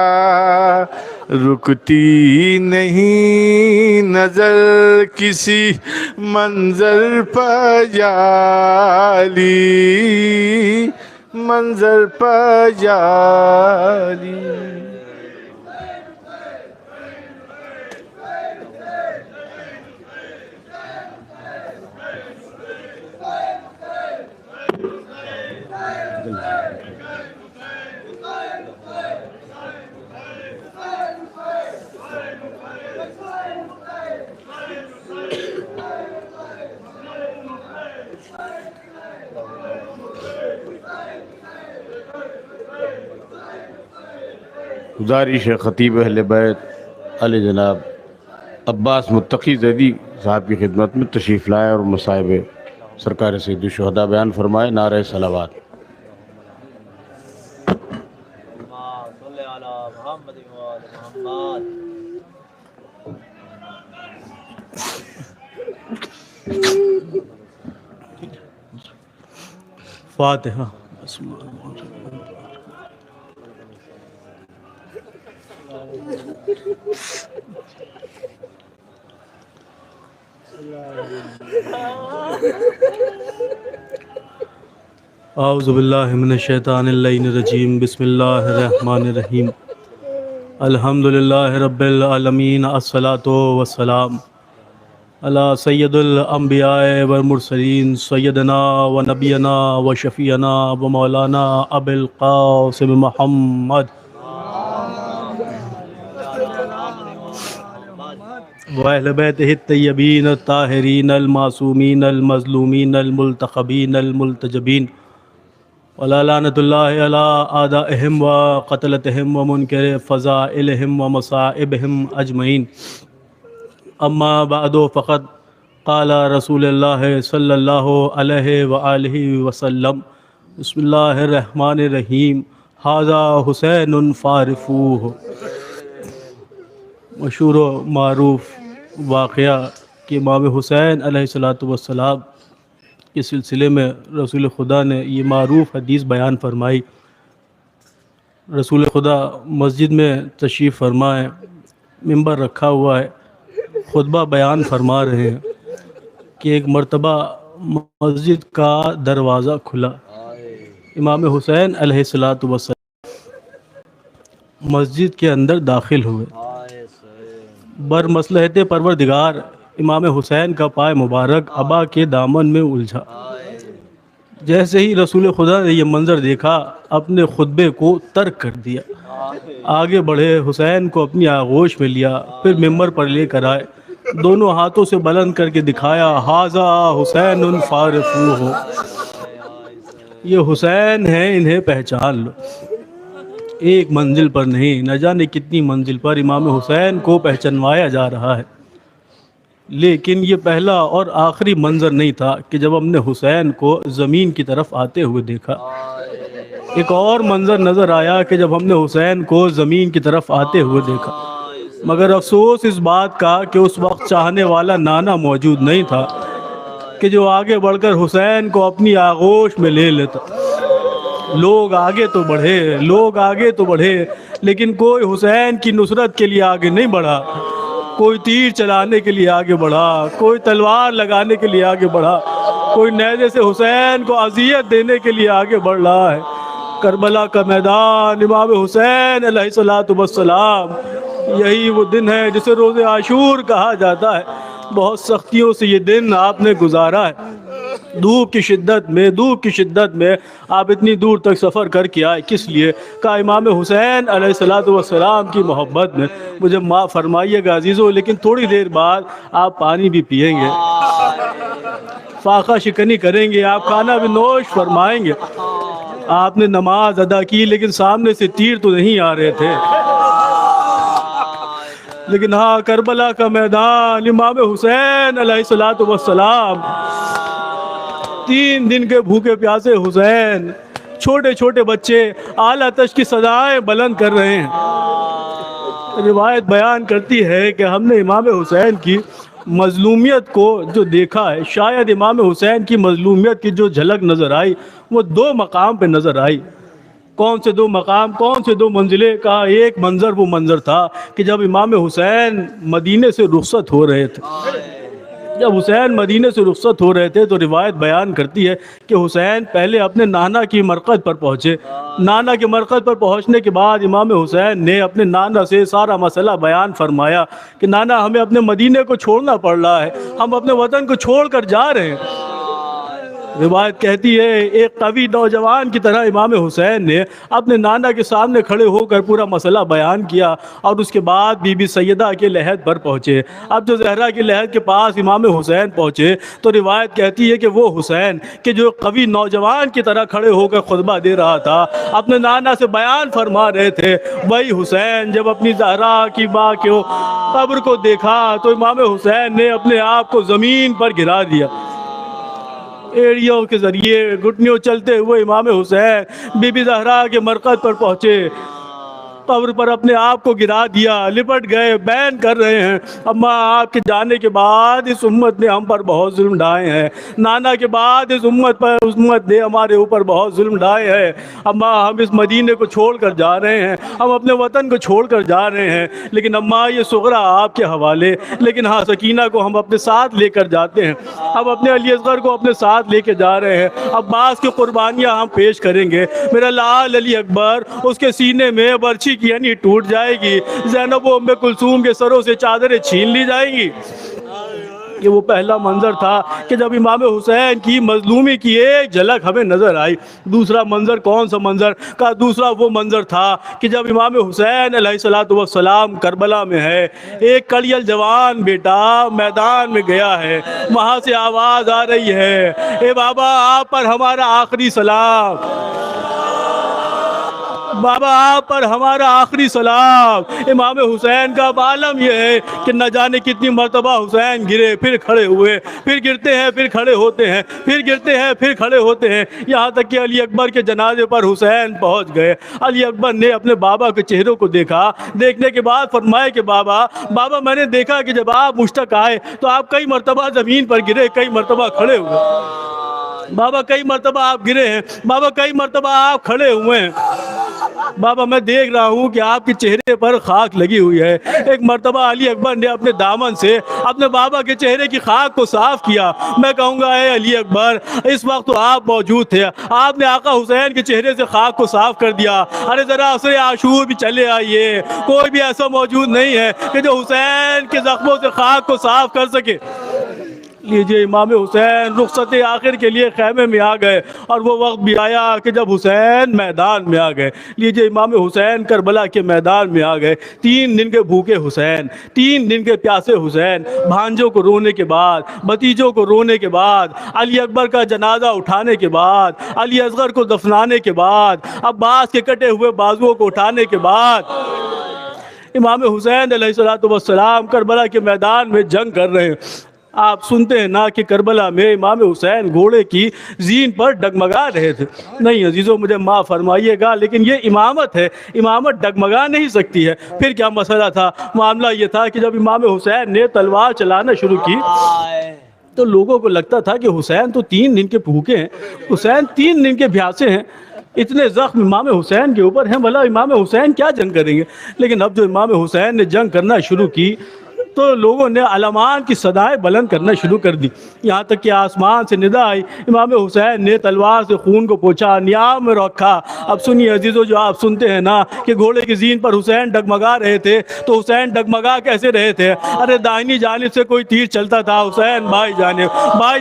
रुकती नहीं नजर किसी मंजर पायाली, मंजर पायाली। गुजारिश है ख़तीब अहले बैत अली जनाब अब्बास मुत्तकी ज़ैदी साहब की खिदमत में तशरीफ़ लाए और मसाइब सरकार सैयद शुहदा बयान फरमाए। नारे सलावत। फातिहा। औज़ुबिल्लाहि मिनश्शैतानिर्रजीम बिस्मिल्लाहिर्रहमानिर्रहीम अल्हम्दुलिल्लाहि रब्बिल आलमीन अस्सलातु वस्सलाम अला सय्यदुल अंबियाए वल मुरसलीन सय्यदना व नबियना व शफीना व मौलाना अबुल क़ासिम मुहम्मद व अहले बैतिहि तय्यबीन ताहिरीन अल मासूमीन अल मज़लूमीन अल मुल्तखबीन अल मुल्तजबीन वला लानतुल्लाहि अला आदाइहिम व क़तलतिहिम व मुनकिर फ़ज़ाइलिहिम व मसाइबिहिम अजमईन। अम्मा बअदु फ़क़द क़ाला रसूलुल्लाह सल्लल्लाहु अलैहि व आलिहि वसल्लम बिस्मिल्लाहिर्रहमानिर्रहीम हाज़ा हुसैनुन फ़ारिफ़ूहु। मशहूर व मारूफ़ वाक़या कि इमाम हुसैन अलैहिस्सलातु वस्सलाम के सिलसिले में रसूल खुदा ने ये मारूफ़ हदीस बयान फरमाई। रसूल खुदा मस्जिद में तशरीफ़ फरमा है, मिंबर रखा हुआ है, खुतबा बयान फरमा रहे हैं कि एक मर्तबा मस्जिद का दरवाज़ा खुला। इमाम हुसैन अलैहिस्सलातु वस्सलाम मस्जिद के अंदर दाखिल हुए। बरमसलहत परवरदिगार इमाम हुसैन का पाय मुबारक अबा के दामन में उलझा। जैसे ही रसूल खुदा ने यह मंज़र देखा, अपने खुतबे को तर्क कर दिया, आगे बढ़े, हुसैन को अपनी आगोश में लिया, फिर मिंबर पर लेकर आए, दोनों हाथों से बुलंद करके दिखाया, हाज़ा हुसैनुन फ़ारिफ़ूहु, ये हुसैन है, इन्हें पहचान लो। एक मंजिल पर नहीं, न जाने कितनी मंजिल पर इमाम हुसैन को पहचानवाया जा रहा है। लेकिन ये पहला और आखिरी मंज़र नहीं था कि जब हमने हुसैन को ज़मीन की तरफ आते हुए देखा। एक और मंज़र नज़र आया कि जब हमने हुसैन को ज़मीन की तरफ आते हुए देखा। मगर अफसोस इस बात का कि उस वक्त चाहने वाला नाना मौजूद नहीं था कि जो आगे बढ़कर हुसैन को अपनी आगोश में ले लेता। लोग आगे तो बढ़े, लोग आगे तो बढ़े, लेकिन कोई हुसैन की नुसरत के लिए आगे नहीं बढ़ा। कोई तीर चलाने के लिए आगे बढ़ा, कोई तलवार लगाने के लिए आगे बढ़ा, कोई नेज़े से हुसैन को अज़ियत देने के लिए आगे बढ़ रहा है। करबला का मैदान, इमाम हुसैन अलैहिस्सलातु वस्सलाम, यही वो दिन है जिसे रोज़े आशूर कहा जाता है। बहुत सख्तियों से ये दिन आपने गुजारा है। धूप की शिद्दत में आप इतनी दूर तक सफ़र करके आए, किस लिए? का इमाम हुसैन अलैहिस्सलातु वस्सलाम की मोहब्बत में। मुझे माफ़ फरमाइएगा अजीज़ों, लेकिन थोड़ी देर बाद आप पानी भी पिएंगे, फाका शिकनी करेंगे, आप खाना भी नोश फरमाएंगे। आपने नमाज अदा की, लेकिन सामने से तीर तो नहीं आ रहे थे। लेकिन हाँ, करबला का मैदान, इमाम हुसैन अलैहिस्सलातु वस्सलाम, 3 दिन के भूखे प्यासे हुसैन, छोटे छोटे बच्चे आला तश की सदाएं बुलंद कर रहे हैं। रिवायत बयान करती है कि हमने इमाम हुसैन की मज़लूमियत को जो देखा है, शायद इमाम हुसैन की मज़लूमियत की जो झलक नज़र आई वो 2 मकाम पे नज़र आई। कौन से 2 मकाम, कौन से 2 मंजिले का? एक मंज़र वो मंज़र था कि जब इमाम हुसैन मदीने से रुखसत हो रहे थे। जब हुसैन मदीने से रुखसत हो रहे थे तो रिवायत बयान करती है कि हुसैन पहले अपने नाना की मरकज़ पर पहुँचे। नाना के मरकज़ पर पहुँचने के बाद इमाम हुसैन ने अपने नाना से सारा मसला बयान फरमाया कि नाना, हमें अपने मदीने को छोड़ना पड़ रहा है, हम अपने वतन को छोड़ कर जा रहे हैं। रिवायत कहती है एक कवि नौजवान की तरह इमाम हुसैन ने अपने नाना के सामने खड़े होकर पूरा मसला बयान किया और उसके बाद बीबी सैयदा के लहद पर पहुँचे। अब जो जहरा के लहद के पास इमाम हुसैन पहुँचे तो रिवायत कहती है कि वो हुसैन कि जो कवि नौजवान की तरह खड़े होकर खुतबा दे रहा था, अपने नाना से बयान फरमा रहे थे, वही हुसैन जब अपनी जहरा की माँ के कब्र को देखा तो इमाम हुसैन ने अपने आप को ज़मीन पर गिरा दिया। एड़ियों के ज़रिए घुटनियों चलते हुए इमाम हुसैन बीबी ज़हरा के मरकज़ पर पहुँचे, कब्र पर अपने आप को गिरा दिया, लिपट गए, बैन कर रहे हैं, अम्मा आपके जाने के बाद इस उम्मत ने हम पर बहुत जुल्म ढाए हैं, नाना के बाद इस उम्मत ने हमारे ऊपर बहुत जुल्म ढाए हैं। अम्मा हम इस मदीने को छोड़कर जा रहे हैं, हम अपने वतन को छोड़कर जा रहे हैं, लेकिन अम्मा ये सुगरा आपके हवाले, लेकिन हाँ सकीना को हम अपने साथ लेकर जाते हैं, हम अपने अली असगर को अपने साथ लेके जा रहे हैं। अब्बास की कुर्बानियाँ हम पेश करेंगे, मेरा लाल अली अकबर, उसके सीने में बर्छी की यानी टूट जाएगी, ज़ैनब व उम्मे कुलसूम के सरों से चादरें छीन ली जाएंगी। ये वो पहला मंजर था कि जब इमाम हुसैन की मजलूमी की एक झलक हमें नज़र आई। दूसरा मंजर कौन सा मंजर का? दूसरा वो मंजर था कि जब इमाम हुसैन अलैहिस्सलातु वस्सलाम करबला में है, एक कड़ियल जवान बेटा मैदान में गया है, वहाँ से आवाज़ आ रही है, ए बाबा आप पर हमारा आखिरी सलाम, बाबा आप पर हमारा आखिरी सलाम। इमाम हुसैन का आलम यह है कि न जाने कितनी मरतबा हुसैन गिरे, फिर खड़े हुए, फिर गिरते हैं, फिर खड़े होते हैं, फिर गिरते हैं, फिर खड़े होते हैं, यहाँ तक कि अली अकबर के जनाजे पर हुसैन पहुँच गए। अली अकबर ने अपने बाबा के चेहरों को देखा, देखने के बाद फरमाया कि बाबा मैंने देखा कि जब आप मुश्तक आए तो आप कई मरतबा ज़मीन पर गिरे, कई मरतबा खड़े हुए। बाबा कई मरतबा आप गिरे हैं, बाबा कई मरतबा आप खड़े हुए हैं। बाबा मैं देख रहा हूँ कि आपके चेहरे पर खाक लगी हुई है। एक मर्तबा अली अकबर ने अपने दामन से अपने बाबा के चेहरे की खाक को साफ किया। मैं कहूँगा ए अली अकबर, इस वक्त तो आप मौजूद थे, आपने आका हुसैन के चेहरे से खाक को साफ कर दिया। अरे ज़रा असर आशूर भी चले आइए, कोई भी ऐसा मौजूद नहीं है कि जो हुसैन के ज़ख्मों से खाक को साफ कर सके। लीजिए इमाम हुसैन रुखसत आखिर के लिए खैमे में आ गए और वो वक्त भी आया कि जब हुसैन मैदान में आ गए। लीजिए इमाम हुसैन करबला के मैदान में आ गए। 3 दिन के भूखे हुसैन, 3 दिन के प्यासे हुसैन, भांजों को रोने के बाद, भतीजों को रोने के बाद, अली अकबर का जनाजा उठाने के बाद, अली असगर को दफनाने के बाद, अब्बास के कटे हुए बाजुओं को उठाने के बाद इमाम हुसैन अलैहिस्सलातु वस्सलाम करबला के मैदान में जंग कर रहे हैं। आप सुनते हैं ना कि करबला में इमाम हुसैन घोड़े की जीन पर डगमगा रहे थे। नहीं अजीज़ों, मुझे माफ़ फरमाइएगा, लेकिन ये इमामत है, इमामत डगमगा नहीं सकती है। फिर क्या मसला था? मामला ये था कि जब इमाम हुसैन ने तलवार चलाना शुरू की तो लोगों को लगता था कि हुसैन तो 3 दिन के भूखे हैं, हुसैन 3 दिन के प्यासे हैं, इतने ज़ख्म इमाम हुसैन के ऊपर हैं, भला इमाम हुसैन क्या जंग करेंगे। लेकिन अब जो इमाम हुसैन ने जंग करना शुरू की तो लोगों ने अलमान की सदाएं बुलंद करना शुरू कर दी। यहाँ तक कि आसमान से निदा आई, इमाम हुसैन ने तलवार से खून को पोंछा, नियाम में रखा। अब सुनिए अजीज़ों, जो आप सुनते हैं ना कि घोड़े की जीन पर हुसैन डगमगा रहे थे, तो हुसैन डगमगा कैसे रहे थे? अरे दाहिनी जानिब से कोई तीर चलता था, हुसैन बाई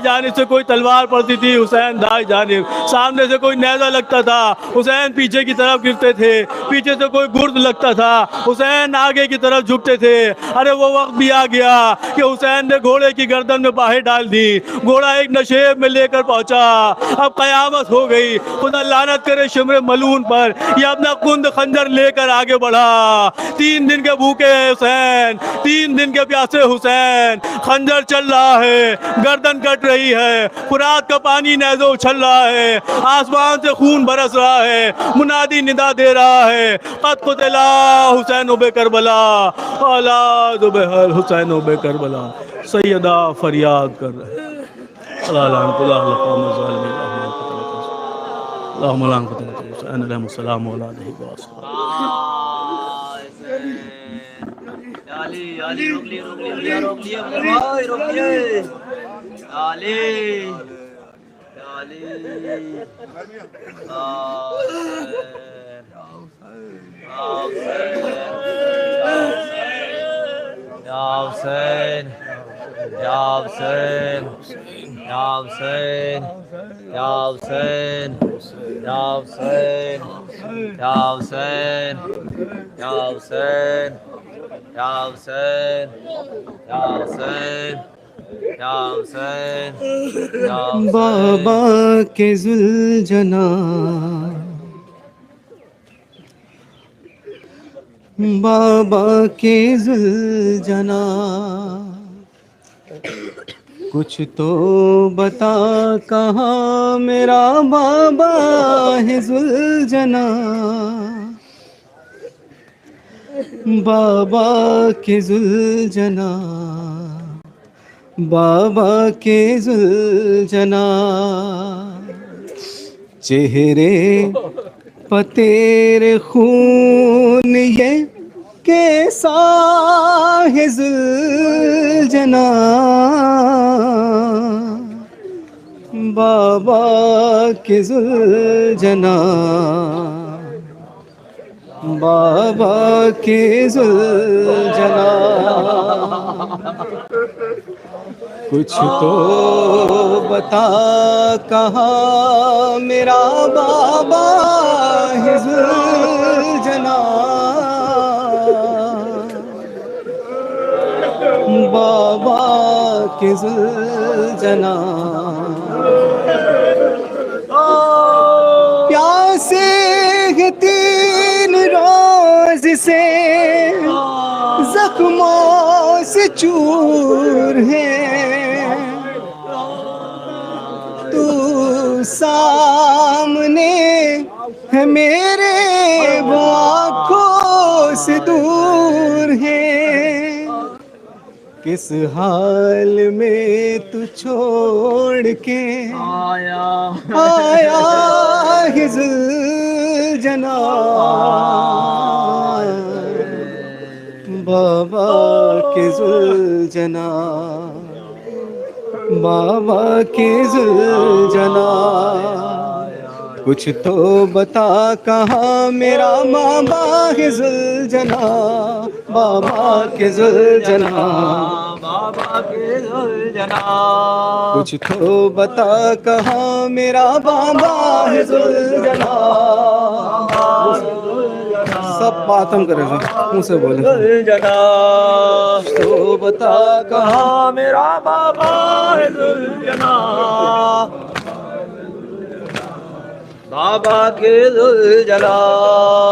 जानिब से कोई तलवार पड़ती थी, हुसैन दाई जानिब, सामने से कोई नेज़ा लगता था, हुसैन पीछे की तरफ गिरते थे, पीछे से कोई गुर्द लगता था, हुसैन आगे की तरफ झुकते थे। अरे वो वक्त भी आ गया कि हुसैन ने घोड़े की गर्दन में बाहें डाल दी, घोड़ा एक नशेब में लेकर पहुंचा। अब कयामत हो गई, खुदा लानत करे शिमरे मलून पर, ये अपना कुंद खंजर लेकर आगे बढ़ा। 3 दिन के भूखे हुसैन, 3 दिन के प्यासे हुसैन, खंजर चल रहा है, गर्दन कट रही है, फुरात का पानी नेज़ों उछल रहा है, आसमान से खून बरस रहा है, मुनादी निदा दे रहा है, क़द क़ुतिला हुसैन बे करबला औलाद बे हुसैन बे करबला। सैयदा फरियाद कर रहे हैं, बाबा के जुल्जना, बाबा के जुल्जना, कुछ तो बता कहाँ मेरा बाबा है जुलझना, बाबा के जुलझना, बाबा के जुलझना। चेहरे पतेरे खून ये कैसा है जुलझना, बाबा के जुलझना, बाबा के जुलझना। कुछ तो बता कहाँ मेरा बाबा है जुलझना, बाबा के जुलझना। प्यासे हैं 3 रोज से, जख्मों से चूर है, तू सामने है मेरे, वो आँखों से दूर है। किस हाल में तू छोड़ के आया है जुलझना, बाबा के जुलझना, बाबा के जुलझना। कुछ तो बता कहाँ मेरा बाबा है जुलझना, बाबा के जुलझना, बाबा के जुलझना। कुछ तो बता कहाँ मेरा बाबा है जुलझना। सब बात हम करें मुँह से बोले जुलझना। तो बता कहाँ मेरा बाबा है जुलझना, बाबा के जुलझना।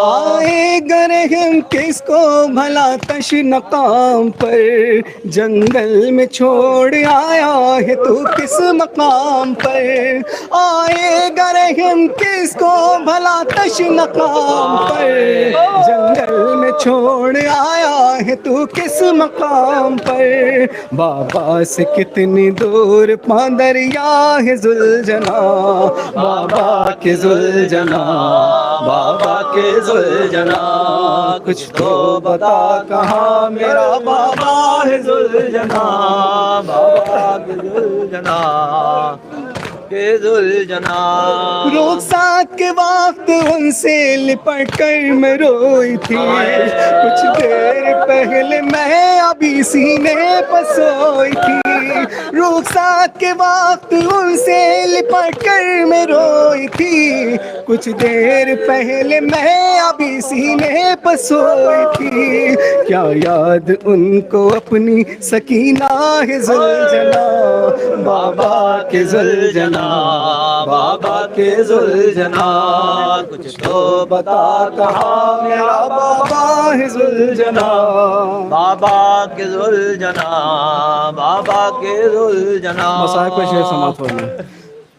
आए गरे हम किसको भला तशनकाम पर, जंगल में छोड़ आया है तू किस मकाम पर। आए गरे हम किसको भला तशनकाम पर, जंगल में छोड़ आया है तू किस मकाम पर। बाबा से कितनी दूर पादरिया है जुलझना, बाबा के जुलझना, बाबा के जुलझना। कुछ तो बता कहाँ मेरा बाबा है जुलझना, बाबा के जुलझना, के जुलझना। रुखसात के वक्त उनसे लिपट कर मैं रोई थी, कुछ देर पहले मैं अभी सीने पर सोई थी। रुखसात के वक्त उनसे लिपट कर मैं रोई थी, कुछ देर पहले मैं अभी सीने पर सोई थी। क्या याद उनको अपनी सकीना है जुलझना, बाबा के जुलझना, बाबा के जुलझना। कुछ तो बता कहाँ मेरा बाबा है जुलझना, बाबा के जुलझना, बाबा के जुलझना। मसाए को शेर समाप्त हो गया।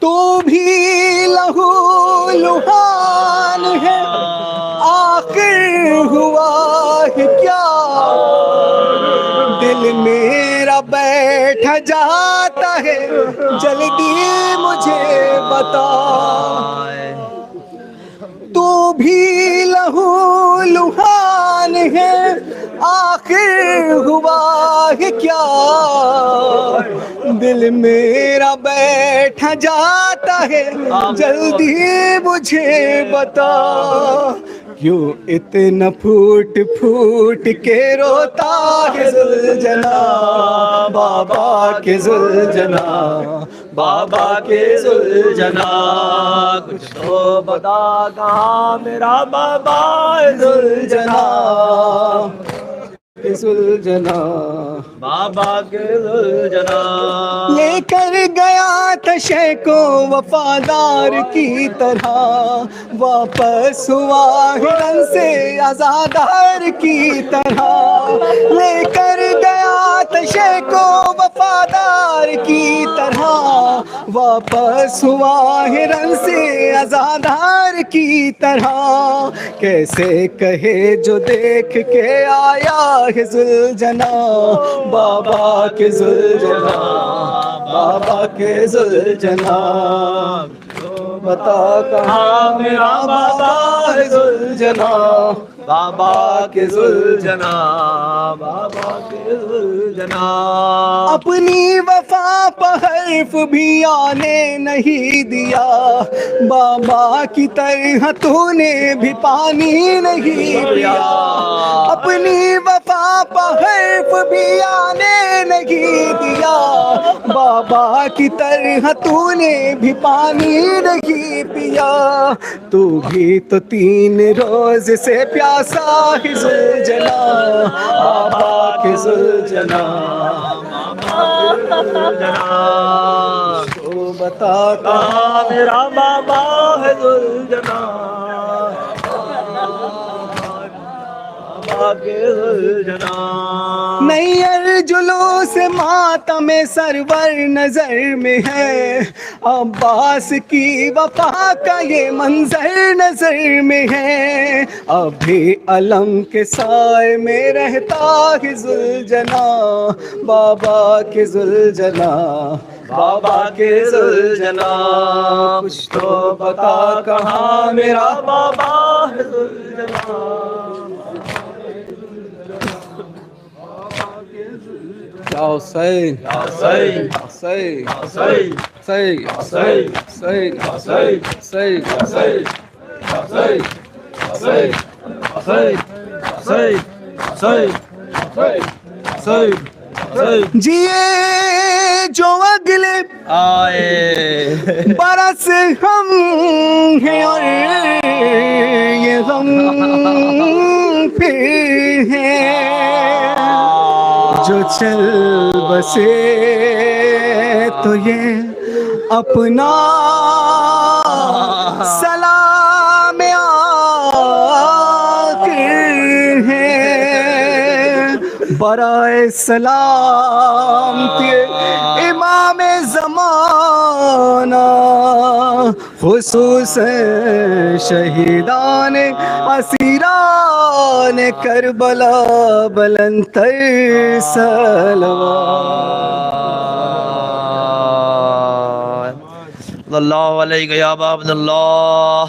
तू भी लहू लुहान है, आखिर हुआ है क्या, दिल मेरा बैठा जाता है, जल्दी मुझे बता। तू भी लहू लुहान है, आखिर हुआ है क्या, दिल मेरा बैठा जाता है, जल्दी मुझे बता। क्यों इतना फूट फूट के रोता है जुलझना, बाबा के जुलझना, बाबा के जुलझना। कुछ तो बता कहाँ मेरा बाबा है जुलझना, जुलझना, बाबा के जुलझना। लेकर गया था शय को वफादार की तरह, वापस हुआ हिरन से आजादार की तरह। लेकर गया था शय को वफा वफादार की तरह वापस हुआ हिरन से आजादार की तरह। कैसे कहे जो देख के आया है जुलझना, बाबा के जुलझना, बाबा के जुलझना। बता कहाँ मेरा बाबा है जुलझना, बाबा के जुलझना, बाबा के जुलझना। अपनी वफा पर हर्फ भी आने नहीं दिया, बाबा की तरह तूने भी पानी नहीं पिया। अपनी वफा पर हर्फ भी आने नहीं दिया, बाबा की तरह तूने भी पानी नहीं पिया। तू भी तो 3 रोज से प्यासा ही जुलझना, बाबा के जुलझना, बाबा के जुलझना। तो बता कहाँ मेरा बाबा है जुलझना, बाबा के जुलझना। नहीं अर्जुलों से मातम सरवर नजर में है, अब्बास की वफा का ये मंजर नजर में है। अभी अलम के साए में रहता है जुलझना, बाबा के जुलझना, बाबा के जुलझना। कुछ तो बता कहाँ मेरा बाबा है जुलझना। या हुसैन, या हुसैन, हुसैन, हुसैन, हुसैन, हुसैन, हुसैन, हुसैन, हुसैन, हुसैन, हुसैन, हुसैन, हुसैन, हुसैन, हुसैन, हुसैन। जिए जो अगले आए बरस हम हैं और ये हम फिर हैं। जो चल बसे तो ये अपना सलाम आखिर है। बराए सलाम के इमाम ज़माना, खुसूस शहीदान असीरान करबला बुलंदतर सलवात। अल्लाहु अलैका या अबा अब्दुल्लाह,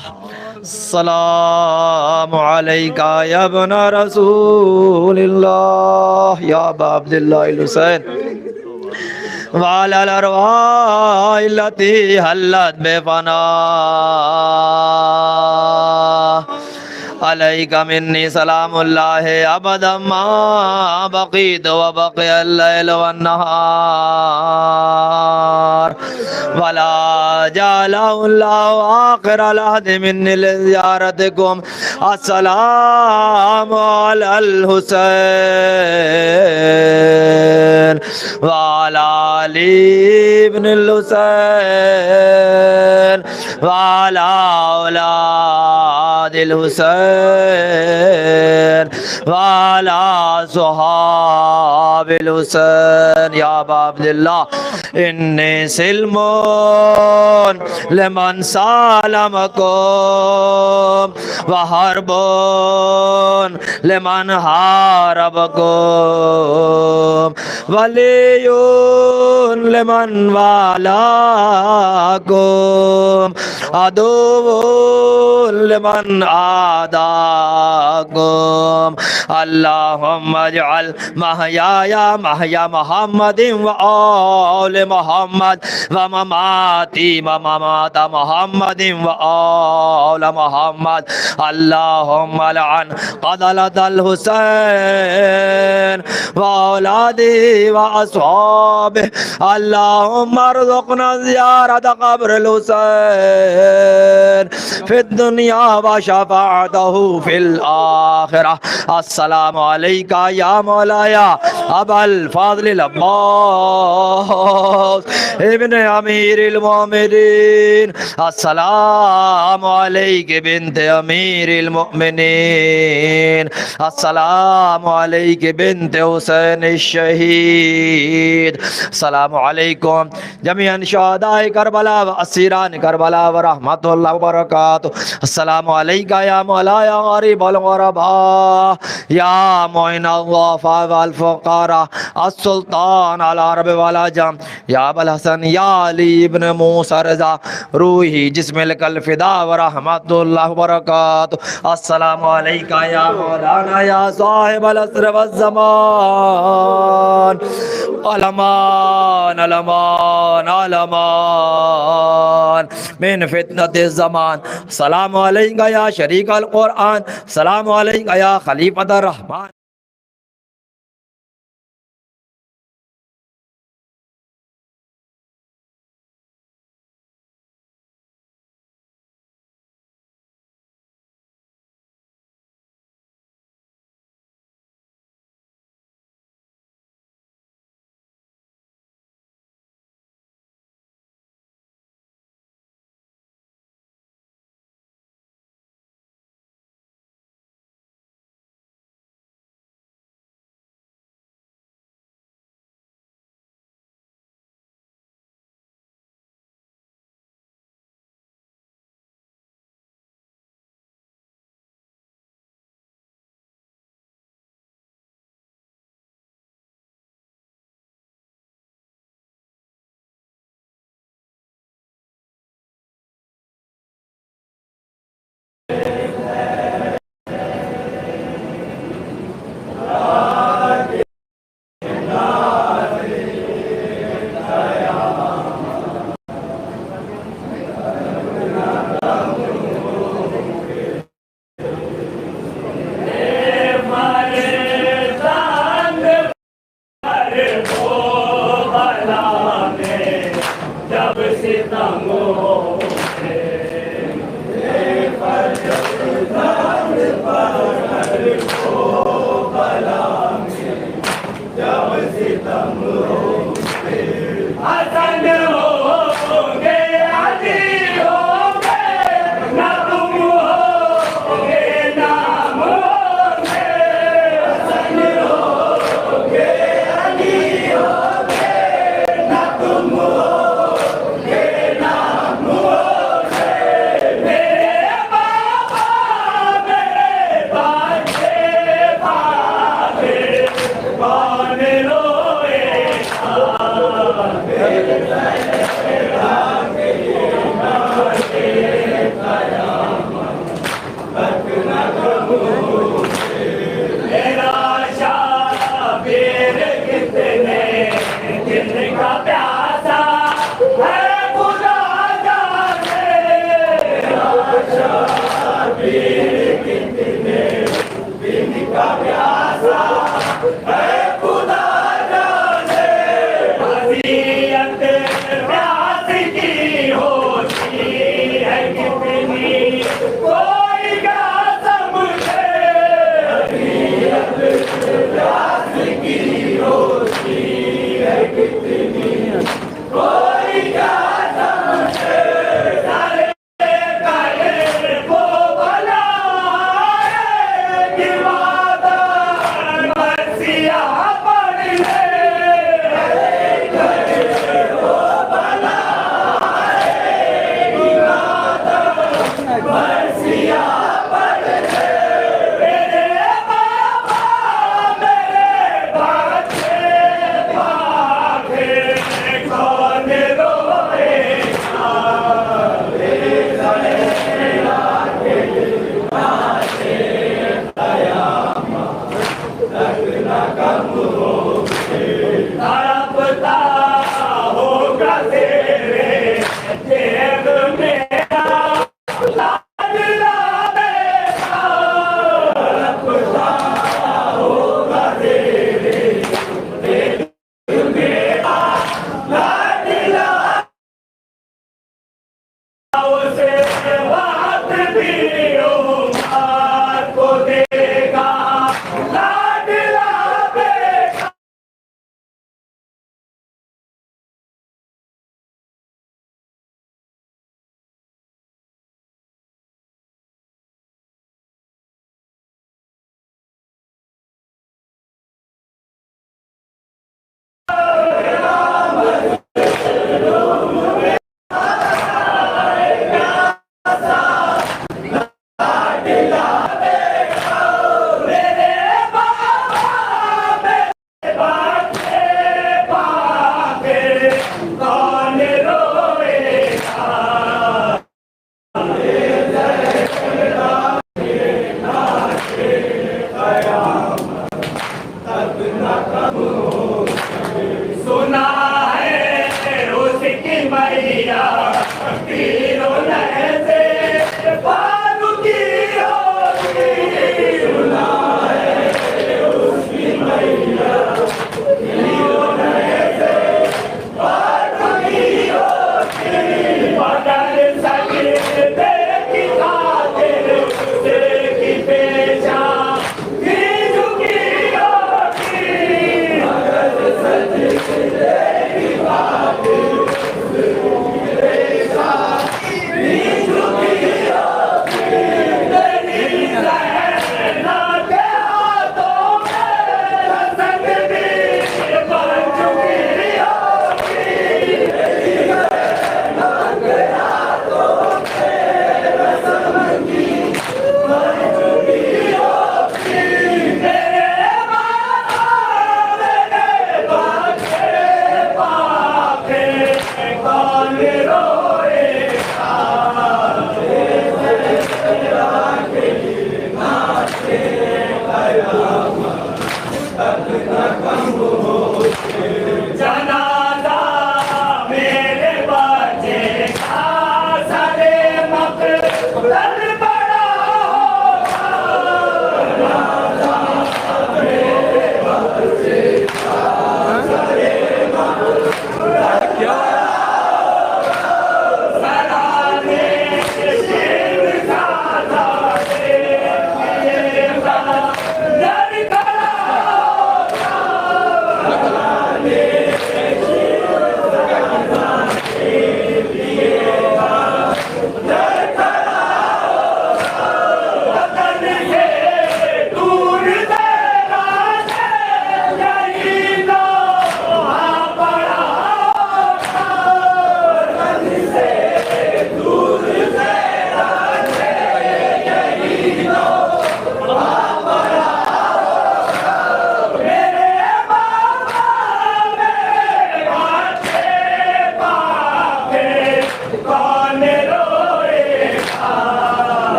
सलाम अलैका या बना रसूलिल्लाह, या अबा अब्दुल्लाह हुसैन वाला लरवाइलती हल्लत बेफना। अलैका मिन्नी सलामुल्लाह अबदम मा बक़ीत व बक़ियल लैल वन नहार वला जअलहुल्लाहु आखिरल अहद मिन्नी लिज़ियारतिकुम। अस्सलामु अलल हुसैन व अला अली इब्निल हुसैन व अला औलादिल हुसैन वाला सुहाबिल हुसैन। या अबा अब्दुल्लाह इन्नी सिल्मोन लिमन सालमकुम व हरबोन लिमन हारबकुम वलियुन लिमन वालाकुम अदुव्वुन लिमन आदाकुम। अल्लाहुम्मा अजअल महयाया महया मुहम्मदिन व आले मुहम्मद व ममाती व ममाता मुहम्मदिन व आले मुहम्मद। अल्लाहुम्मा लअन क़तलतल हुसैन व औलादी व अस्हाबिही। अल्लाहुम्मा अर्ज़ुक़ना ज़ियारत क़ब्रिल हुसैन फिद दुनिया व शफ़ाअतहु फिल आखिरह। अस्सलामु अलैका या मौलाया अबल फाज़िल अब्बास इब्न अमीरुल मोमिनीन अस्सलामु अलैका बिन्ते अमीरुल मोमिनीन अस्सलामु अलैका बिन्ते हुसैन शहीद अस्सलामु अलैकुम जमीअन शुहदाए करबला व असीरान करबला व रहमतुल्लाहि व बरकातुहू अस्सलामु अलैका या मौला या गरीबल गुरबा या मुइन अल्लाफा वल फुकारा अस्सुल्तान अल अरब वल अजम या अबुल हसन या अली इब्न मूसा रज़ा रूही जिस्मिल कल फिदा व रहमतुल्लाहि व बरकातुहू अस्सलामु अलैका या मौलाना या साहिबल असर व ज़मान अलमान अलमान अलमान मिन फितनतिज़ ज़मान सलाम अलैका या शरीकल कुरआन सलाम अलैका या खलीफतर रहमान। रोए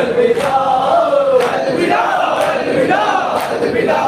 अलविदा अलविदा अलविदा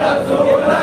रसूल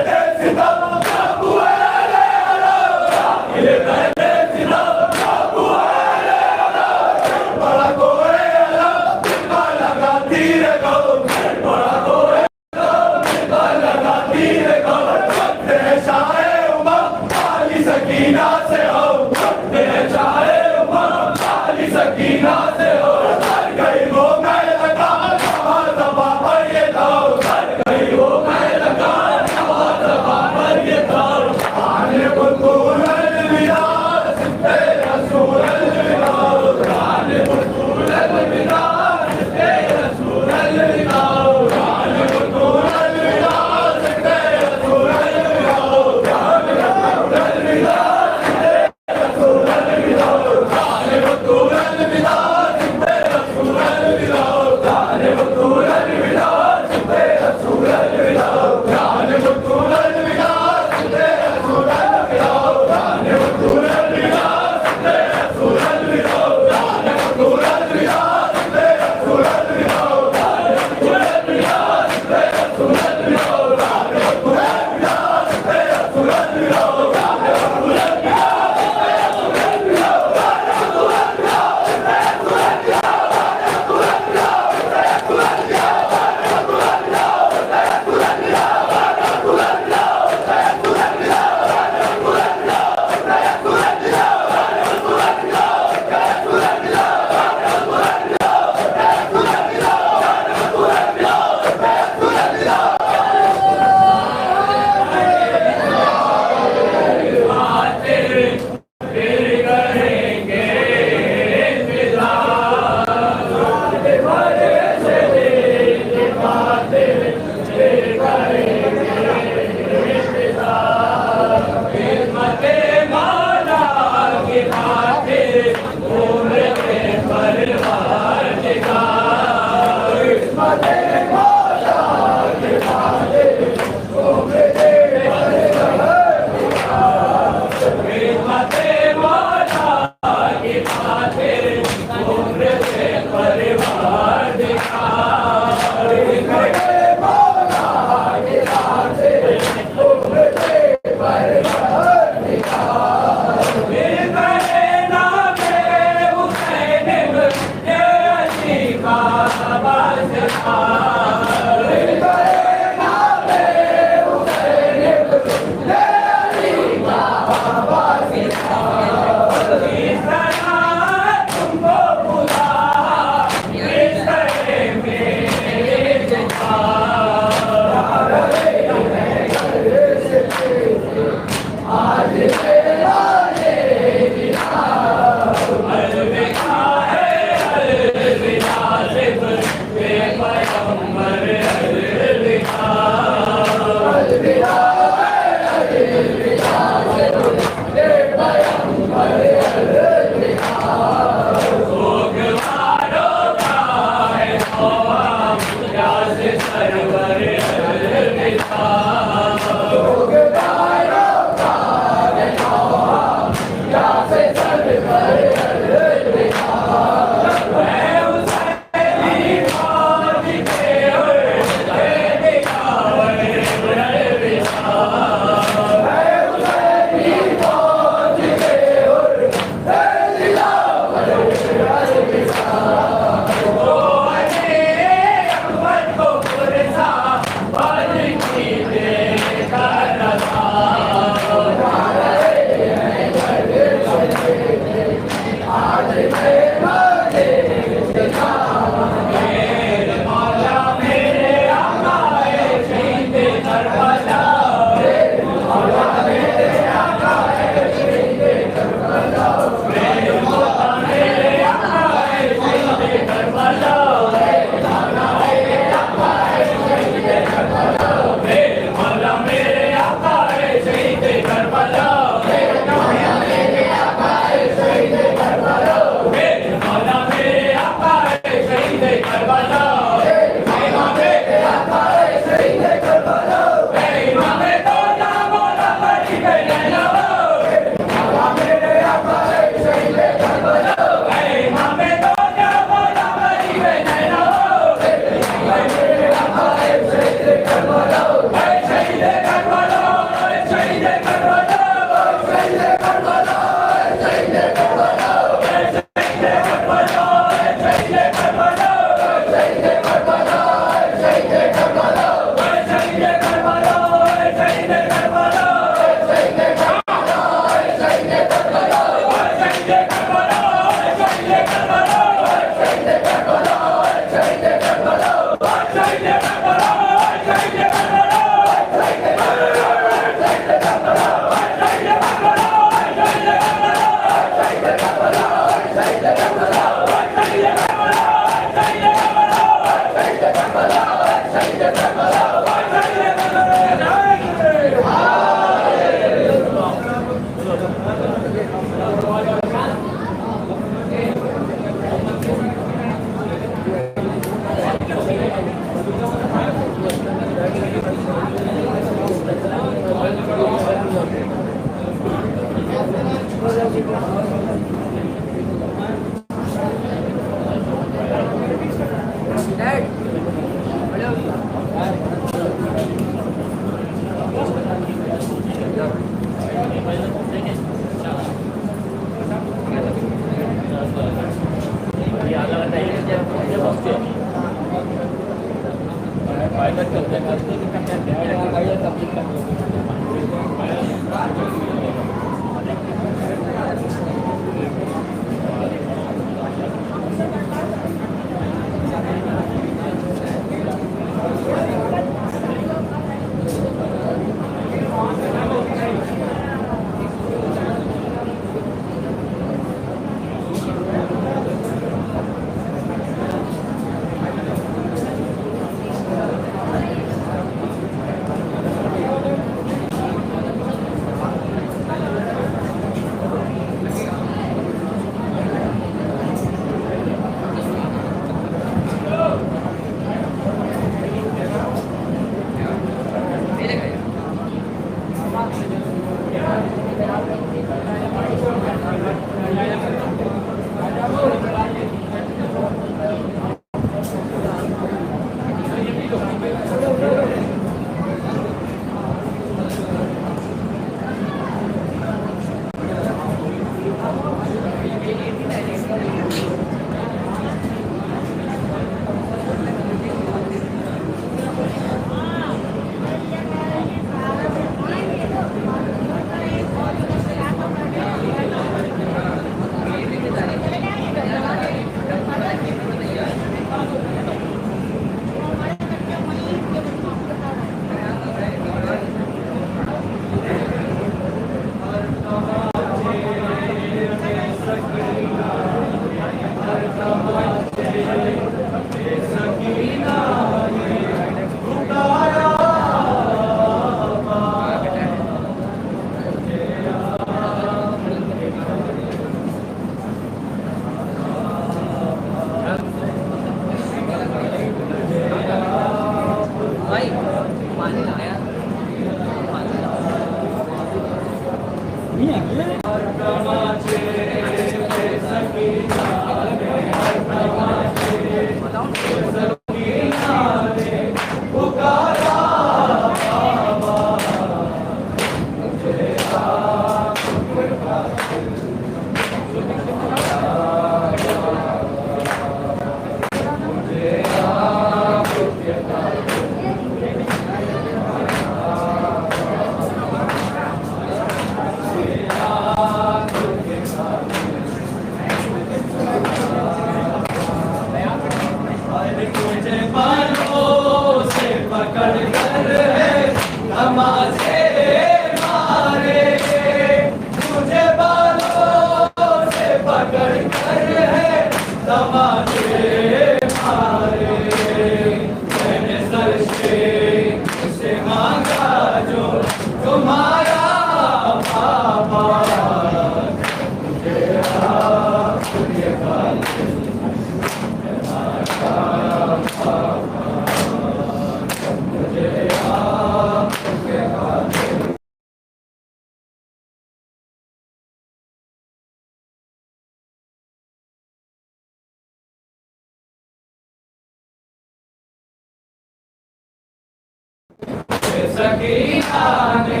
सकीना ने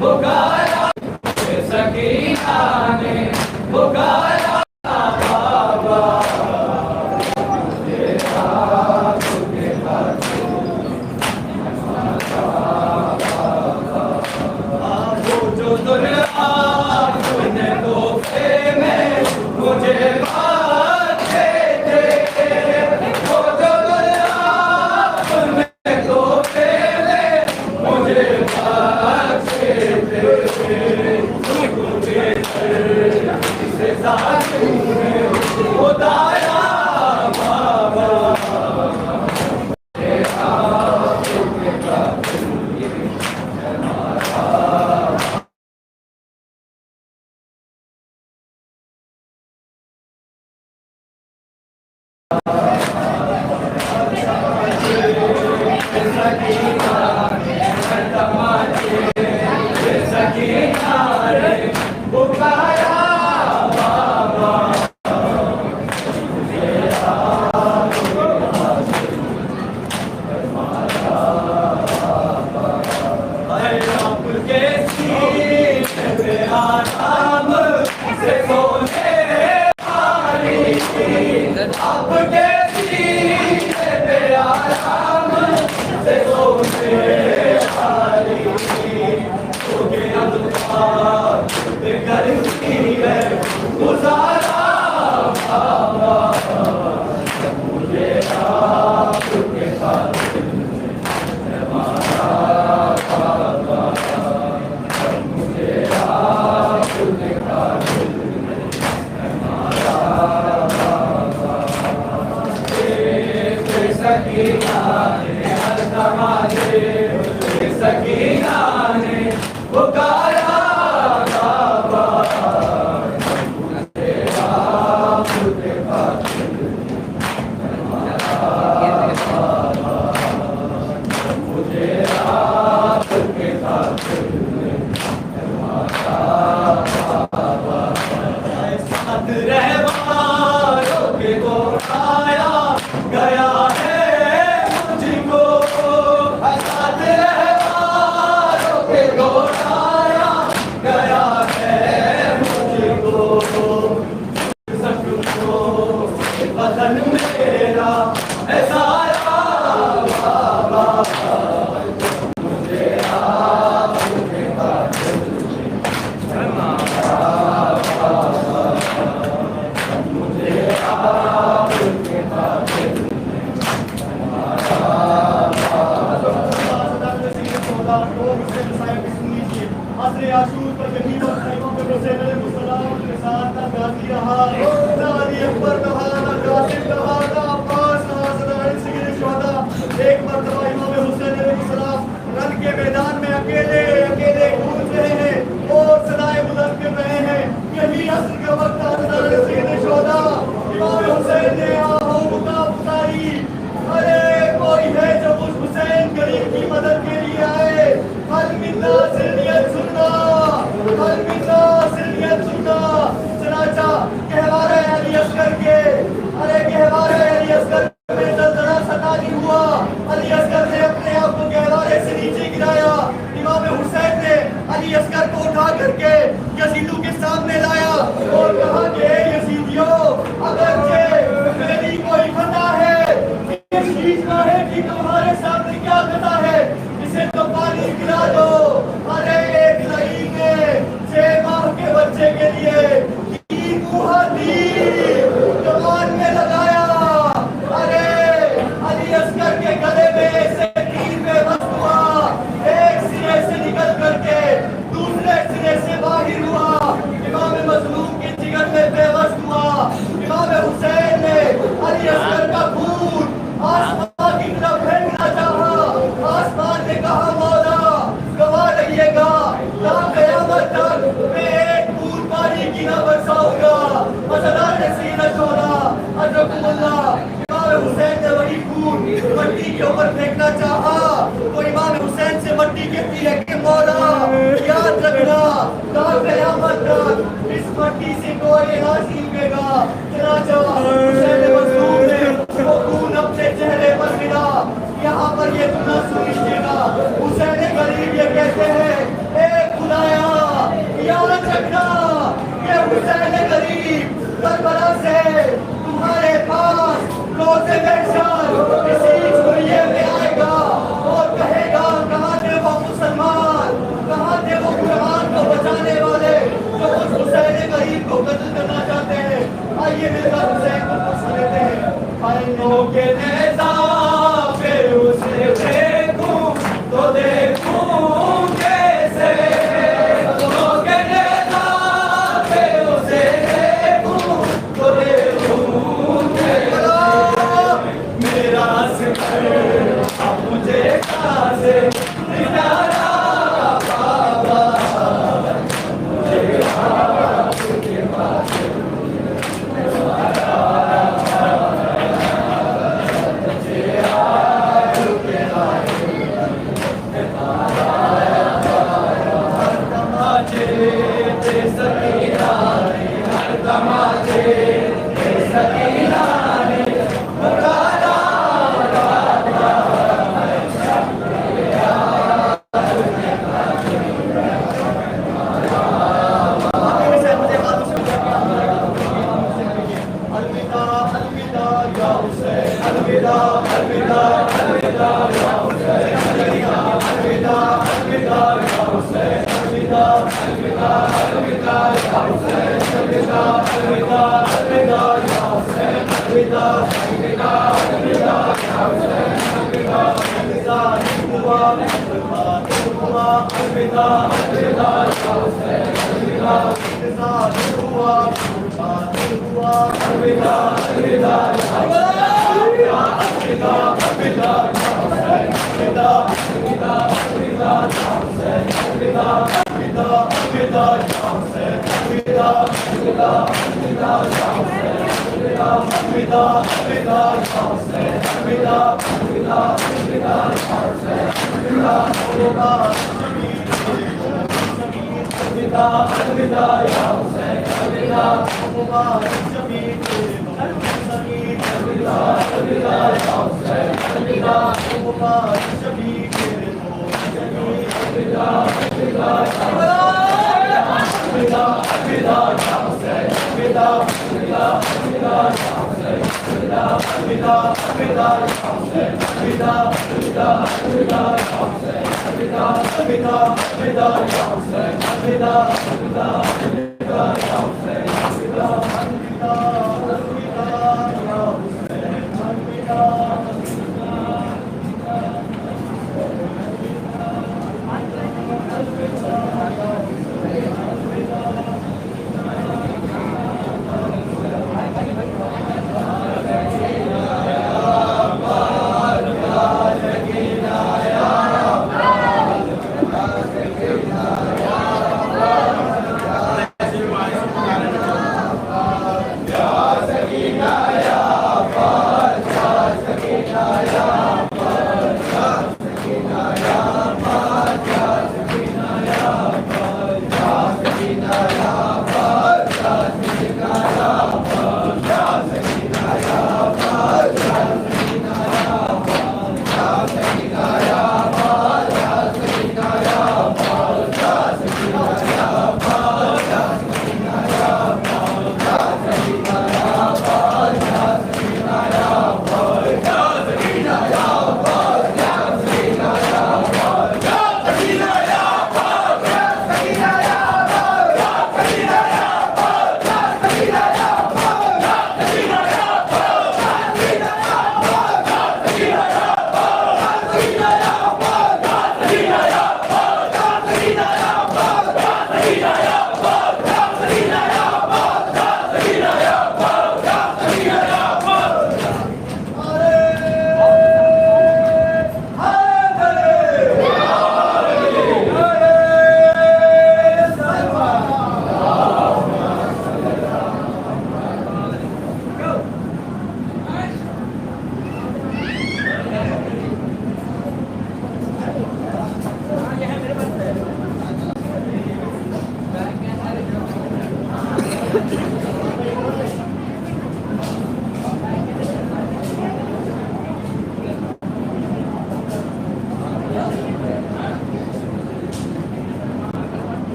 पुकारा, सकीना ने पुकारा बाबा। जो दुनिया तूने तोहफे में मुझे बांटे थे, वो जो दुनिया तूने तोहफे में मुझे बांटे थे, से साथी खुदाया बाबा। एक मरतबा इमाम हुसैन अलैहिस्सलाम रन के मैदान में अकेले अकेले घूम रहे हैं और सदाएं बुलंद कर रहे हैं। यही असर के वक्त शोधा इमाम हुसैन ने उतारी, अरे कोई है जो उस हुसैन गरीब की मदद के लिए आए। हल मिन्ना सिल्लियत सुनना, हल मिन्ना सिल्लियत सुनना। चनाचा कहवारे अली असगर के, अरे कहवारे अली असगर में जरा सता नहीं हुआ। अली असगर ने अपने आप को गहवारे से नीचे गिराया। इमाम हुसैन ने अली असगर को उठा करके यजीदों के सामने लाया और कहा कि यजीदियों, अगर मेरी कोई खता है, इस चीज का है कि तुम्हारे सामने क्या खता है, इसे तो पानी पिला दो। अरे एक लही ने 6 माह के बच्चे के लिए 3 जवान में लगाया। अरे अली असगर के गले में से 3 में बस हुआ, एक सिरे से निकल करके दूसरे सिरे से बाहर हुआ। इमाम मजलूम के जिगर में बेबस हुआ। इमाम हुसैन ने अली असगर का खून आसमान की तरफ फेंकना चाहा। आसमान ने कहा, मौला गवाह रहिएगा, ना क़यामत तक मैं एक बूंद पानी की न बरसाऊंगा। मसलान सीना छोड़ा अजकुल्लाह। इमाम हुसैन ने वही खून मट्टी के ऊपर फेंकना चाहा तो इमाम हुसैन से मट्टी कहती है कि मौला याद रखना, ना क़यामत तक इस मट्टी से कोई इलाज नहीं मिलेगा। चनाचा हुसैन मज़लूम ने वो खून अपने चेहरे पर गिरा। यहाँ पर ये सुना सुनिएगा, हुसैन गरीब ये कहते हैं, ए खुदा करबला से तुम्हारे पास रोज़े महशर किसी झुरिये में आएगा और कहेगा कहाँ थे वो मुसलमान, कहाँ थे वो कुरान को बचाने वाले जो उस हुसैन गरीब को कत्ल करना चाहते हैं। आइए मिलकर हुसैन को पूछ लेते हैं। आइनों के नेज़ा पे उसे देखूं तो देखूं कैसे, आइनों के नेज़ा पे उसे देखूं तो देखूं कैसे। मेरा सिखर अब मुझे कहाँ से निकाला बाबा, मुझे आपके पास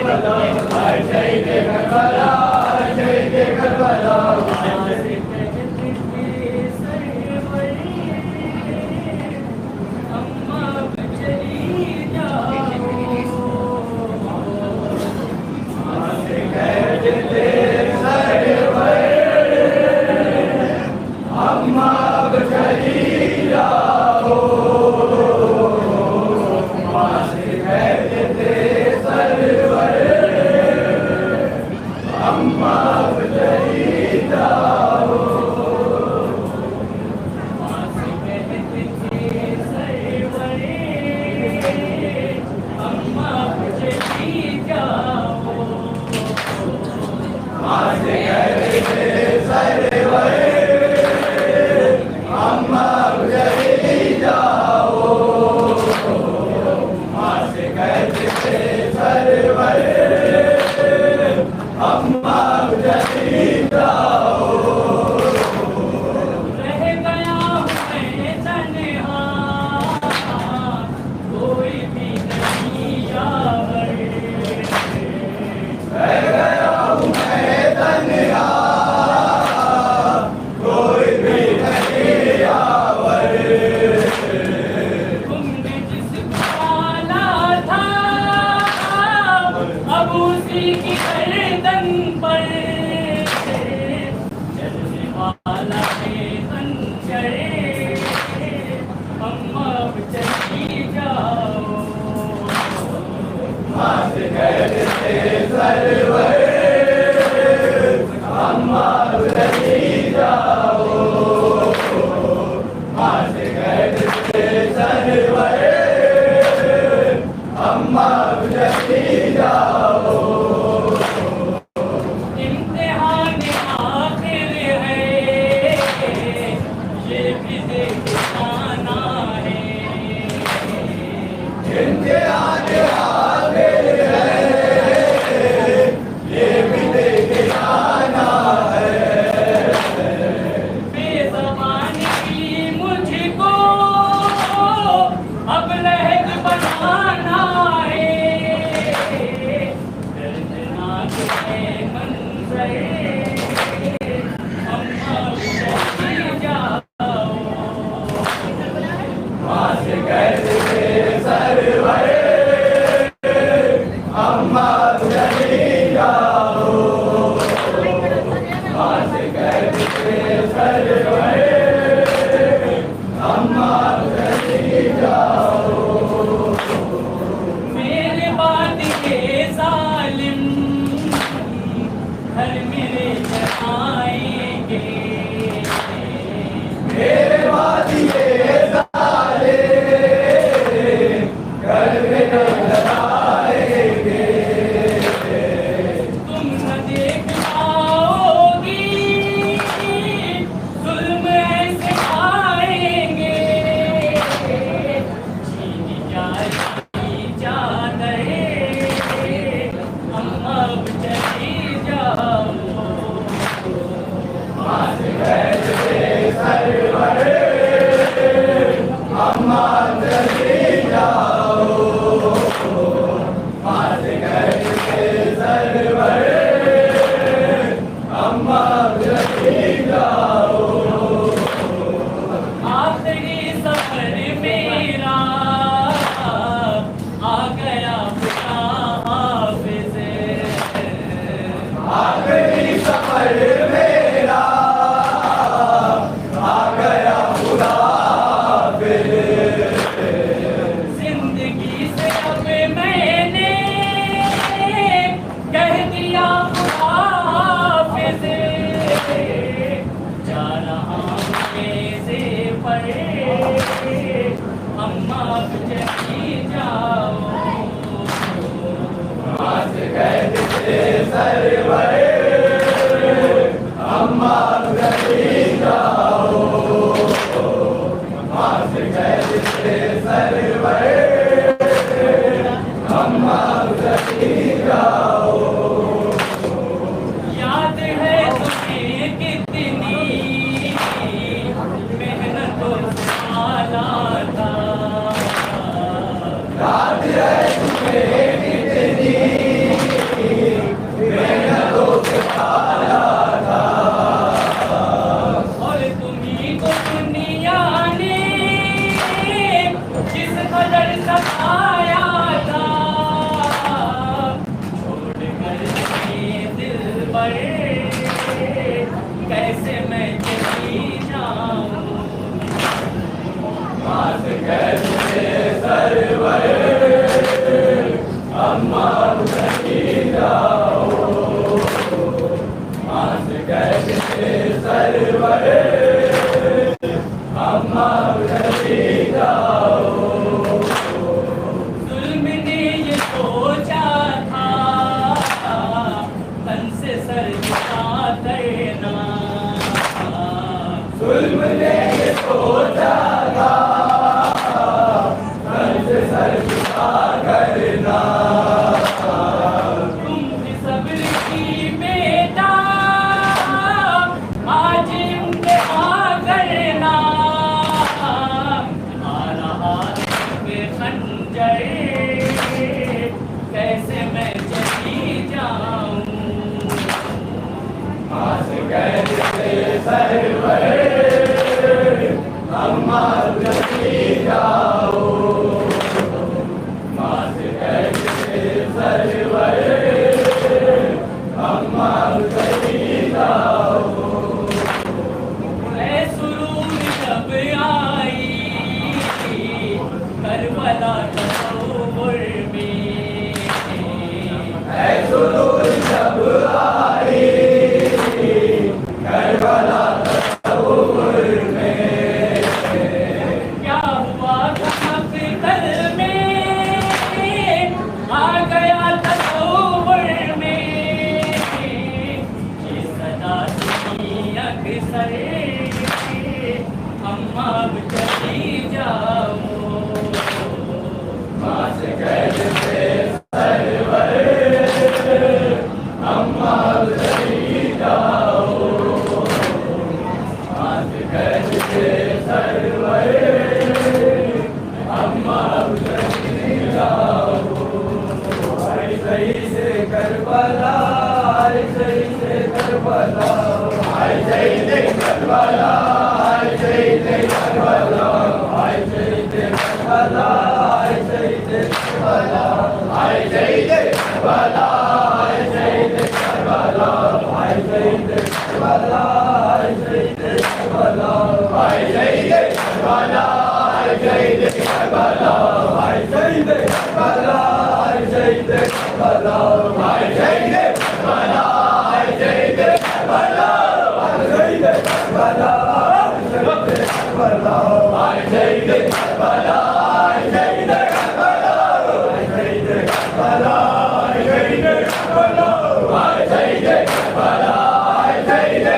Karbalaya, आखिरी सफर मेरा आ गया खुदा हाफिज़ आखिरी सफर मेरा आ गया खुदा हाफिज़ जिंदगी से अब मैंने कह दिया खुदा हाफिज़ जा रहा से पड़े अम्मा चली जाओ कैद से सरवरे अम्मा चली जाओ कैद से सरवरे अम्मा चली जाओ याद है तुम्हें कितनी मेहनतों से आला था याद है तुम्हें कितनी मेहनतों से आला था और तुम्हीं को दुनिया ने जिस कदर सताया था छोड़ कर दिल बड़े कैसे मैं चली जाऊं कैसे सरवरे अम्मा चली जाओ कैसे सरवरे अम्मा चली जाओ जुल्म ने ये सोचा था तन से सर झुका करना जुल्म ने ये सोचा था तन से सर झुका करना तुम भी सब्र की बेटा आज इम्तिहान करना आ रहा है खंजर कैसे मैं चली जाऊं कैसे सरवरे अम्मा चली जाओ कैसे सरवरे अम्मा चली जाओ मैं सुरूर जब आई करबला तसव्वुर में मैं सुरूर जब आई करबला तसव्वुर में क्या हुआ कल में आ गया तसव्वुर में ये सदा सुनी अक्सर अम्मा चली जाओ कैद से सरवरे अम्मा चली जाओ कैद से सरवरे अम्मा चली जाओ सही से करबला सही से करबला सही से करबला सही से करबला सही से करबला सही से करबला सही से करबला सही से करबला सही से करबला सही से करबला सही से करबला सही से करबला सही से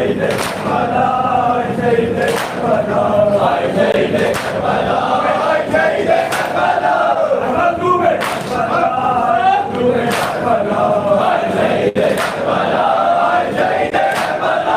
करबला सही से करबला सही से करबला सही से करबला सही से करबला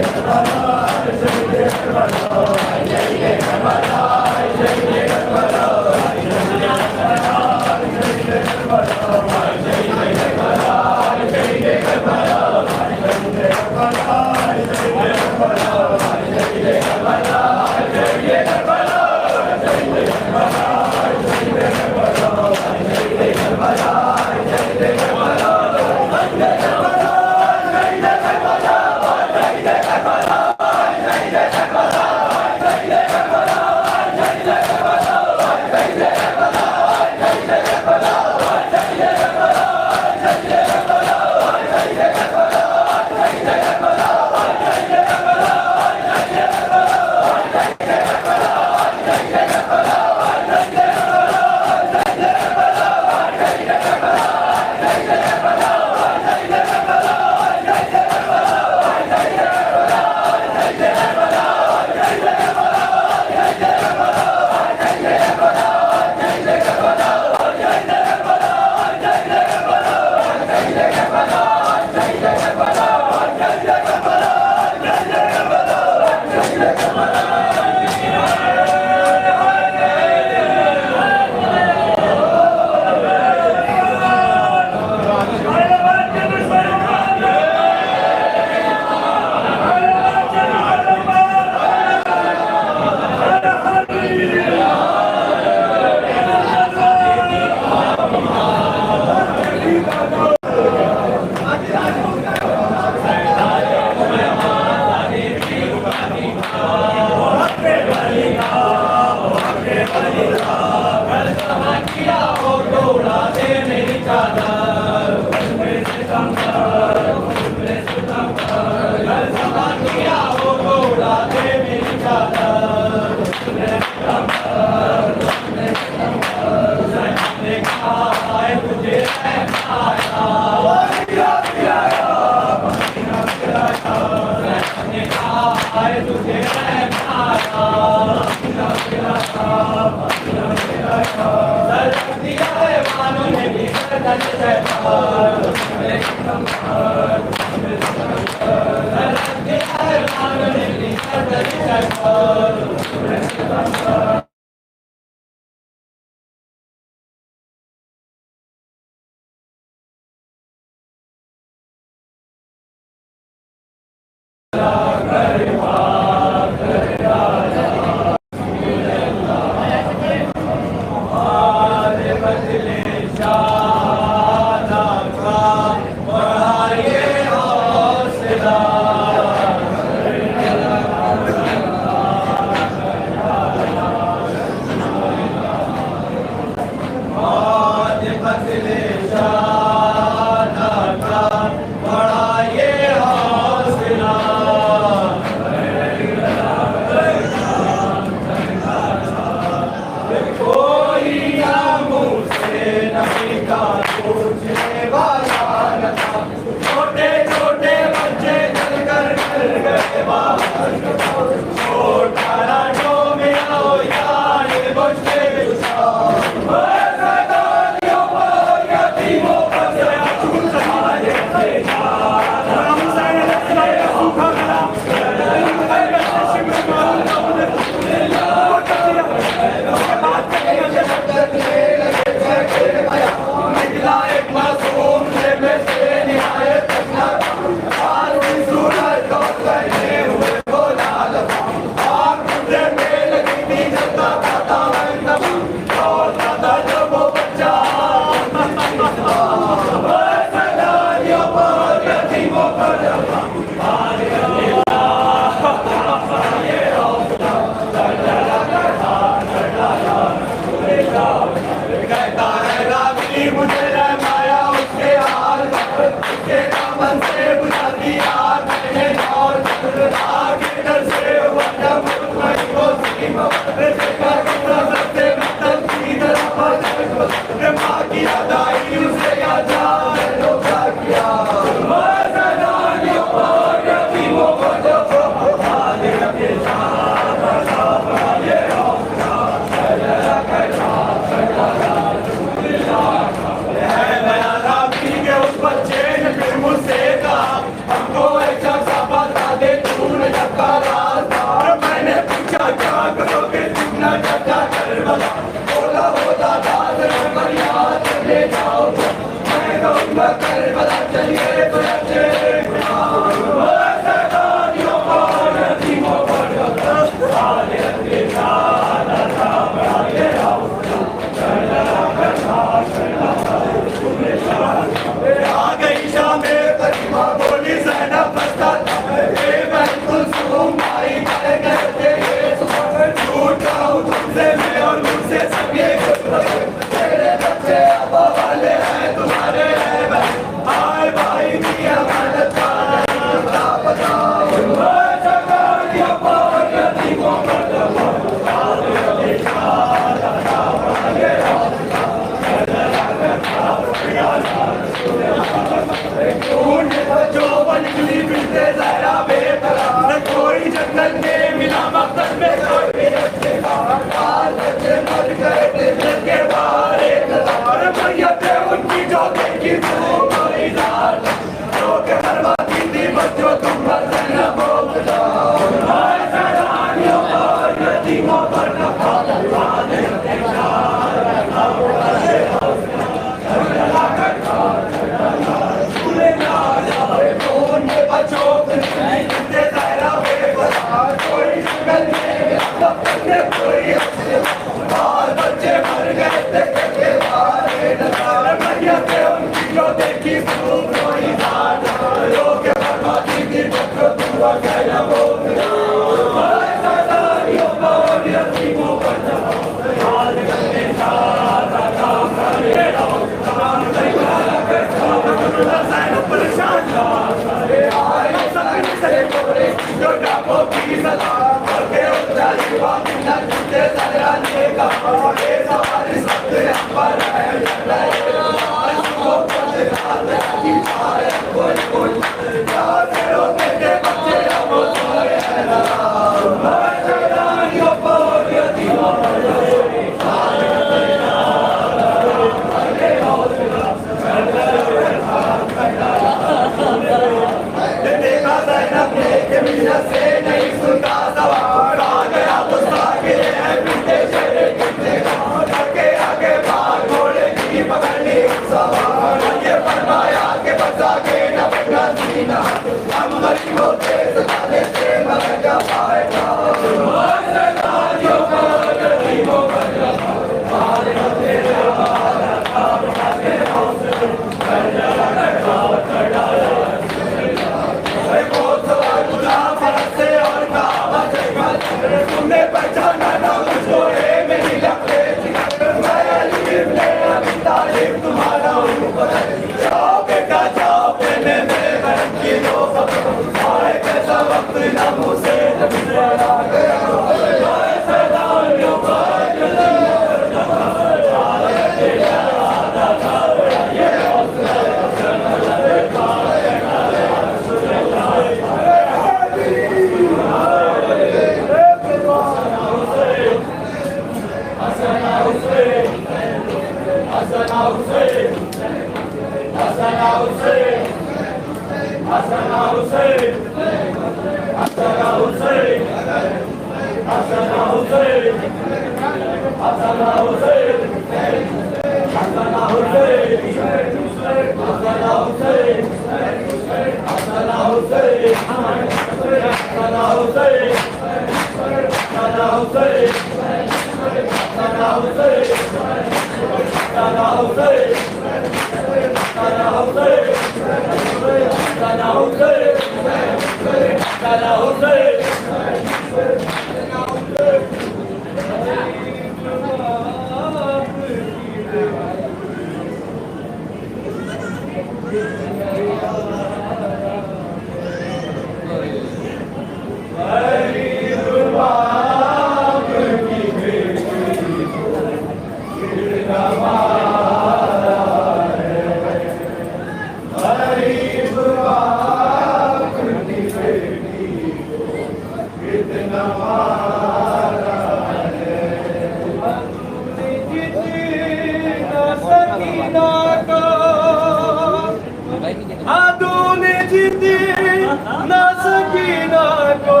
ना सकीना को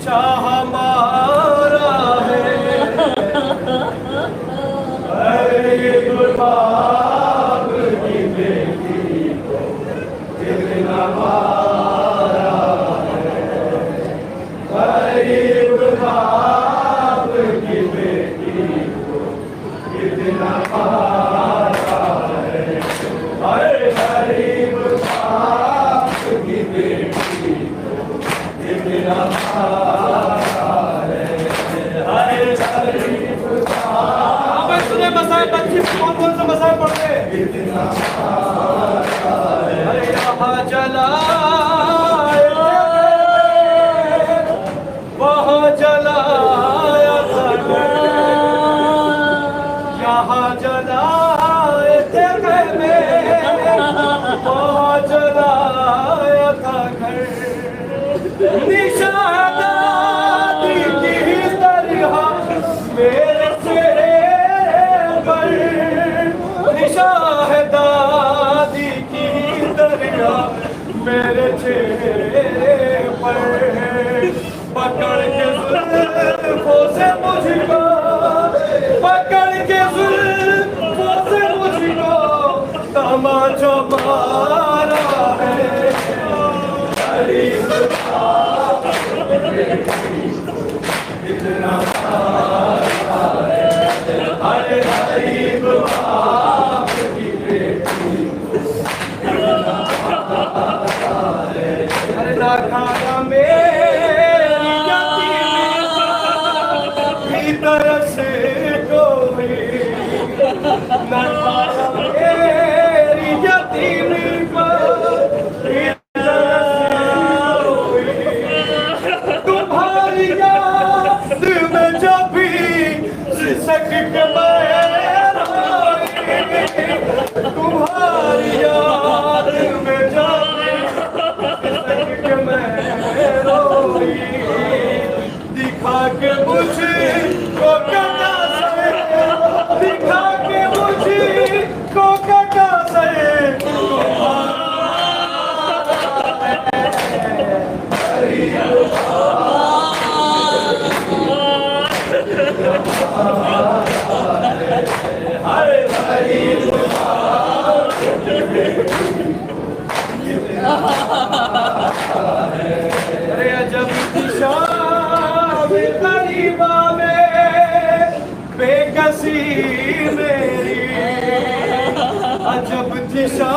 चाह मारा है। गरीब बाप की बेटी को कितना मारा है। गरीब बाप की बेटी को कितना मारा है। अरे गरीब बाप की बेटी को कितना मारा है। अरे गरीब बाप सुने मसाए बच्चे कौन से मसाए पढ़ते हैं। अरे यहाँ जला वहाँ जलाया था, यहाँ जलाए थे वहाँ जलाया था घर। निशादाती की तरह मेरे चेहरे पर, निशादाती की तरह मेरे चेहरे पर पकड़ के जुल्फों से मुझको, पकड़ के जुल्फों से मुझको तमाचा मारा है। गरीब बाप कितना मारा है। अरे गरीब बाप की बेटी कितना मारा है। अरे ना खाना मेरी यतीमी तरस कोई, ना खाना मेरी यतीमी तुम्हारी याद में जब भी सिसक के मैं रोई, तुम्हारी याद में जब भी सिसक के मैं रोई। दिखा के मुझको कटा से, दिखा के मुझको कटा से अरे अजब दिशा में गरीबा में बेकसी मेरी, अजब दिशा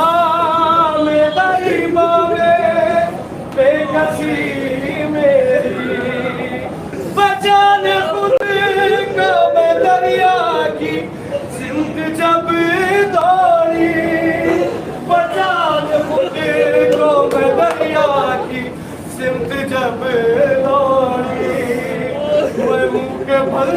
में गरीबा में बेकसी मेरी। बचान खुद को मैं दरिया की सिंध जब दौड़ी, बचान खुद को मैं दरिया की सिमत जब दौड़ी। मैं मुँह के भल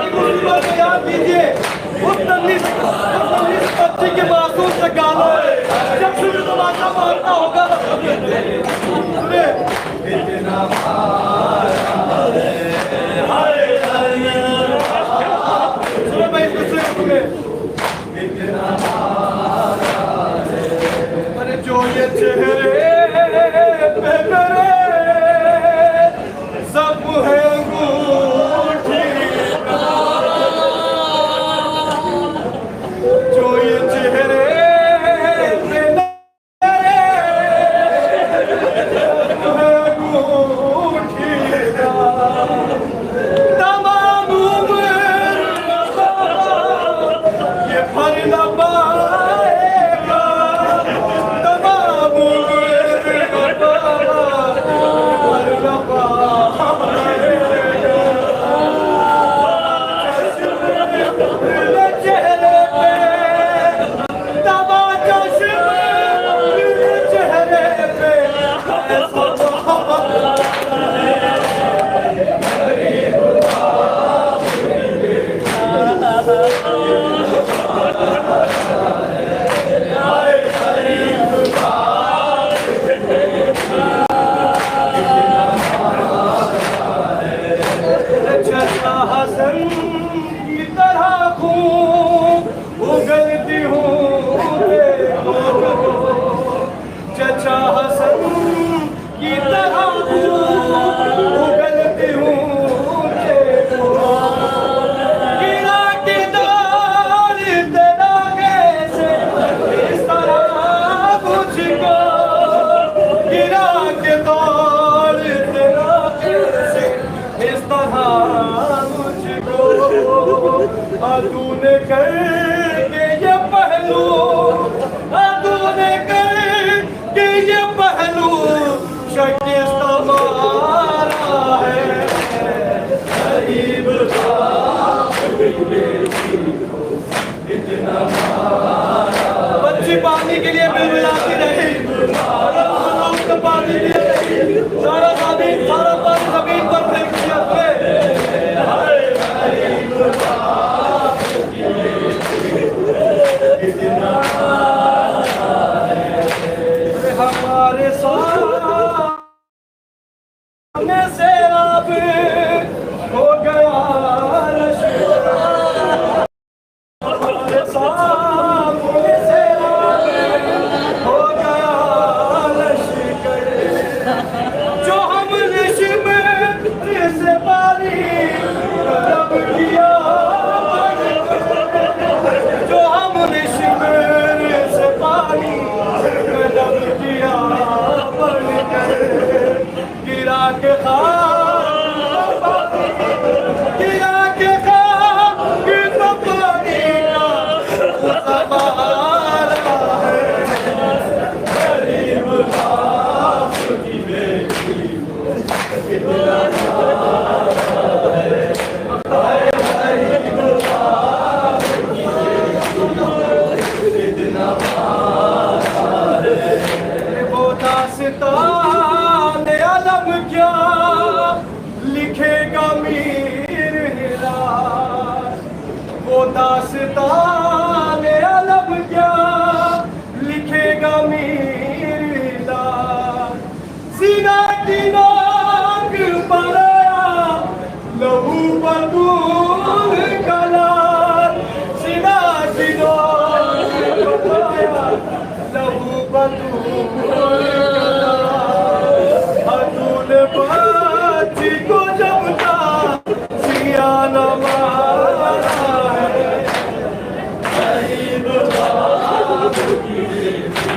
Hey! तूने करके ये पहलू, तूने करके ये पहलू शिकस्त मारा है। गरीब का इतना बच्ची पानी के लिए बिलबिलाती रही, पानी दिए सारा पानी जमीन पर फेंक दिया। हमारे सामने से अब हो गया हमारे सामने से हो गया लश्कर, जो हमने शिमर से पानी कदम किया, जो हमने शिमर से पानी कदम किया बढ़कर, गिरा के गिरा के तो पानी का सवारा है। गरीब बाप की बेटी कितना वो दास्तान अलम क्या लिखेगा मीर हिलाल, वो दास्तान अलम क्या लिखेगा मीर हिलाल। सीना की नाक पर आया लहू बतूल का लाल, सीना की नाक पर आया लहू बतूल का लाल। तूने बच्ची को जब सियाना मारा है। गरीब बाप की बेटी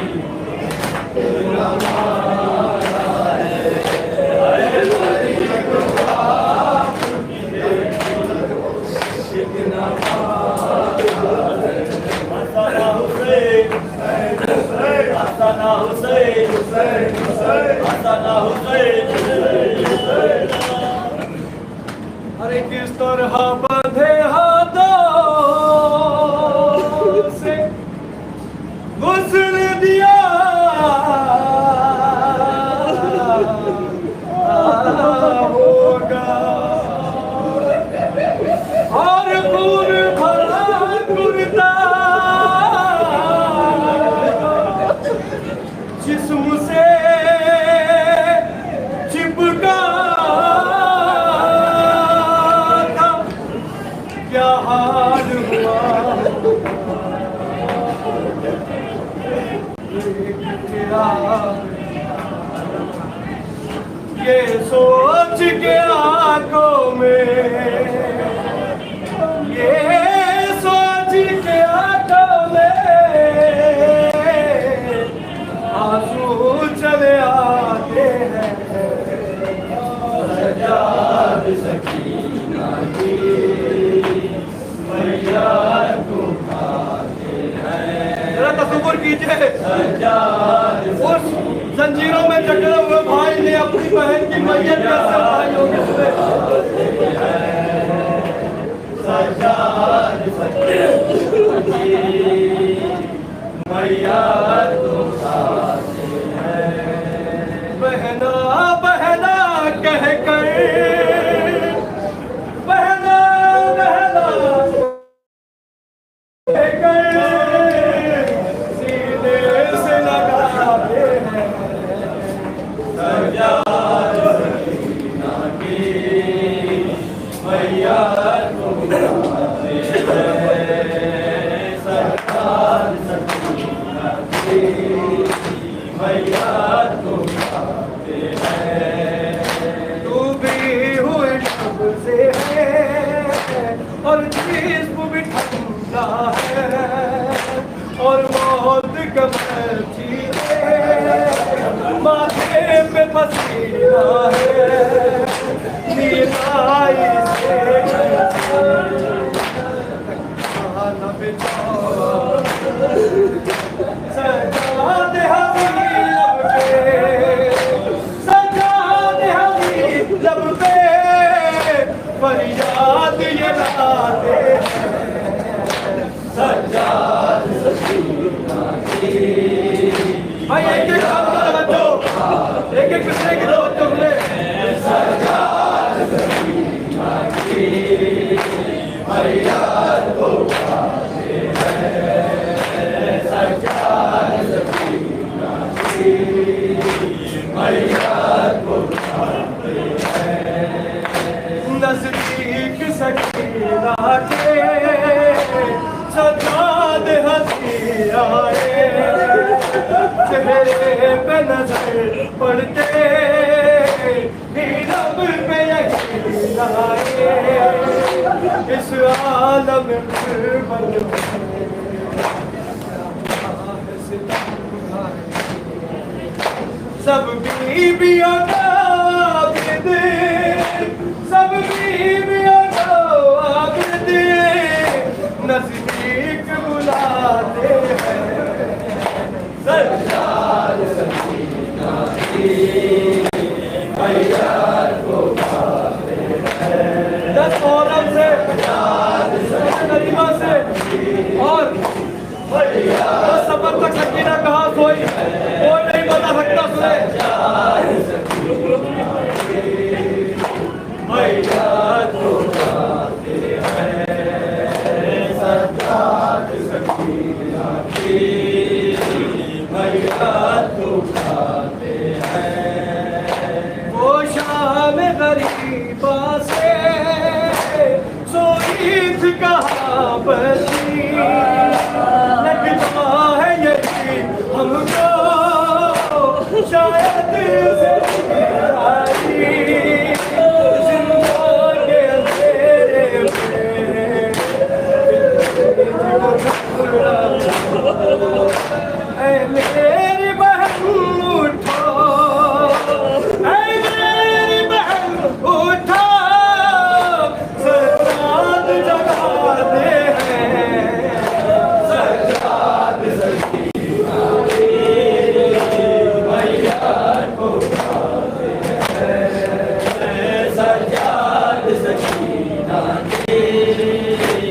कितना मारा है। गरीब बाप की बेटी कितना मारा है। हसना हुसैन हसना हुसैन हसना हुसैन, अरे किस तरह बंधे हाथों से गुस्ल दिया होगा, और खून भरा कुर्ता जिस्म से चिपका था, क्या हाल हुआ। ये सोच के आंखों में, ये सोच के आंखों में आंसू चले आते हैं। सजाद सकीना की मैया तुम आते हैं। जरा तसव्वुर कीजिए, उस जंजीरों में जकड़े हुए भाई ने अपनी बहन की मैयत कैसे उठाई होगी। सजाद सकीना की मैया तुम आते हैं। बहना बहना कह कर, बहना बहना कह कर सीने से लगाते हैं। सजाद सकीना की मैया तुम आते हैं। सजाद सकीना की मैया तुम आते हैं। तू भी हुए शब से है और जिस्म भी ठंडा है, और मौत कमर चीरे माथे पे पसीना है। नीलाई से दूसरे की तवज्जो ले। नजदीक सकीना के सजाद हंसी आए, चेहरे पे नजर पड़ते ही रब पे यकीन आए। इस आलम सब बीबियों का आबिद, सब बीबियों का आबिद नजदीक बुलाते हैं। सज्जाद सकीना की मैयार को पाते हैं। 10 औरत से, करीमा से और 10 सफर तक सकीना कहाँ सोई वो नहीं बता सकता। सुने मैयार को पाते हैं। सज्जाद सकीना की मैयार को पाते हैं। वो शाम गरीबा से सोई थी कहाँ बसी, लगता है यही हमको शायद से आई। जिंदा के अंधेरे में ऐ मेरी बहन उठो, ऐ मेरी बहन उठो, सज्जाद जगाते हैं। सज्जाद सकीना मैयार को पाते हैं। सज्जाद सकीना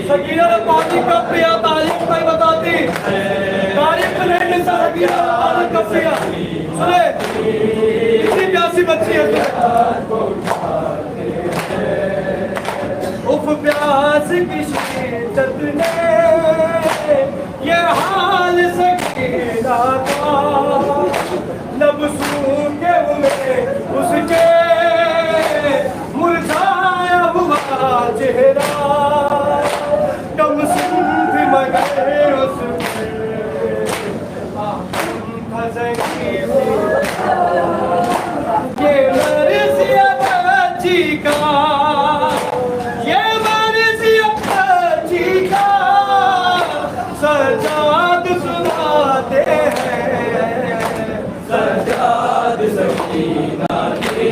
सकीना ने पानी कब पिया तारीफ कोई बताती, तारीफ नहीं मिलता। सकीना पानी कब पिया सुने, कितनी प्यासी बच्ची है। उफ प्यास की शिद्दत ने ये हाल सकीना का, लब सूखे हुए उसके मुरझाया हुआ चेहरा, कम सुन थी मगर उसमें ये मर्ज़िया बच्ची का, ये मर्ज़िया बच्ची का सज्जाद सुनाते हैं। सज्जाद सकीना की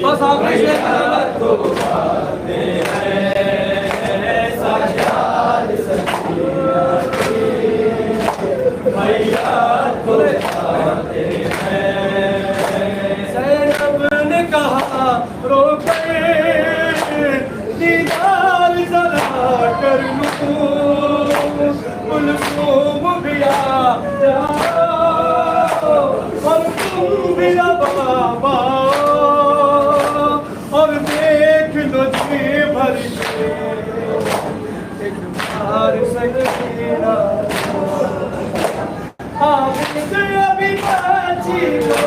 बस आप को पाते हैं। सज्जाद सकीना की मैयार को पाते हैं। ज़ैनब ने कहा रोके दीदार जरा कर लूं, कुलसूम भी आ जाओ और तुम भी बाबा, और देख लो जी भर के एक बार सकीना। आमिद अभी बची को,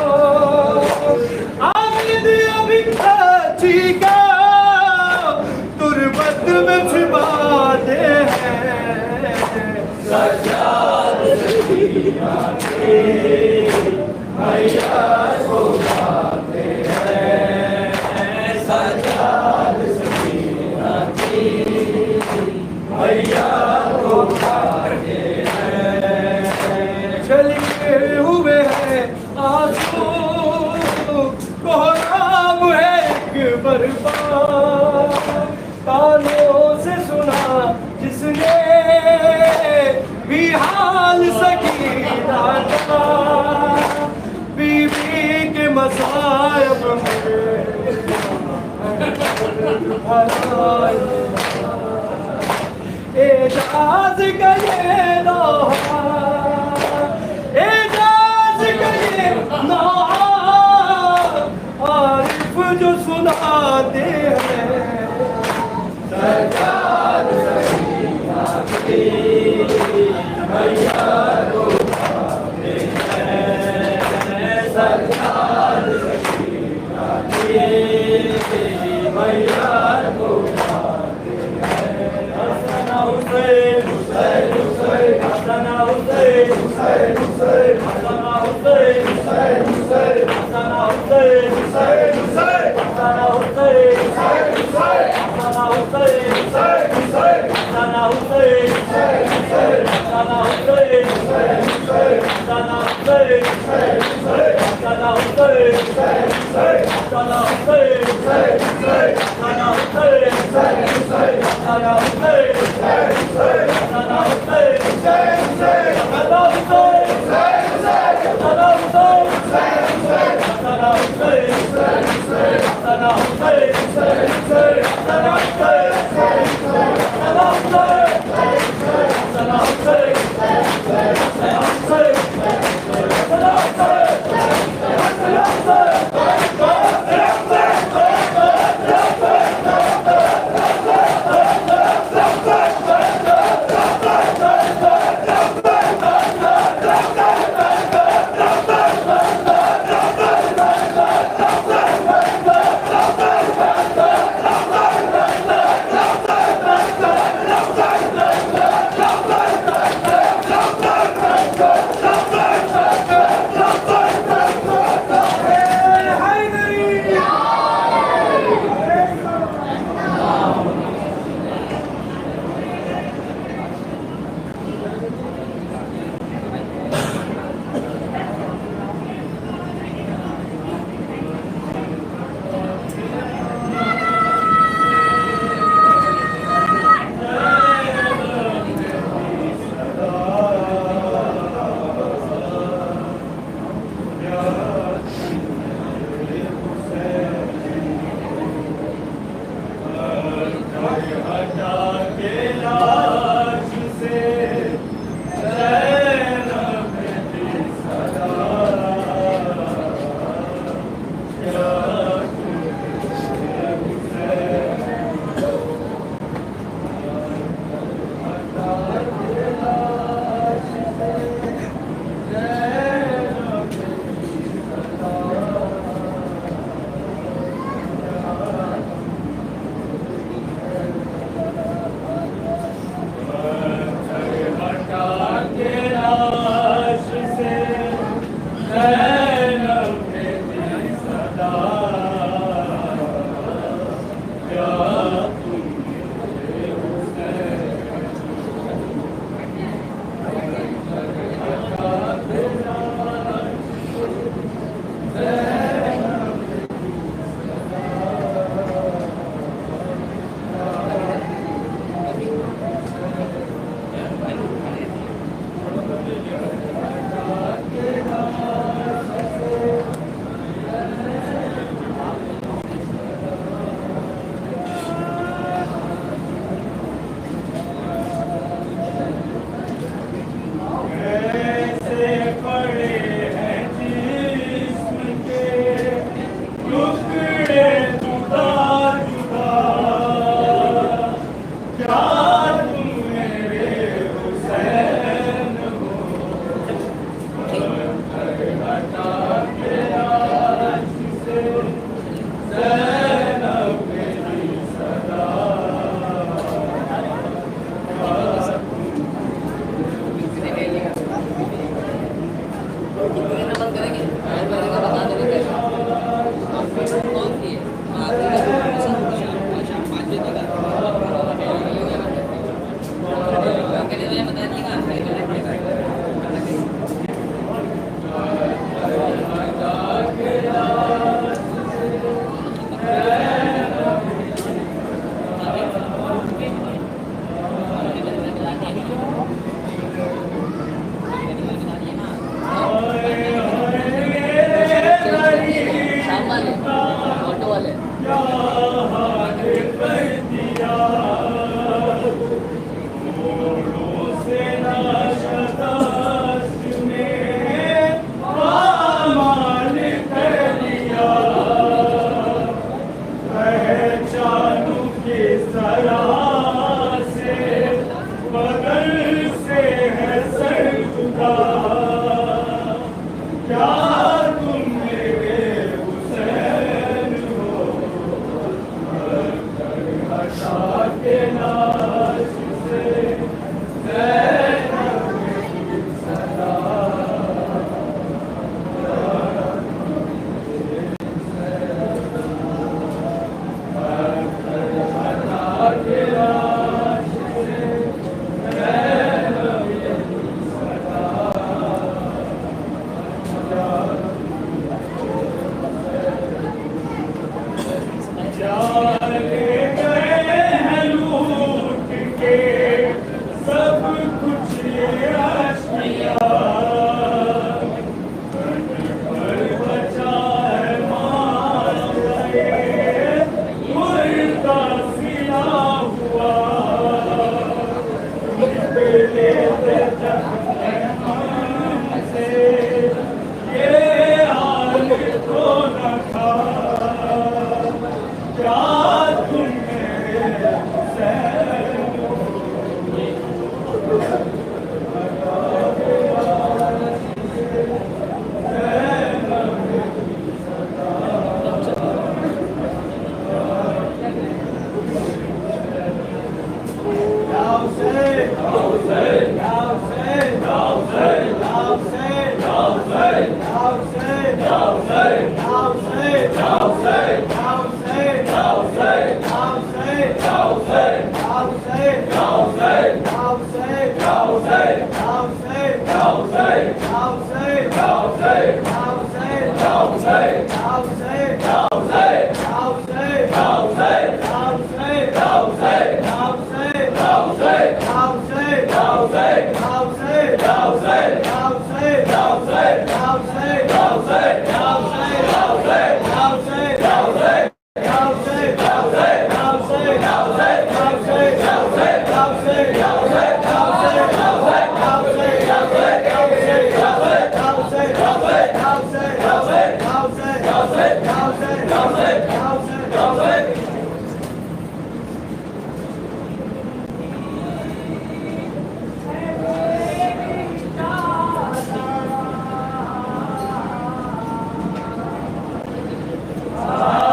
आमिद अभी बची को तुरबत में छिपाते हैं। सज्जाद सकीना की मैयार को पाते हैं। सज्जाद सकीना की मैयार को पाते हैं। चले हुए हैं आंसू कोहराम है एक बर्बाद, कानों से सुना जिसने भी हाल सकीना का, बीवी के मसायब में एजाज का ये लोहा, एजाज का ये लोहा सिखाते हैं सरकार सकीना की मैया को पाते हैं सरकार सकीना की मैया को पाते हैं हसन हुसैन हुसैन हुसैन हसन हुसैन हुसैन हुसैन हसन हुसैन हुसैन हुसैन हसन हुसैन हुसैन हुसैन हसन हुसैन हुसैन हुसैन हसन हुसैन हुसैन हुसैन हसन हुसैन हुसैन हुसैन हसन हुसैन हुसैन हुसैन हसन हुसैन हुसैन हुसैन हसन हुसैन हुसैन हुसैन हसन हुसैन हुसैन हुसैन हसन हुसैन हुसैन हुसैन हसन हुसैन हुसैन हुसैन हसन हुसैन हुसैन हुसैन हसन हुसैन हुसैन हुसैन हसन हुसैन हुसैन हुसैन हसन हुसैन हुसैन हुसैन हसन हुसैन हुसैन हुसैन हसन हुसैन हुसैन हुसैन हसन हुसैन हसन हुसैन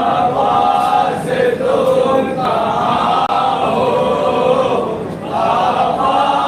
आवाज़ तुम कहाँ हो? आवाज़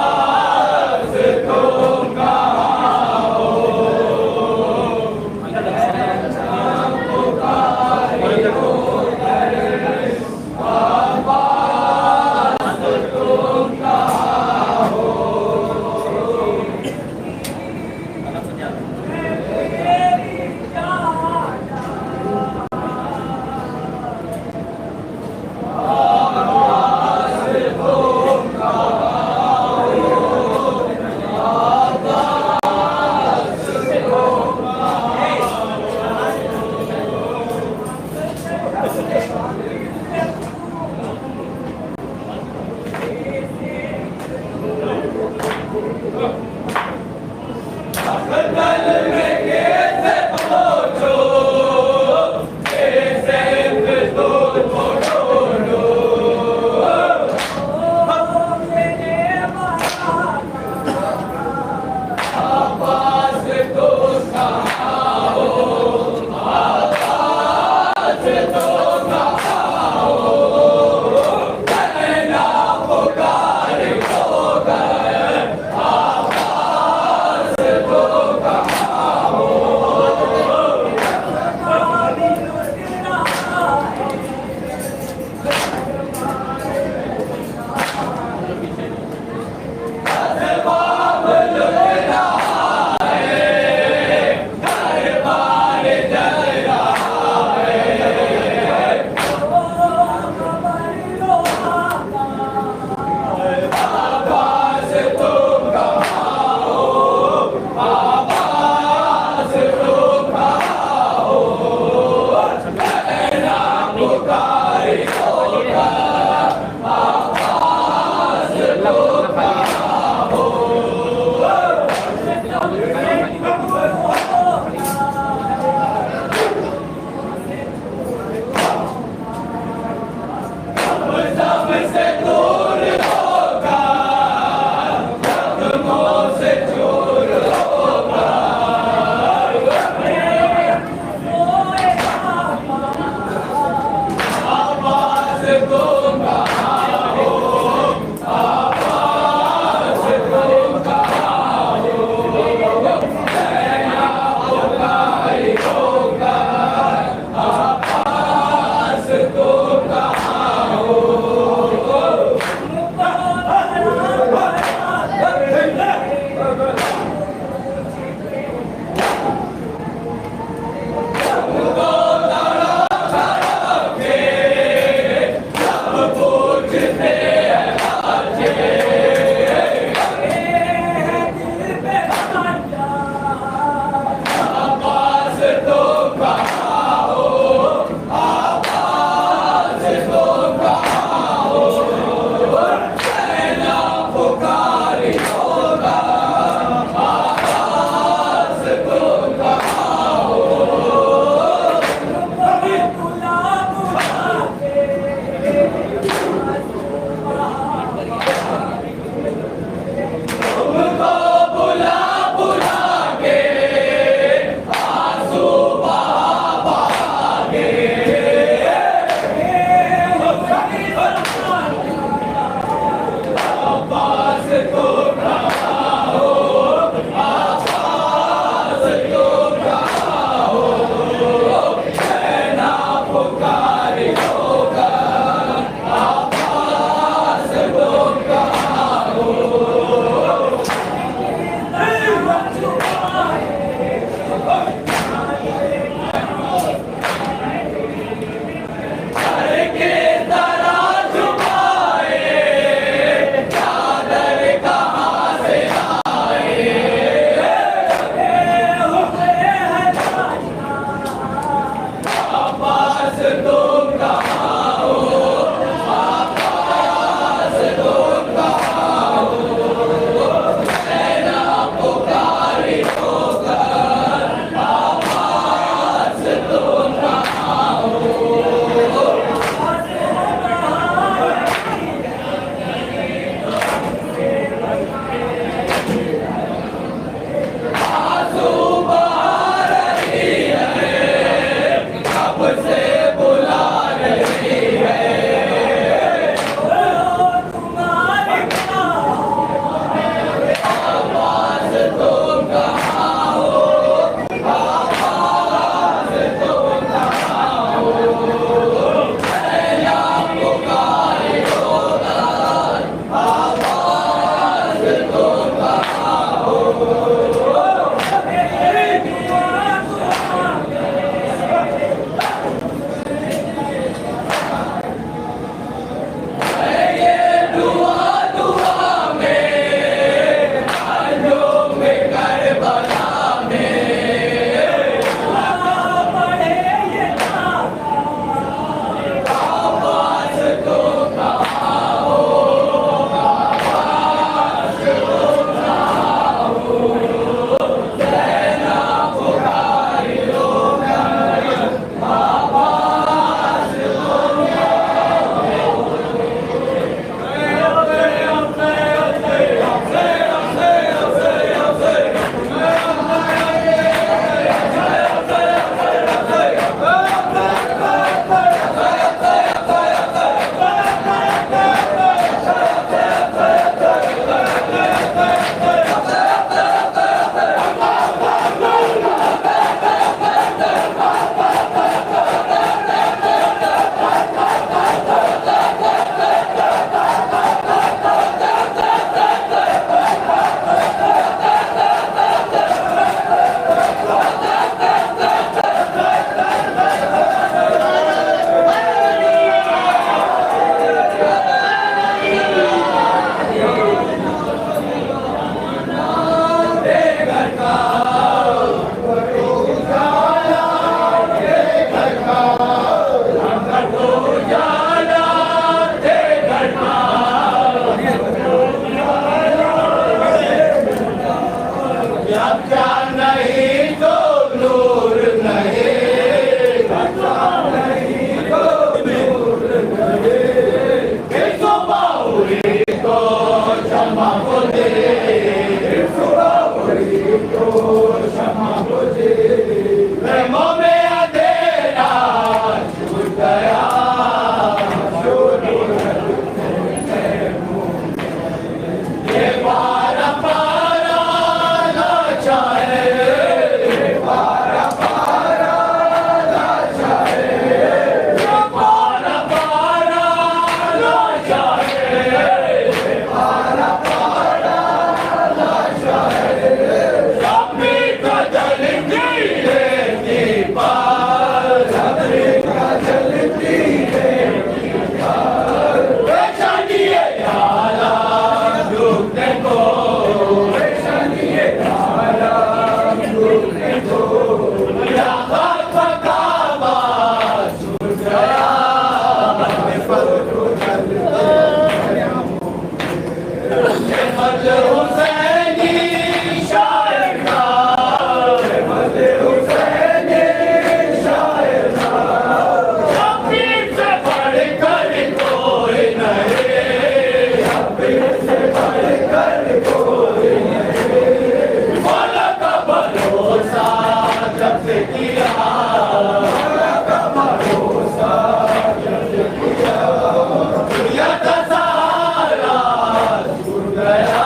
गया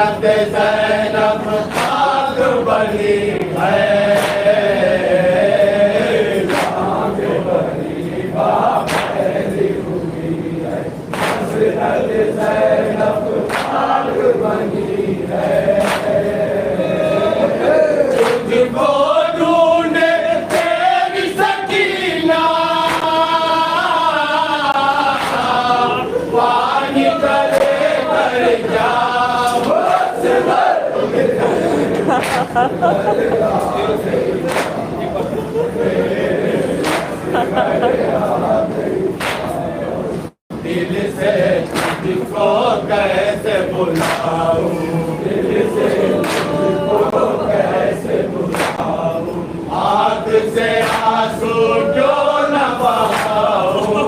हजरत ज़ैनब आग बनी है आग बनी बापैली हुई है हजरत ज़ैनब आग बनी है तुझको ढूंढे तेरी सकीना पानी करे कर जा दिल से तुझको कैसे बुलाऊं दिल से तुझको कैसे बुलाऊं आँख से आंसू क्यों न बहाऊं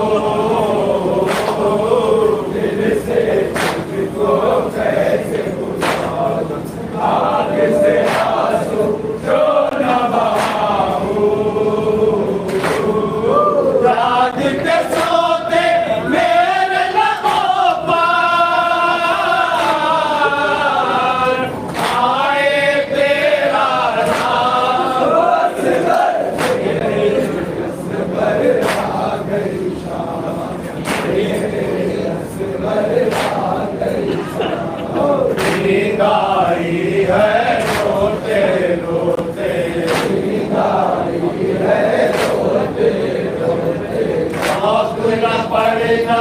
दिल से तुझको कैसे बुलाऊं आँख से आंसू क्यों न बहाऊं रात के सोते मेरे लबों पर आए तेरा नाम आ गई शाम नींद आई है रोते रोते नींद आई है रोते रोते आँख न पड़ना